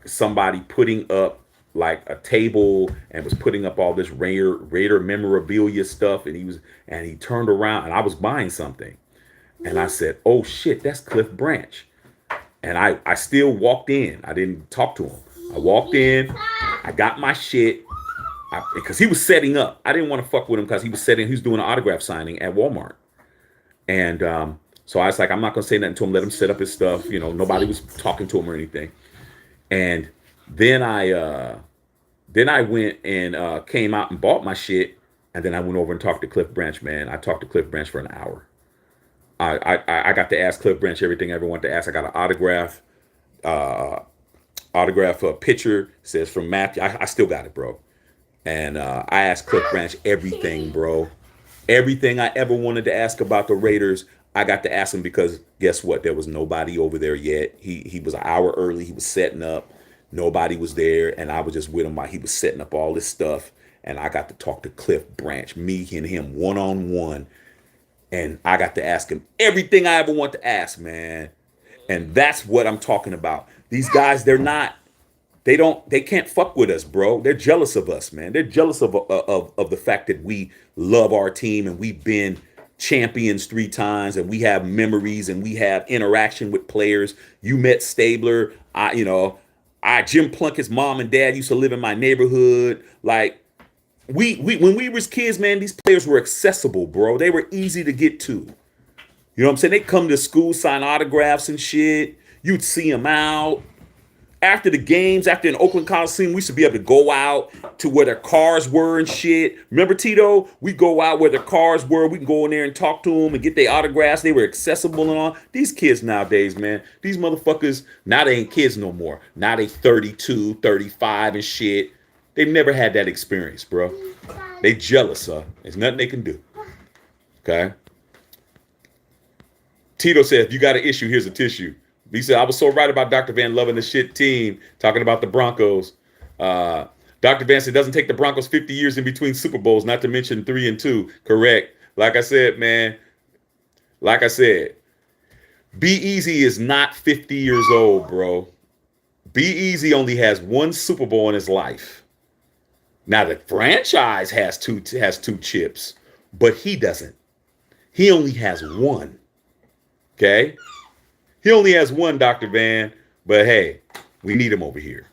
somebody putting up like a table and was putting up all this Raider memorabilia stuff, and he turned around and I was buying something, and I said, "Oh shit, that's Cliff Branch." And I still walked in. I didn't talk to him. I walked in. I got my shit. Because he was setting up. I didn't want to fuck with him because he was doing an autograph signing at Walmart. And so I was like, I'm not going to say nothing to him. Let him set up his stuff. Nobody was talking to him or anything. And then I went and came out and bought my shit. And then I went over and talked to Cliff Branch, man. I talked to Cliff Branch for an hour. I got to ask Cliff Branch everything I ever wanted to ask. I got an autograph picture. Says from Matthew. I still got it, bro. And I asked Cliff Branch everything, bro. Everything I ever wanted to ask about the Raiders, I got to ask him because guess what? There was nobody over there yet. He was an hour early. He was setting up. Nobody was there. And I was just with him while he was setting up all this stuff. And I got to talk to Cliff Branch, me and him one-on-one. And I got to ask him everything I ever want to ask, man. And that's what I'm talking about. These guys, they can't fuck with us, bro. They're jealous of us, man. They're jealous of the fact that we love our team and we've been champions 3 times and we have memories and we have interaction with players. You met Stabler. Jim Plunkett's mom and dad used to live in my neighborhood. Like when we was kids, man, these players were accessible, bro. They were easy to get to. You know what I'm saying? They come to school, sign autographs and shit. You'd see them out. After the games, after in Oakland Coliseum, we used to be able to go out to where their cars were and shit. Remember, Tito? We go out where their cars were. We can go in there and talk to them and get their autographs. They were accessible and all. These kids nowadays, man, these motherfuckers, now they ain't kids no more. Now they 32, 35 and shit. They've never had that experience, bro. They jealous, huh? There's nothing they can do. Okay? Tito said, if you got an issue, here's a tissue. He said, I was so right about Dr. Van loving the shit team, talking about the Broncos. Dr. Van said, doesn't take the Broncos 50 years in between Super Bowls, not to mention 3 and 2. Correct. Like I said, man, Be Easy is not 50 years old, bro. Be Easy only has 1 Super Bowl in his life. Now, the franchise has two chips, but he doesn't. He only has 1. Okay? He only has 1, Dr. Van, but hey, we need him over here.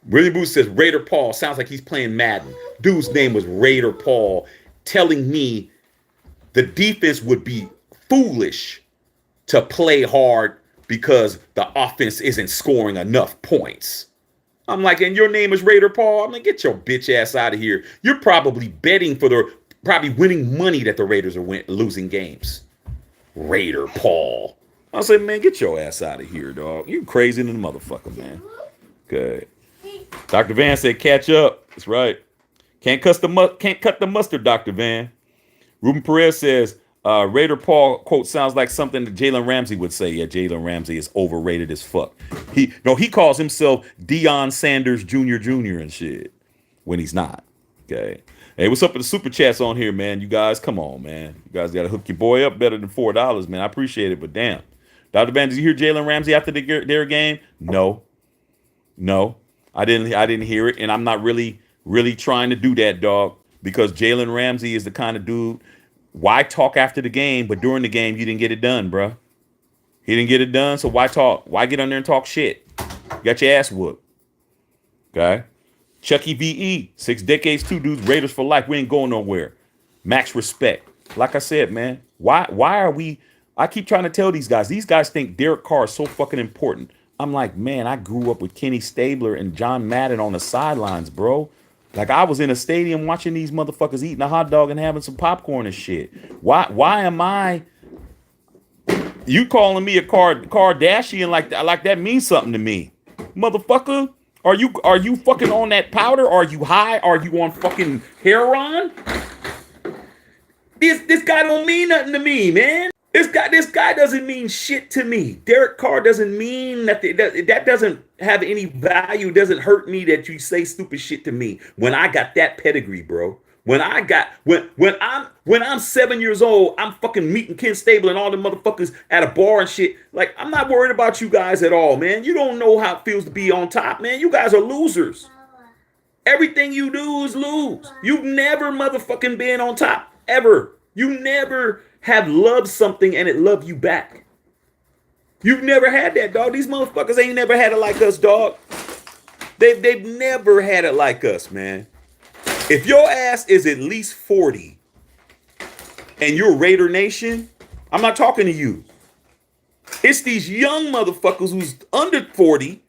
William Booth says, Raider Paul sounds like he's playing Madden. Dude's name was Raider Paul, telling me the defense would be foolish to play hard because the offense isn't scoring enough points. I'm like, and your name is Raider Paul? I'm like, get your bitch ass out of here. You're probably betting for probably winning money that the Raiders are losing games. Raider Paul. I said, man, get your ass out of here, dog. You crazy than the motherfucker, man. Okay. Dr. Van said, catch up. That's right. Can't cut the mustard, Dr. Van. Ruben Perez says, Raider Paul, quote, sounds like something that Jalen Ramsey would say. Yeah, Jalen Ramsey is overrated as fuck. He calls himself Deion Sanders Jr. and shit when he's not. Okay. Hey, what's up with the super chats on here, man? You guys, come on, man. You guys got to hook your boy up better than $4, man. I appreciate it, but damn. Dr. Van, did you hear Jalen Ramsey after their game? No, I didn't hear it, and I'm not really trying to do that, dog, because Jalen Ramsey is the kind of dude. Why talk after the game, but during the game you didn't get it done, bro? He didn't get it done, so why talk? Why get on there and talk shit? You got your ass whooped. Okay. Chucky VE, 6 decades, 2 dudes, Raiders for life. We ain't going nowhere. Max respect. Like I said, man, why are we? I keep trying to tell these guys think Derek Carr is so fucking important. I'm like, man, I grew up with Kenny Stabler and John Madden on the sidelines, bro. Like, I was in a stadium watching these motherfuckers eating a hot dog and having some popcorn and shit. Why am I? You calling me a Kardashian like that means something to me, motherfucker? Are you fucking on that powder? Are you high? Are you on fucking heroin? This guy don't mean nothing to me, man. This guy doesn't mean shit to me. Derek Carr doesn't mean nothing. That doesn't have any value. It doesn't hurt me that you say stupid shit to me when I got that pedigree, bro. When I'm 7 years old, I'm fucking meeting Ken Stable and all the motherfuckers at a bar and shit. Like, I'm not worried about you guys at all, man. You don't know how it feels to be on top, man. You guys are losers. Everything you do is lose. You've never motherfucking been on top, ever. You never have loved something and it loved you back. You've never had that, dog. These motherfuckers ain't never had it like us, dog. They've never had it like us, man. If your ass is at least 40 and you're Raider Nation, I'm not talking to you. It's these young motherfuckers who's under 40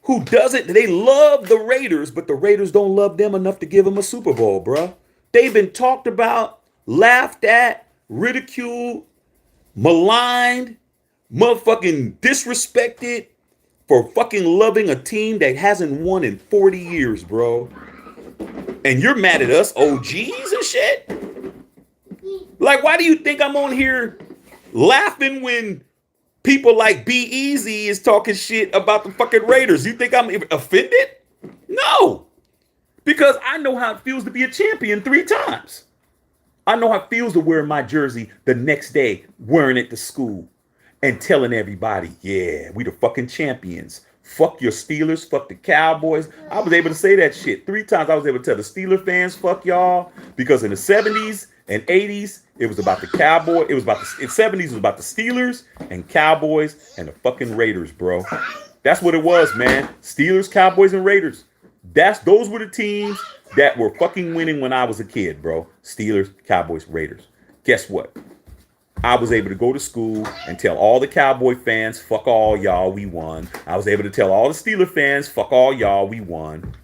who they love the Raiders, but the Raiders don't love them enough to give them a Super Bowl, bro. They've been talked about, laughed at, ridiculed, maligned, motherfucking disrespected for fucking loving a team that hasn't won in 40 years, bro. And you're mad at us OGs and shit? Like, why do you think I'm on here laughing when people like Be Easy is talking shit about the fucking Raiders? You think I'm offended? No. Because I know how it feels to be a champion 3 times. I know how it feels to wear my jersey the next day, wearing it to school and telling everybody, yeah, we the fucking champions. Fuck your Steelers, fuck the Cowboys. I was able to say that shit 3 times. I was able to tell the Steeler fans, fuck y'all. Because in the 70s and 80s, it was about the Cowboys. In the 70s, it was about the Steelers and Cowboys and the fucking Raiders, bro. That's what it was, man. Steelers, Cowboys, and Raiders. Those were the teams that were fucking winning when I was a kid, bro. Steelers, Cowboys, Raiders. Guess what? I was able to go to school and tell all the Cowboy fans, fuck all y'all, we won. I was able to tell all the Steeler fans, fuck all y'all, we won.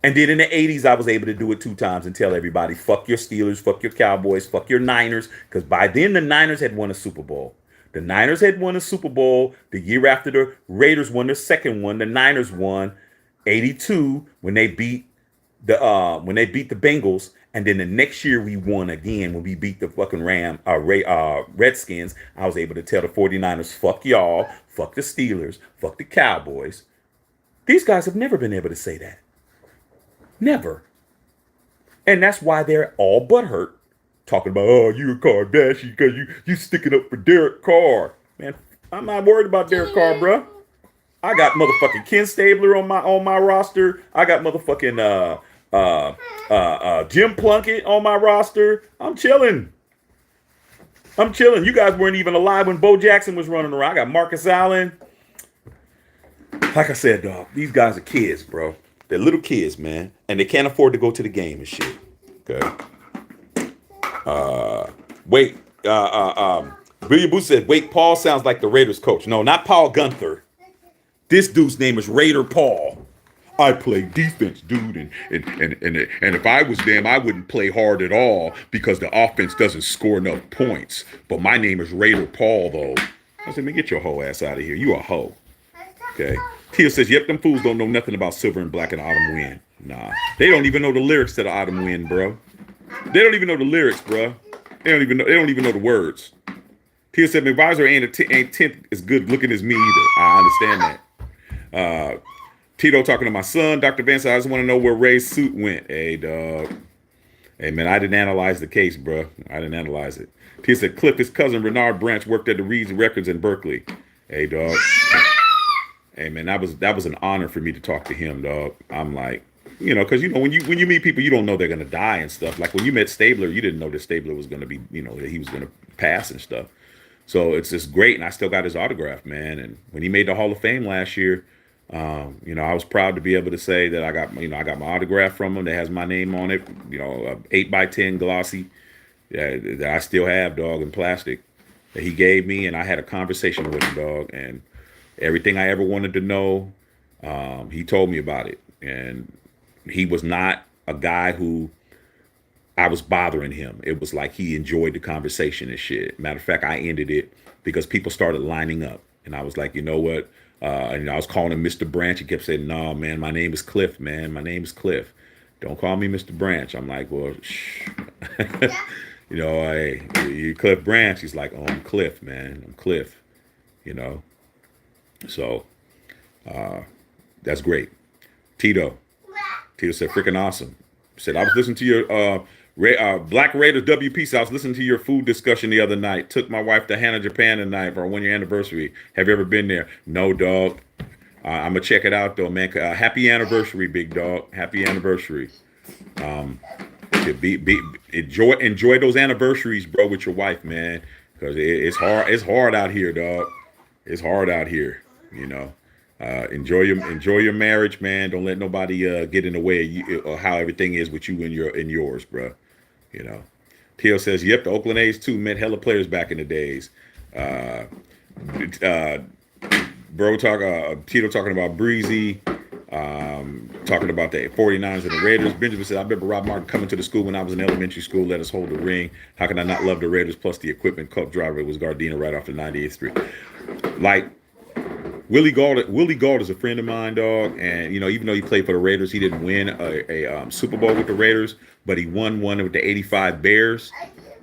And then in the 80s, I was able to do it 2 times and tell everybody, fuck your Steelers, fuck your Cowboys, fuck your Niners. Because by then, the Niners had won a Super Bowl. The Niners had won a Super Bowl the year after the Raiders won their second one. The Niners won 82 when they beat the Bengals, and then the next year we won again when we beat the fucking Redskins. I was able to tell the 49ers, fuck y'all, fuck the Steelers, fuck the Cowboys. These guys have never been able to say that. Never. And that's why they're all butthurt, talking about, oh, you a Kardashian because you sticking up for Derek Carr. Man, I'm not worried about Derek Carr, bro. I got motherfucking Ken Stabler on my roster. I got motherfucking Jim Plunkett on my roster. I'm chilling. You guys weren't even alive when Bo Jackson was running around. I got Marcus Allen. Like I said, dog, these guys are kids, bro. They're little kids, man, and they can't afford to go to the game and shit. Okay. William Booth said, wait, Paul sounds like the Raiders coach. No, not Paul Gunther. This dude's name is Raider Paul. I play defense, dude, and if I was them, I wouldn't play hard at all because the offense doesn't score enough points. But my name is Raider Paul, though. I said, man, get your hoe ass out of here. You a hoe. Okay. Tia says, yep, them fools don't know nothing about Silver and Black and Autumn Wind. Nah. They don't even know the lyrics to the Autumn Wind, bro. They don't even know the lyrics, bro. They don't even know the words. Tia said, McVisor ain't 10th as good looking as me either. I understand that. Tito talking to my son, Dr. Vance, I just want to know where Ray's suit went. Hey, dog. Hey, man, I didn't analyze the case, bro. I didn't analyze it. Tia said, Cliff, his cousin, Renard Branch, worked at the Reed's Records in Berkeley. Hey, dog. Hey, man, that was an honor for me to talk to him, dog. I'm like, because when you meet people, you don't know they're gonna die and stuff. Like when you met Stabler, you didn't know that Stabler was gonna be, that he was gonna pass and stuff. So it's just great, and I still got his autograph, man. And when he made the Hall of Fame last year, I was proud to be able to say that I got my autograph from him that has my name on it. 8x10 glossy that I still have, dog, in plastic that he gave me, and I had a conversation with him, dog, and everything I ever wanted to know, he told me about it. And he was not a guy who I was bothering him. It was like he enjoyed the conversation and shit. Matter of fact, I ended it because people started lining up. And I was like, you know what? And I was calling him Mr. Branch. He kept saying, no, man, my name is Cliff, man. My name is Cliff. Don't call me Mr. Branch. I'm like, well, shh. Hey, you Cliff Branch. He's like, oh, I'm Cliff, man. I'm Cliff, So, that's great. Tito said, freaking awesome. Said, I was listening to your Black Raiders WP. I was listening to your food discussion the other night. Took my wife to Hannah, Japan tonight for our 1-year anniversary. Have you ever been there? No, dog. I'm going to check it out, though, man. Happy anniversary, big dog. Happy anniversary. Enjoy those anniversaries, bro, with your wife, man. Because it's hard. It's hard out here, dog. It's hard out here, Enjoy your marriage, man. Don't let nobody get in the way of how everything is with you and yours, bro. Tio says, yep, the Oakland A's too meant hella players back in the days. Tito talking about Breezy, talking about the 49ers and the Raiders. Benjamin said, I remember Rob Martin coming to the school when I was in elementary school, let us hold the ring. How can I not love the Raiders? Plus the equipment cup driver was Gardena right off the 98th Street. Like, Willie Gauld is a friend of mine, dog. And, even though he played for the Raiders, he didn't win a Super Bowl with the Raiders, but he won one with the 85 Bears.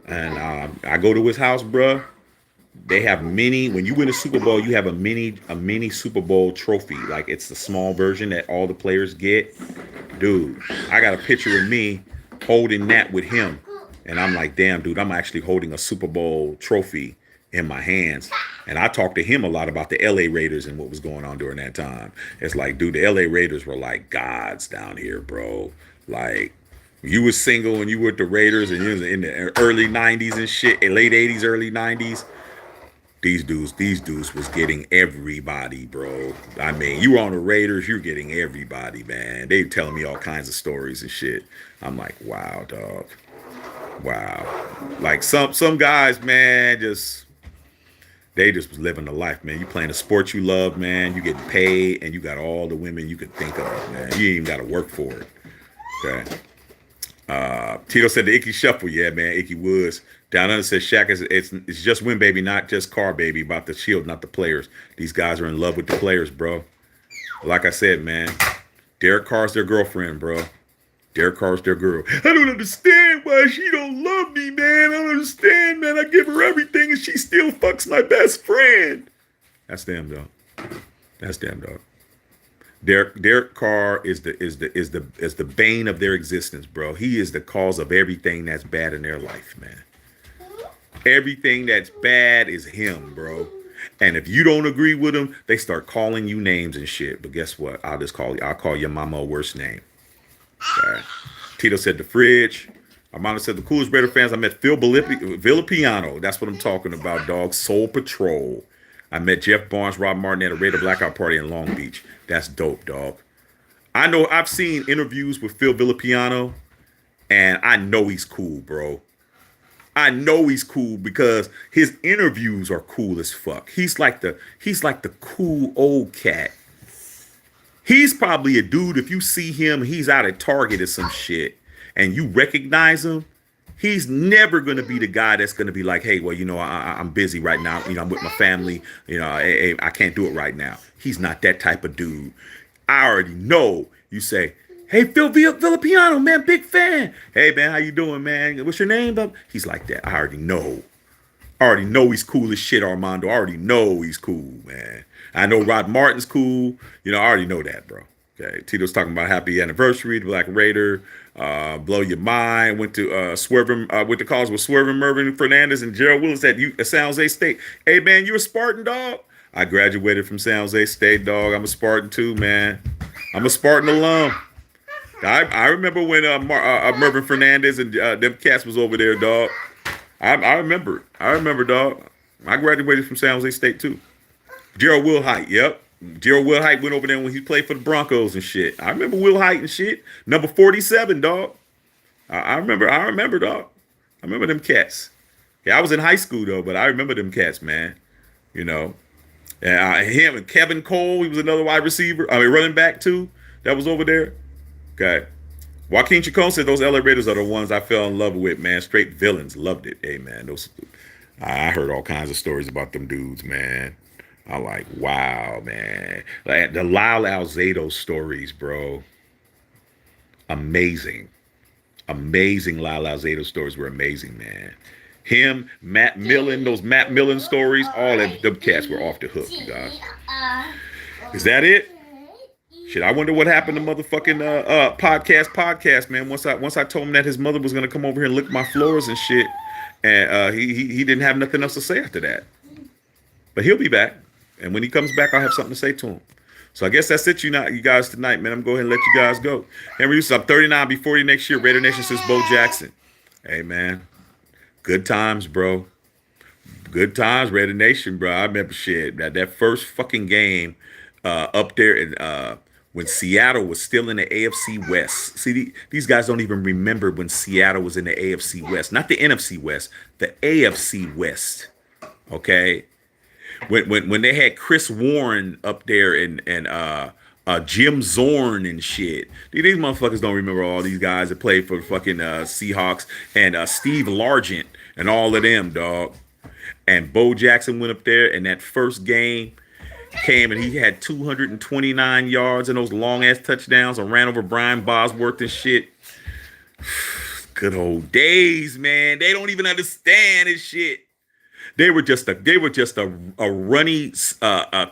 And I go to his house, bruh. They have when you win a Super Bowl, you have a mini Super Bowl trophy. Like it's the small version that all the players get. Dude, I got a picture of me holding that with him. And I'm like, damn, dude, I'm actually holding a Super Bowl trophy in my hands. And I talked to him a lot about the LA Raiders and what was going on during that time. It's like, dude, the LA Raiders were like gods down here, bro. Like, you was single and you were with the Raiders and you was in the early 90s and shit, late 80s, early 90s. These dudes was getting everybody, bro. I mean, you were on the Raiders, you're getting everybody, man. They telling me all kinds of stories and shit. I'm like, wow, dog. Wow. Like some guys, man, they just was living the life, man. You playing the sport you love, man. You getting paid, and you got all the women you could think of, man. You ain't even got to work for it. Okay. Tito said the Icky Shuffle. Yeah, man. Icky Woods. Down under says Shaq is it's just win, baby, not just car, baby. About the shield, not the players. These guys are in love with the players, bro. Like I said, man. Derek Carr's their girlfriend, bro. Derek Carr's their girl. I don't understand why she don't love me, man. I don't understand, man. I give her everything and she still fucks my best friend. That's them, dog. That's them, dog. Derek Carr is the bane of their existence, bro. He is the cause of everything that's bad in their life, man. Everything that's bad is him, bro. And if you don't agree with him, they start calling you names and shit. But guess what? I'll call your mama a worse name. Okay. Tito said the fridge. Armando said the coolest Raider fans I met Phil Villapiano. That's what I'm talking about, dog. Soul Patrol. I met Jeff Barnes, Rob Martin at a Raider Blackout party in Long Beach. That's dope, dog. I know I've seen interviews with Phil Villapiano, and I know he's cool, bro. I know he's cool because his interviews are cool as fuck. He's like the cool old cat. He's probably a dude, if you see him, he's out at Target or some shit, and you recognize him, he's never going to be the guy that's going to be like, hey, well, you know, I'm busy right now. You know, I'm with my family. You know, I can't do it right now. He's not that type of dude. I already know. You say, hey, Phil Villapiano, man, big fan. Hey, man, how you doing, man? What's your name? He's like that. I already know. He's cool as shit, Armando. I already know he's cool, man. I know Rod Martin's cool. You know, I already know that, bro. Okay. Tito's talking about happy anniversary, the Black Raider. Blow your mind. Went to went to college with Swervin Mervin Fernandez and Gerald Willis at San Jose State. Hey, man, you a Spartan, dog? I graduated from San Jose State, dog. I'm a Spartan too, man. I'm a Spartan alum. I remember when Mervin Fernandez and them cats was over there, dog. I remember. Dog. I graduated from San Jose State too. Gerald Wilhite, yep. Gerald Wilhite went over there when he played for the Broncos and shit. I remember Wilhite and shit. Number 47, dog. I remember, dog. I remember them cats. Yeah, I was in high school though, but I remember them cats, man. You know, and him and Kevin Cole, he was another wide receiver. Running back too. That was over there. Okay. Joaquin Chacon said those LA Raiders are the ones I fell in love with, man. Straight villains. Loved it. Hey, man. I heard all kinds of stories about them dudes, man. I'm like, wow, man. Like the Lyle Alzado stories, bro. Amazing. Lyle Alzado stories were amazing, man. Him, Matt Millen, those Matt Millen stories, all of them cats were off the hook, you guys. Is that it? Shit, I wonder what happened to motherfucking podcast, man. Once I told him that his mother was gonna come over here and lick my floors and shit, and he didn't have nothing else to say after that. But he'll be back, and when he comes back, I'll have something to say to him. So I guess that's it, you guys tonight, man. I'm going to go ahead and let you guys go. Henry Houston, I'm 39, be 40 next year. Raider Nation says Bo Jackson. Hey, man, good times, bro. Good times, Raider Nation, bro. I remember shit that first fucking game up there in when Seattle was still in the AFC West. See, these guys don't even remember when Seattle was in the AFC West. Not the NFC West, the AFC West. Okay? When they had Chris Warren up there and Jim Zorn and shit. These motherfuckers don't remember all these guys that played for the fucking Seahawks and Steve Largent and all of them, dog. And Bo Jackson went up there and that first game came and he had 229 yards and those long ass touchdowns and ran over Brian Bosworth and shit. Good old days, man. They don't even understand this shit. They were just a runny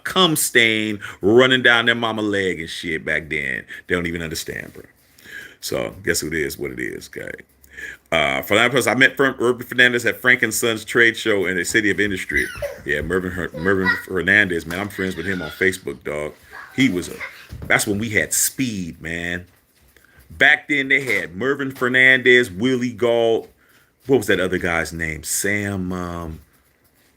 cum stain running down their mama leg and shit back then. They don't even understand, bro. So guess what it is, okay. For that person, I met Mervin Fernandez at Frank and Sons trade show in the City of Industry. Yeah, Mervin Fernandez, man. I'm friends with him on Facebook, dog. That's when we had speed, man. Back then they had Mervin Fernandez, Willie Gault. What was that other guy's name? Sam,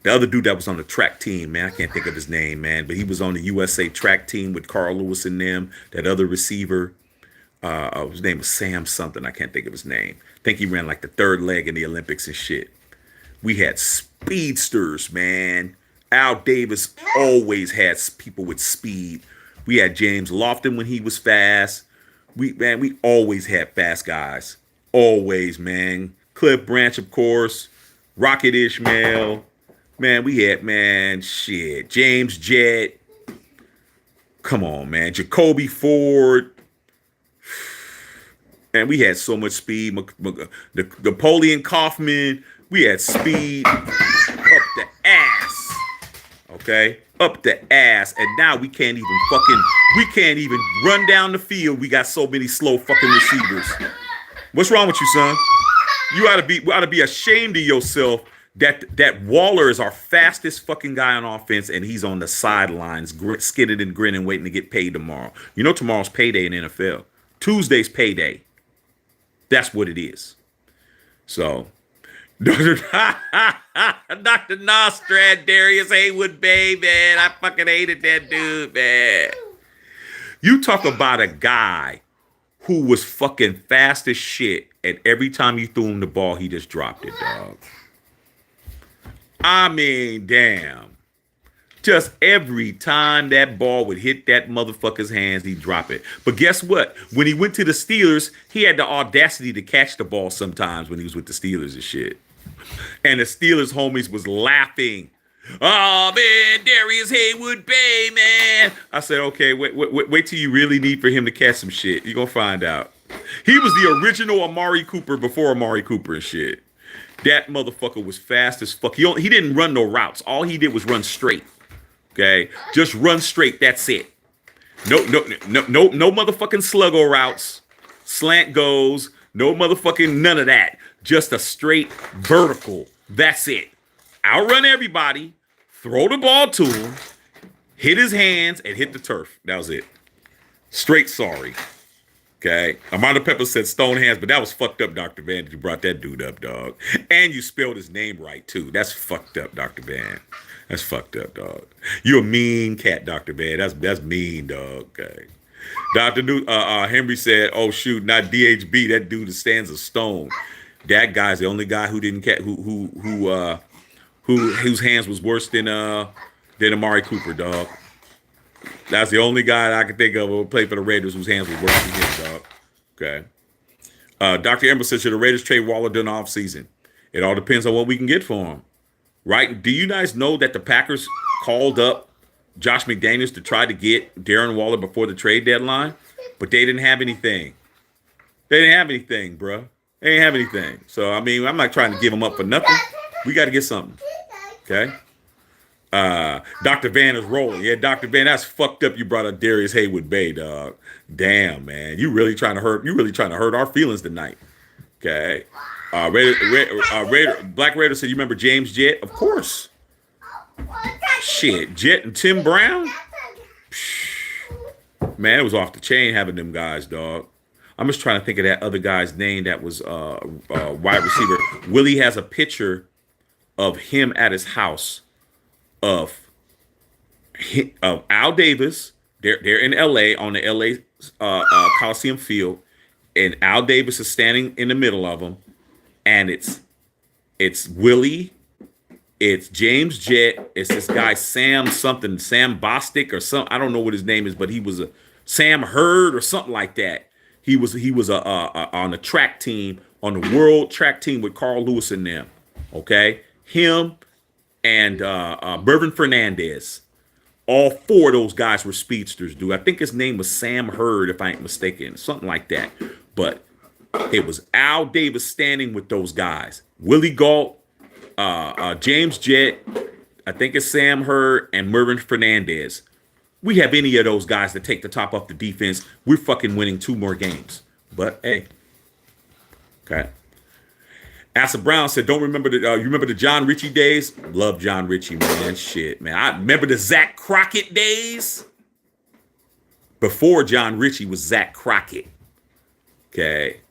the other dude that was on the track team, man. I can't think of his name, man. But he was on the USA track team with Carl Lewis and them. That other receiver. His name was Sam something. I can't think of his name. I think he ran like the third leg in the Olympics and shit. We had speedsters, man. Al Davis always had people with speed. We had James Lofton when he was fast. We always had fast guys. Always, man. Cliff Branch, of course. Rocket Ishmael. Man, we had, man, shit. James Jett. Come on, man. Jacoby Ford. And we had so much speed. Napoleon Kaufman. We had speed up the ass. Okay? Up the ass. And now we can't even run down the field. We got so many slow fucking receivers. What's wrong with you, son? You ought to be ashamed of yourself that Waller is our fastest fucking guy on offense, and he's on the sidelines, skidding and grinning, waiting to get paid tomorrow. You know tomorrow's payday in the NFL. Tuesday's payday. That's what it is. So, Dr. Nostrad, Darius Haywood Bay, man. I fucking hated that dude, man. You talk about a guy who was fucking fast as shit, and every time you threw him the ball, he just dropped it, dog. I mean, damn. Just every time that ball would hit that motherfucker's hands, he'd drop it. But guess what? When he went to the Steelers, he had the audacity to catch the ball sometimes when he was with the Steelers and shit. And the Steelers homies was laughing. Oh, man, Darius Haywood Bay, man. I said, okay, wait till you really need for him to catch some shit. You're going to find out. He was the original Amari Cooper before Amari Cooper and shit. That motherfucker was fast as fuck. He didn't run no routes. All he did was run straight. Okay? Just run straight. That's it. No motherfucking sluggo routes, slant goes, no motherfucking none of that. Just a straight vertical. That's it. Outrun everybody, throw the ball to him, hit his hands, and hit the turf. That was it. Straight sorry. Okay? Amanda Pepper said stone hands, but that was fucked up, Dr. Van, that you brought that dude up, dog. And you spelled his name right, too. That's fucked up, Dr. Van. That's fucked up, dog. You a mean cat, Dr. Van. That's mean, dog. Okay. Dr. Henry said, oh, shoot, not DHB. That dude stands a stone. That guy's the only guy who didn't catch, whose hands was worse than Amari Cooper, dog. That's the only guy I can think of who played for the Raiders whose hands was worse than his, dog. Okay. Dr. Ember says, should the Raiders trade Waller during the offseason? It all depends on what we can get for him. Right? Do you guys know that the Packers called up Josh McDaniels to try to get Darren Waller before the trade deadline? But they didn't have anything. They didn't have anything, bro. They didn't have anything. So, I mean, I'm not trying to give them up for nothing. We got to get something. Okay? Dr. Van is rolling. Yeah, Dr. Van, that's fucked up. You brought up Darius Haywood Bay, dog. Damn, man. You really trying to hurt our feelings tonight. Okay. Black Raider said, you remember James Jett? Of course. Shit, Jett and Tim Brown? Man, it was off the chain having them guys, dog. I'm just trying to think of that other guy's name that was wide receiver. Willie has a picture of him at his house of Al Davis. They're in L.A. on the L.A. Coliseum field, and Al Davis is standing in the middle of them, and it's Willie, it's James Jett, it's this guy Sam Bostic or something. I don't know what his name is, but he was a Sam Hurd or something like that. He was on a track team, on the world track team with Carl Lewis and them. Okay, him and Mervin Fernandez. All four of those guys were speedsters, dude. I think his name was Sam Hurd, if I ain't mistaken, something like that. But it was Al Davis standing with those guys. Willie Gault, James Jett, I think it's Sam Hurd, and Mervin Fernandez. We have any of those guys that take the top off the defense, we're fucking winning 2 more games. But hey, okay. Asa Brown said, "Don't remember you remember the John Ritchie days? Love John Ritchie, man. Shit, man. I remember the Zach Crockett days. Before John Ritchie was Zach Crockett. Okay.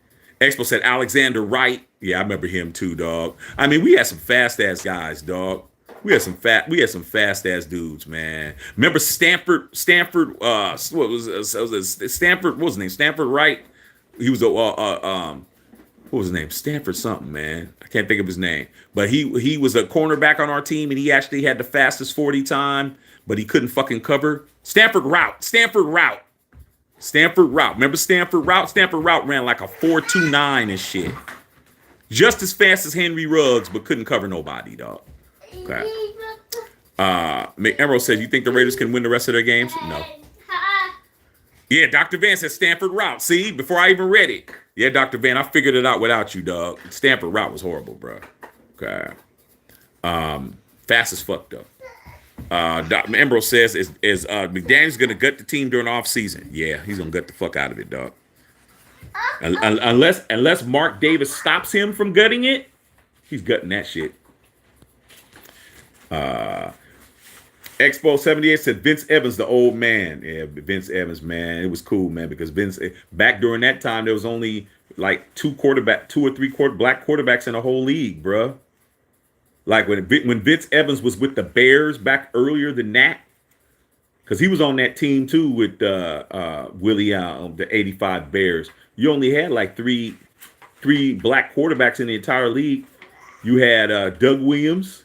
Expo said Alexander Wright. Yeah, I remember him too, dog. I mean, we had some fast ass guys, dog. We had some fast ass dudes, man. Remember Stanford, what was Stanford, what was his name? Stanford Wright. he was a what was his name? Stanford something, man. I can't think of his name. But he was a cornerback on our team, and he actually had the fastest 40 time, but he couldn't fucking cover. Stanford route. Remember Stanford route? Stanford route ran like a 4.29 and shit. Just as fast as Henry Ruggs, but couldn't cover nobody, dog. Okay. Emerald says, you think the Raiders can win the rest of their games? No. Yeah, Dr. Van said Stanford route. See, before I even read it. Yeah, Dr. Van, I figured it out without you, dog. Stanford route was horrible, bro. Okay. Fast as fuck, though. Dr. Emerald says, is McDaniels going to gut the team during off season? Yeah, he's going to gut the fuck out of it, dog. Unless Mark Davis stops him from gutting it, he's gutting that shit. Expo 78 said Vince Evans, the old man. Yeah, Vince Evans, man. It was cool, man, because back during that time, there was only like 2 or 3 black quarterbacks in the whole league, bro. Like when Vince Evans was with the Bears back earlier than that, because he was on that team too with Willie the 85 Bears. You only had like three black quarterbacks in the entire league. You had Doug Williams,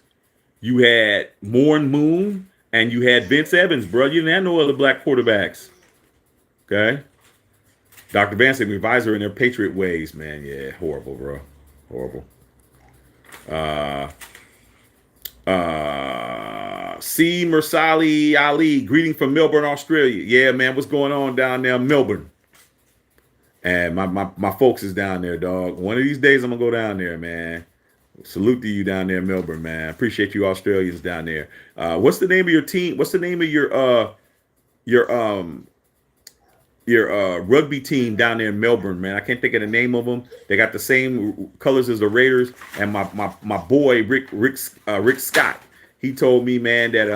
you had Morn Moon, and you had Vince Evans, bro. You didn't have no other black quarterbacks. Okay. Dr. Vance said revisor in their Patriot ways, man. Yeah, horrible, bro. Horrible. C. Mursali Ali, greeting from Melbourne, Australia. Yeah, man, what's going on down there in Melbourne? And my folks is down there, dog. One of these days I'm gonna go down there, man. Salute to you down there in Melbourne, man. Appreciate you Australians down there. What's the name of your team? What's the name of your rugby team down there in Melbourne, man? I can't think of the name of them. They got the same colors as the Raiders. And my boy Rick Scott, he told me, man, that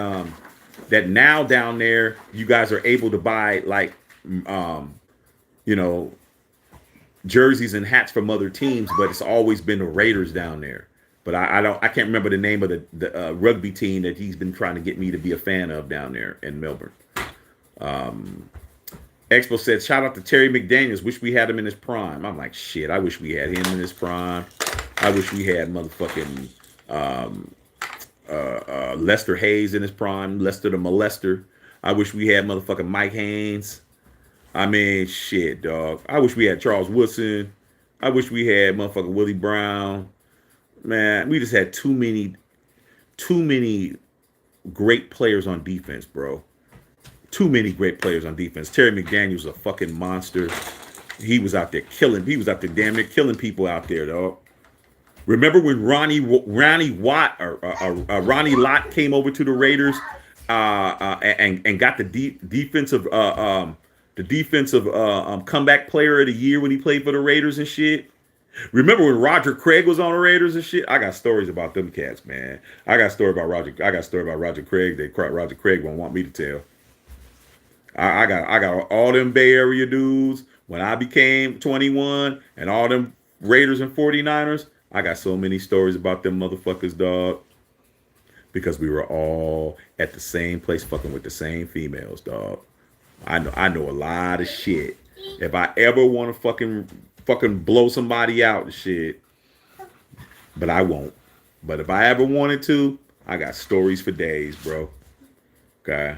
that now down there you guys are able to buy like jerseys and hats from other teams, but it's always been the Raiders down there. But I can't remember the name of the rugby team that he's been trying to get me to be a fan of down there in Melbourne. Expo said, shout out to Terry McDaniels. Wish we had him in his prime. I'm like, shit, I wish we had him in his prime. I wish we had motherfucking Lester Hayes in his prime. Lester the molester. I wish we had motherfucking Mike Haynes. I mean, shit, dog. I wish we had Charles Woodson. I wish we had motherfucking Willie Brown. Man, we just had too many great players on defense, bro. Too many great players on defense. Terry McDaniels was a fucking monster. He was out there killing. He was out there damn near killing people out there, dog. Remember when Ronnie Lott came over to the Raiders and got the defensive comeback player of the year when he played for the Raiders and shit? Remember when Roger Craig was on the Raiders and shit? I got stories about them cats, man. I got a story about Roger Craig that Roger Craig won't want me to tell. I got all them Bay Area dudes when I became 21 and all them Raiders and 49ers. I got so many stories about them motherfuckers, dog. Because we were all at the same place fucking with the same females, dog. I know a lot of shit. If I ever want to fucking blow somebody out and shit, but I won't. But if I ever wanted to, I got stories for days, bro. Okay.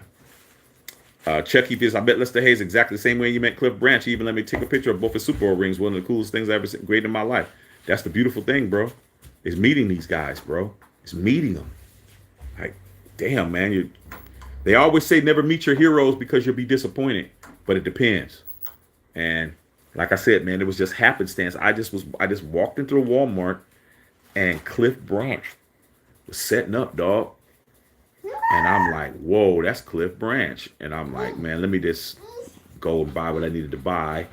Chucky says, I bet Lester Hayes exactly the same way you met Cliff Branch. He even let me take a picture of both his Super Bowl rings. One of the coolest things I ever seen great in my life. That's the beautiful thing, bro. Is meeting these guys, bro. It's meeting them. Like, damn, man. They always say never meet your heroes because you'll be disappointed. But it depends. And like I said, man, it was just happenstance. I just walked into the Walmart and Cliff Branch was setting up, dog. And I'm like, whoa, that's Cliff Branch. And I'm like, man, let me just go and buy what I needed to buy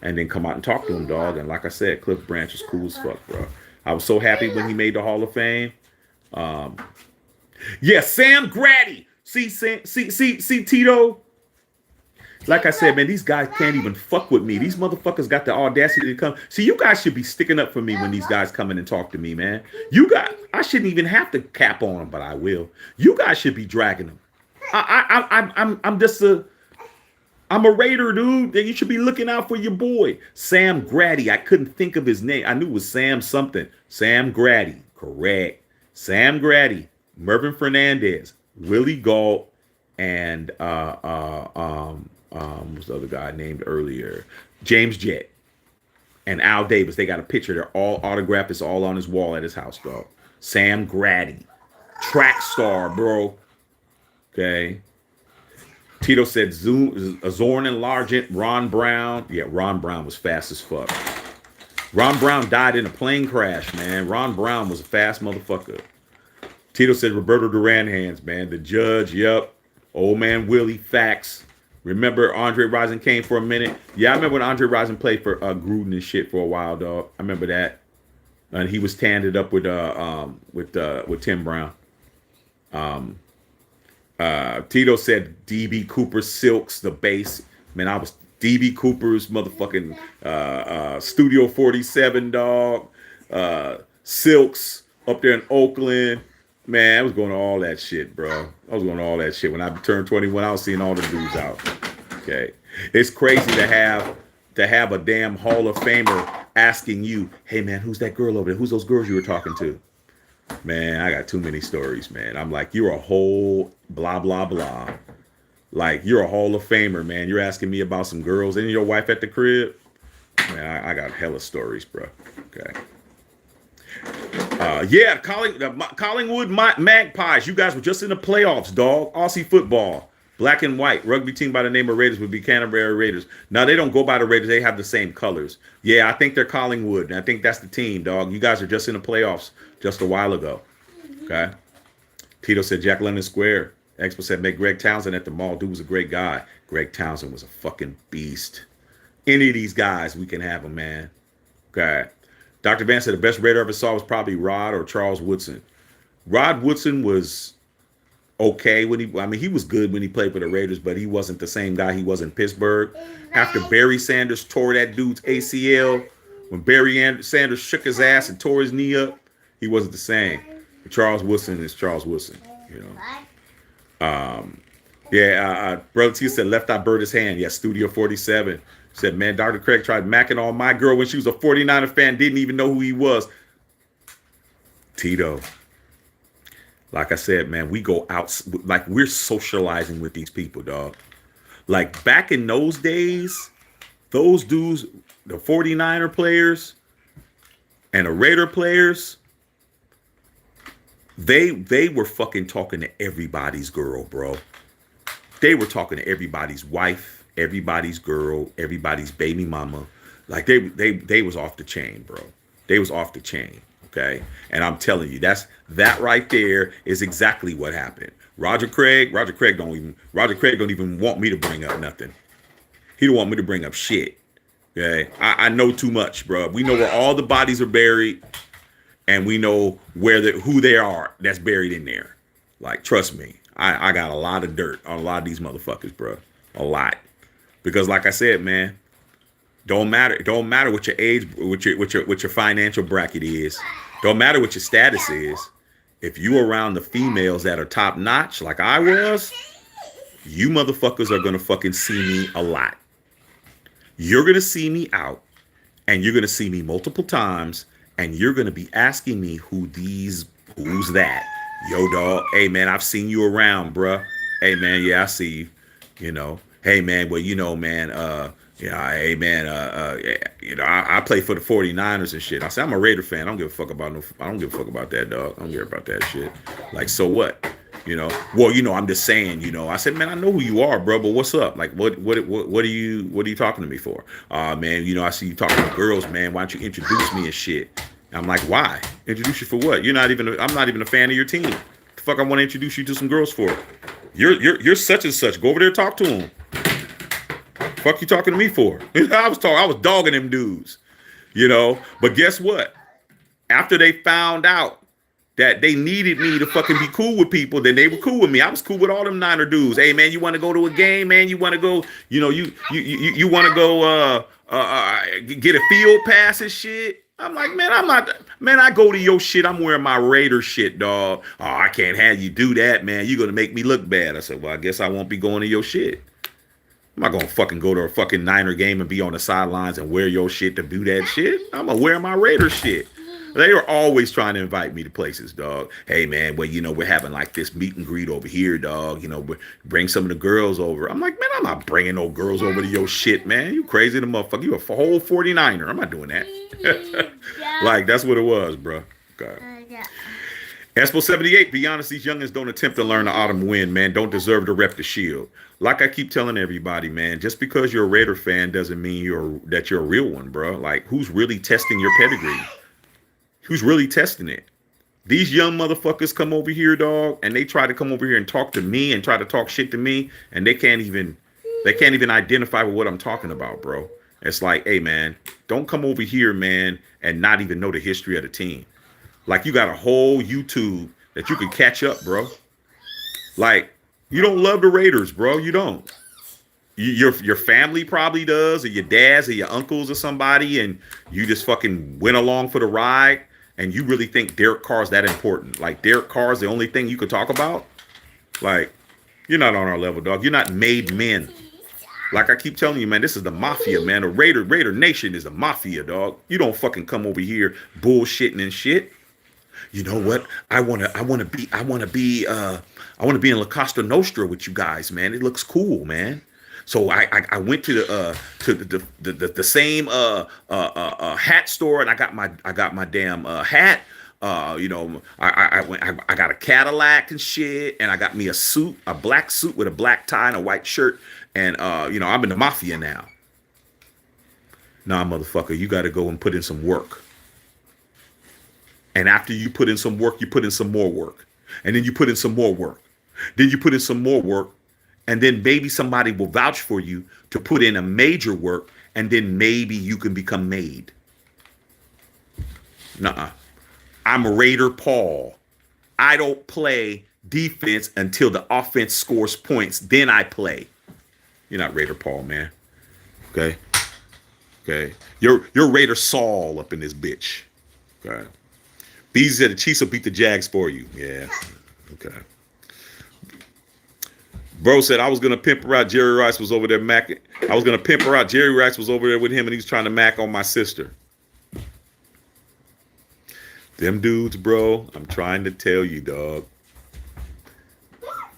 and then come out and talk to him, dog. And like I said, Cliff Branch is cool as fuck, bro. I was so happy when he made the Hall of Fame. Yeah, Sam Grady. See, Tito. Like I said, man, these guys can't even fuck with me. These motherfuckers got the audacity to come. See, you guys should be sticking up for me when these guys come in and talk to me, man. I shouldn't even have to cap on them, but I will. You guys should be dragging them. I'm I'm a Raider, dude. Then you should be looking out for your boy. Sam Grady. I couldn't think of his name. I knew it was Sam something. Sam Grady. Correct. Sam Grady. Mervin Fernandez. Willie Galt. And what's the other guy named earlier? James Jett. And Al Davis. They got a picture. They're all autographed. It's all on his wall at his house, dog. Sam Grady. Track star, bro. Okay. Tito said Zorn and Largent, Ron Brown. Yeah, Ron Brown was fast as fuck. Ron Brown died in a plane crash, man. Ron Brown was a fast motherfucker. Tito said Roberto Duran hands, man. The Judge, yep. Old man Willie, facts. Remember Andre Rison came for a minute? Yeah, I remember when Andre Rison played for Gruden and shit for a while, dog. I remember that. And he was tanded up with Tim Brown. Tito said DB Cooper Silks, the bass. Man, I was DB Cooper's motherfucking Studio 47, dog. Silks up there in Oakland. Man, I was going to all that shit, bro. I was going to all that shit. When I turned 21, I was seeing all the dudes out. Okay. It's crazy to have a damn Hall of Famer asking you, hey, man, who's that girl over there? Who's those girls you were talking to? Man, I got too many stories, man. I'm like, you're a whole blah, blah, blah. Like, you're a Hall of Famer, man. You're asking me about some girls and your wife at the crib? Man, I got hella stories, bro. Okay. Yeah, Collingwood Magpies. You guys were just in the playoffs, dog. Aussie football. Black and white. Rugby team by the name of Raiders would be Canterbury Raiders. Now, they don't go by the Raiders. They have the same colors. Yeah, I think they're Collingwood. And I think that's the team, dog. You guys are just in the playoffs just a while ago. Okay. Tito said Jack London Square. Expo said make Greg Townsend at the mall. Dude was a great guy. Greg Townsend was a fucking beast. Any of these guys, we can have them, man. Okay. Dr. Van said the best Raider I ever saw was probably Rod or Charles Woodson. Rod Woodson was okay when he was good when he played for the Raiders, but he wasn't the same guy he was in Pittsburgh. After Barry Sanders tore that dude's ACL, when Barry Sanders shook his ass and tore his knee up, he wasn't the same. But Charles Woodson is Charles Woodson, you know. Brother T said left eye bird his hand. Yeah, Studio 47. Said, man, Dr. Craig tried macking on my girl when she was a 49er fan, didn't even know who he was. Tito. Like I said, man, we go out, like we're socializing with these people, dog. Like back in those days, those dudes, the 49er players and the Raider players, they were fucking talking to everybody's girl, bro. They were talking to everybody's wife, everybody's girl, everybody's baby mama. Like they was off the chain, bro. They was off the chain. Okay. And I'm telling you, that right there is exactly what happened. Roger Craig don't even want me to bring up nothing. He don't want me to bring up shit. Okay. I know too much, bro. We know where all the bodies are buried, and we know who they are that's buried in there. Like, trust me, I got a lot of dirt on a lot of these motherfuckers, bro. A lot. Because like I said, man, don't matter what your age, what your financial bracket is. Don't matter what your status is. If you around the females that are top notch, like I was, you motherfuckers are gonna fucking see me a lot. You're gonna see me out, and you're gonna see me multiple times, and you're gonna be asking me who's that? Yo, dog. Hey, man, I've seen you around, bruh. Hey, man, yeah, I see you. You know. Hey, man, well, you know, man, hey, man, I play for the 49ers and shit. I said, I'm a Raider fan. I don't give a fuck about that, dog. I don't care about that shit. Like, so what? You know? Well, you know, I'm just saying, you know. I said, man, I know who you are, bro, but what's up? Like, what are you talking to me for? Man, you know, I see you talking to girls, man. Why don't you introduce me and shit? And I'm like, why? Introduce you for what? I'm not even a fan of your team. The fuck I want to introduce you to some girls for? You're such and such. Go over there and talk to them. Fuck you talking to me for? I was dogging them dudes, you know. But guess what? After they found out that they needed me to fucking be cool with people, then they were cool with me. I was cool with all them Niner dudes. Hey, man, you want to go to a game, man? You want to go? You know, you want to go get a field pass and shit? I'm like, man, I'm not. Man, I go to your shit. I'm wearing my Raider shit, dog. Oh, I can't have you do that, man. You're gonna make me look bad. I said, well, I guess I won't be going to your shit. I'm not gonna fucking go to a fucking Niner game and be on the sidelines and wear your shit to do that shit. I'm gonna wear my Raiders shit. They were always trying to invite me to places, dog. Hey man, well, we're having like this meet and greet over here, dog. Bring some of the girls over. I'm like, man, I'm not bringing no girls over to your shit, man. You crazy the motherfucker. You a whole 49er. I'm not doing that. Like, that's what it was, bro. Okay. Expo 78, be honest, these youngins don't attempt to learn the autumn wind, man. Don't deserve to rep the shield. Like I keep telling everybody, man, just because you're a Raider fan doesn't mean that you're a real one, bro. Like, who's really testing your pedigree? Who's really testing it? These young motherfuckers come over here, dog, and they try to come over here and talk to me and try to talk shit to me, and they can't even identify with what I'm talking about, bro. It's like, hey, man, don't come over here, man, and not even know the history of the team. Like, you got a whole YouTube that you can catch up, bro. Like, you don't love the Raiders, bro. You don't. Your family probably does, or your dads or your uncles or somebody, and you just fucking went along for the ride, and you really think Derek Carr's that important. Like, Derek Carr's the only thing you could talk about? Like, you're not on our level, dog. You're not made men. Like I keep telling you, man, this is the mafia, man. The Raider Nation is the mafia, dog. You don't fucking come over here bullshitting and shit. You know what? I wanna be in La Costa Nostra with you guys, man. It looks cool, man. So I went to the same hat store, and I got my damn hat. I got a Cadillac and shit, and I got me a black suit with a black tie and a white shirt, and I'm in the mafia now. Nah, motherfucker, you got to go and put in some work. And after you put in some work, you put in some more work. And then you put in some more work. Then you put in some more work. And then maybe somebody will vouch for you to put in a major work. And then maybe you can become made. Nuh-uh. I'm Raider Paul. I don't play defense until the offense scores points. Then I play. You're not Raider Paul, man. Okay? Okay? You're Raider Saul up in this bitch. Okay? These said the Chiefs will beat the Jags for you. Yeah. Okay. Bro said I was gonna pimp her out. Jerry Rice was over there macking. I was gonna pimp her out. Jerry Rice was over there with him, and he was trying to mac on my sister. Them dudes, bro. I'm trying to tell you, dog.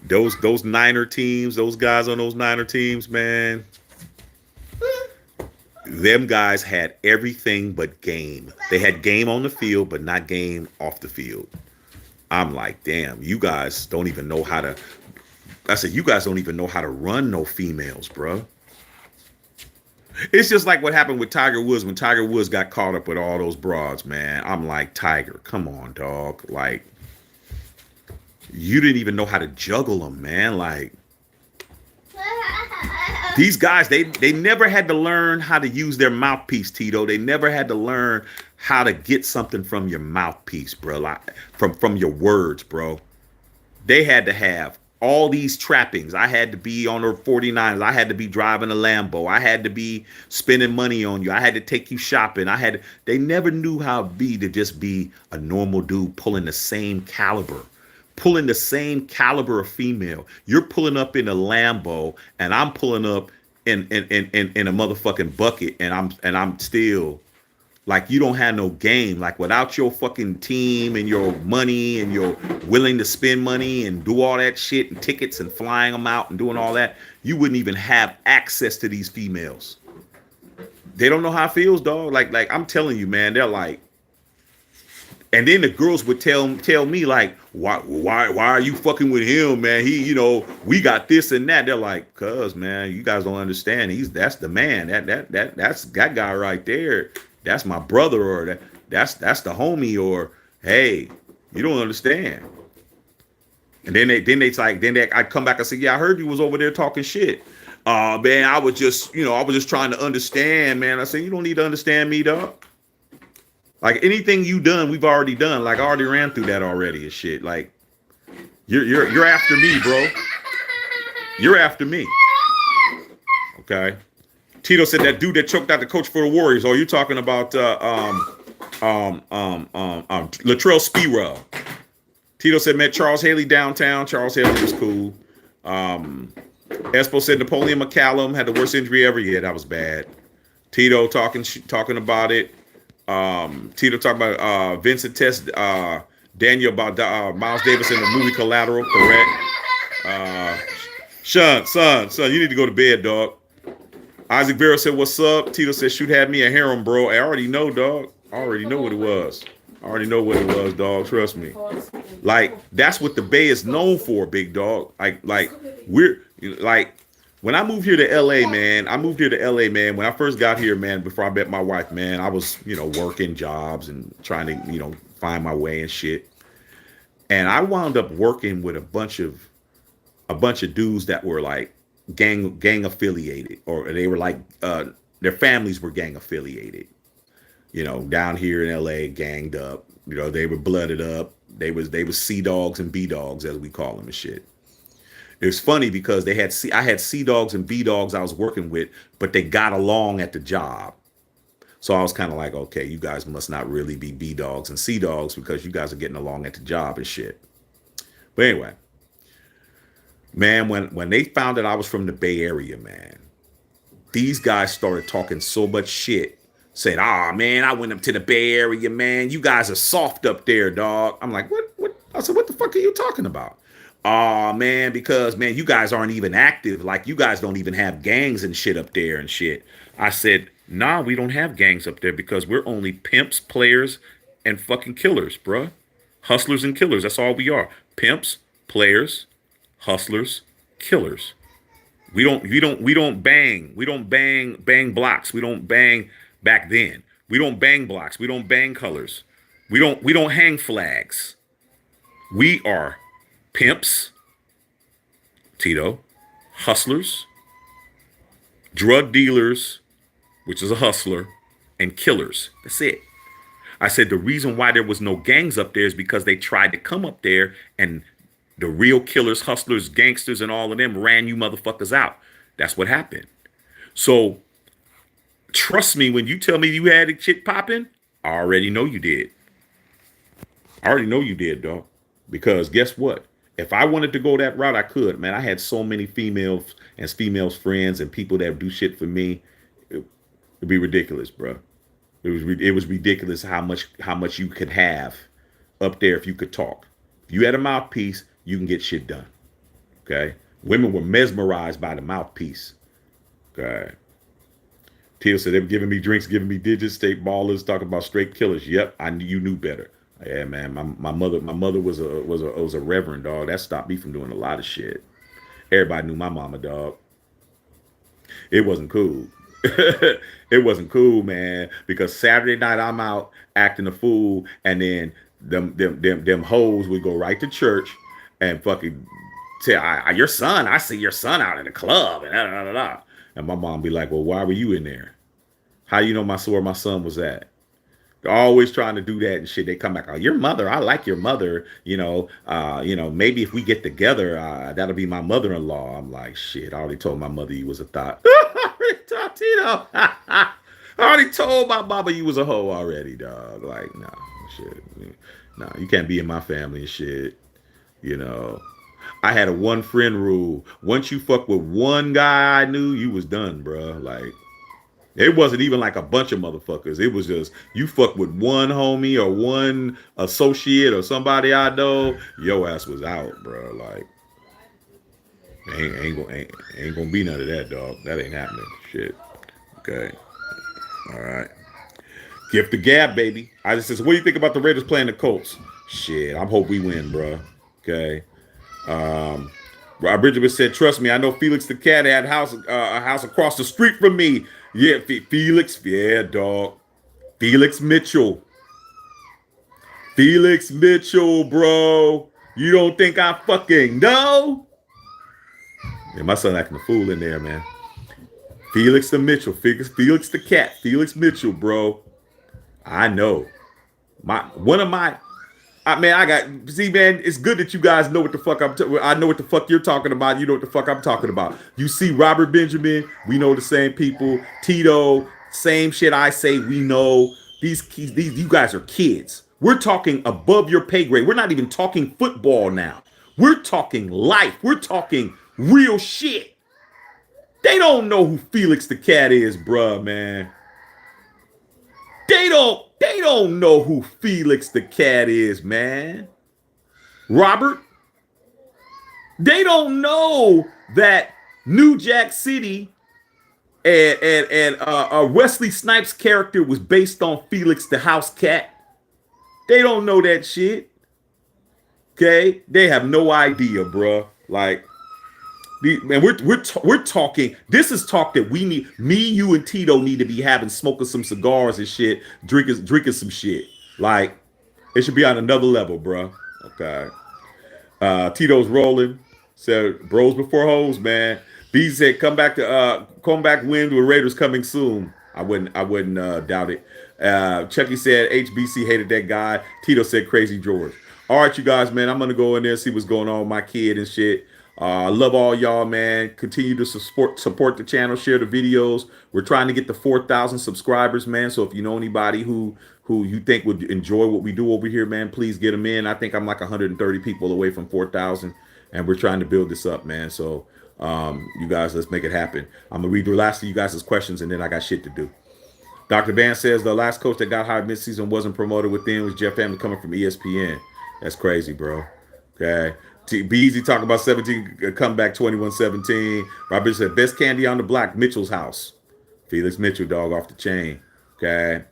Those Niner teams, those guys on those Niner teams, man. Them guys had everything but game. They had game on the field, but not game off the field. I'm like, damn, you guys don't even know how to. I said, you guys don't even know how to run no females, bro. It's just like what happened with Tiger Woods when Tiger Woods got caught up with all those broads, man. I'm like, Tiger, come on, dog. Like, you didn't even know how to juggle them, man. Like, these guys, they never had to learn how to use their mouthpiece, Tito. They never had to learn how to get something from your mouthpiece, bro. Like, from your words, bro. They had to have all these trappings. I had to be on the 49ers. I had to be driving a Lambo. I had to be spending money on you. I had to take you shopping. They never knew how it be to just be a normal dude pulling the same caliber of female. You're pulling up in a Lambo, and I'm pulling up in a motherfucking bucket, and I'm still like, you don't have no game. Like, without your fucking team and your money and you're willing to spend money and do all that shit and tickets and flying them out and doing all that, you wouldn't even have access to these females. They don't know how it feels, dog. Like I'm telling you, man, they're like, and then the girls would tell me, like, why are you fucking with him, man? He, we got this and that. They're like, cuz, man, you guys don't understand. That's the man. That's that guy right there. That's my brother, or that's the homie, or hey, you don't understand. And then I come back and say, yeah, I heard you was over there talking shit. Man, I was just trying to understand, man. I said, you don't need to understand me, dog. Like, anything you done, we've already done. Like, I already ran through that already and shit. Like, you're after me, bro. You're after me. Okay. Tito said that dude that choked out the coach for the Warriors. Oh, you talking about Latrell Sprewell. Tito said met Charles Haley downtown. Charles Haley was cool. Espo said Napoleon McCallum had the worst injury ever. Yeah, that was bad. Tito talking about it. Tito talking about Vincent Test, Daniel about Miles Davis in the movie Collateral. Correct. Son, you need to go to bed, dog. Isaac Vera said, "What's up?" Tito said, "Shoot had me a harem, bro." I already know, dog. I already know what it was. Dog. Trust me. Like that's what the Bay is known for, big dog. Like we're like when I moved here to LA, man. When I first got here, man, before I met my wife, man, I was, working jobs and trying to, find my way and shit. And I wound up working with a bunch of dudes that were like gang affiliated, or they were like their families were gang affiliated. Down here in LA, ganged up. They were blooded up. They was C dogs and B dogs, as we call them and shit. It was funny because I had C dogs and B dogs I was working with, but they got along at the job. So I was kind of like, okay, you guys must not really be B dogs and C dogs because you guys are getting along at the job and shit. But anyway, man, when they found that I was from the Bay Area, man, these guys started talking so much shit. Said, man, I went up to the Bay Area, man. You guys are soft up there, dog. I'm like, what? I said, what the fuck are you talking about? Man, because, man, you guys aren't even active. Like, you guys don't even have gangs and shit up there and shit. I said, nah, we don't have gangs up there because we're only pimps, players, and fucking killers, bruh. Hustlers and killers. That's all we are. Pimps, players, hustlers, killers. We don't bang. We don't bang blocks. We don't bang back then. We don't bang blocks. We don't bang colors. We don't hang flags. We are pimps, Tito, hustlers, drug dealers, which is a hustler, and killers. That's it. I said the reason why there was no gangs up there is because they tried to come up there and the real killers, hustlers, gangsters, and all of them ran you motherfuckers out. That's what happened. So trust me, when you tell me you had a shit popping, I already know you did. I already know you did, dog. Because guess what? If I wanted to go that route, I could. Man, I had so many females friends and people that do shit for me. It'd be ridiculous, bro. It was ridiculous how much you could have up there if you could talk. If you had a mouthpiece, you can get shit done. Okay? Women were mesmerized by the mouthpiece. Okay? Teal said they were giving me drinks, giving me digits, state ballers, talking about straight killers. Yep, you knew better. Yeah, man. My mother was a reverend, dog. That stopped me from doing a lot of shit. Everybody knew my mama, dog. It wasn't cool. It wasn't cool, man. Because Saturday night I'm out acting a fool, and then them hoes would go right to church and fucking say, your son, I see your son out in the club, and da, da, da, da. And my mom be like, well, why were you in there? How you know where my son was at? They're always trying to do that and shit. They come back, your mother, I like your mother. Maybe if we get together, that'll be my mother-in-law. I'm like, shit, I already told my mother you was a thought. Tito. I already told my mama you was a hoe already, dog. Like, nah, shit. Nah, you can't be in my family and shit. I had a one friend rule. Once you fuck with one guy I knew, you was done, bro. Like, it wasn't even like a bunch of motherfuckers. It was just you fuck with one homie or one associate or somebody I know, your ass was out, bro. Like, ain't gonna be none of that, dog. That ain't happening. Shit. Okay. All right. Gift the gab, baby. I just said, what do you think about the Raiders playing the Colts? Shit, I hope we win, bro. Okay. Rob Bridgman said, trust me, I know Felix the cat had a house across the street from me. Yeah, Felix. Yeah, dog. Felix Mitchell, bro. You don't think I fucking know? Yeah, my son acting a fool in there, man. Felix the Mitchell. Felix the cat. Felix Mitchell, bro. I know. See, man, it's good that you guys know what the fuck I know what the fuck you're talking about. You know what the fuck I'm talking about. You see Robert Benjamin, we know the same people. Tito, same shit I say, we know. These you guys are kids. We're talking above your pay grade. We're not even talking football now. We're talking life. We're talking real shit. They don't know who Felix the Cat is, bruh, man. They don't know who Felix the Cat is, man. Robert, they don't know that New Jack City and Wesley Snipes' character was based on Felix the House Cat. They don't know that shit. Okay, they have no idea, bruh. Like, man, we're talking. This is talk that we need. Me, you, and Tito need to be having, smoking some cigars and shit, drinking some shit. Like, it should be on another level, bruh. Okay. Tito's rolling. Said bros before hoes, man. B said come back wind with Raiders coming soon. I wouldn't doubt it. Chucky said HBC hated that guy. Tito said crazy George. All right, you guys, man. I'm gonna go in there and see what's going on with my kid and shit. I love all y'all, man. Continue to support the channel, share the videos. We're trying to get to 4,000 subscribers, man. So if you know anybody who you think would enjoy what we do over here, man, please get them in. I think I'm like 130 people away from 4,000, and we're trying to build this up, man. So you guys, let's make it happen. I'm gonna read the last of you guys' questions, and then I got shit to do. Dr. Van says the last coach that got hired midseason wasn't promoted within was Jeff Hammond coming from ESPN. That's crazy, bro. Okay. Beezy talking about 17 comeback 21-17. Robert said best candy on the block, Mitchell's house. Felix Mitchell, dog, off the chain. Okay.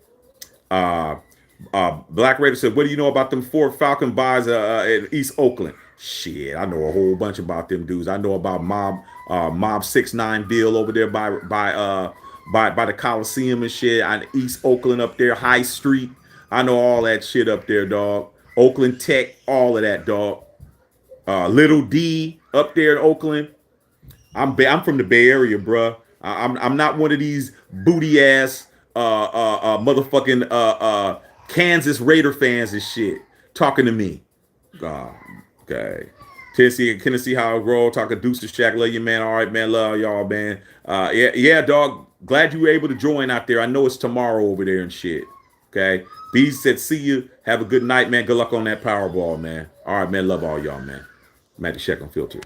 Black Raider said, what do you know about them 4 Falcon buys in East Oakland? Shit, I know a whole bunch about them dudes. I know about Mob 6ix9ine deal over there by the Coliseum and shit on East Oakland up there, High Street. I know all that shit up there, dog. Oakland Tech, all of that, dog. Little D up there in Oakland. I'm from the Bay Area, bruh. I'm not one of these booty ass motherfucking Kansas Raider fans and shit talking to me. Okay. Tennessee how I roll, talking Deuce to Shaq. Love you, man. All right, man. Love y'all, man. Yeah, dog. Glad you were able to join out there. I know it's tomorrow over there and shit. Okay. B said, see you. Have a good night, man. Good luck on that Powerball, man. All right, man. Love all y'all, man. I'm at the check on filter.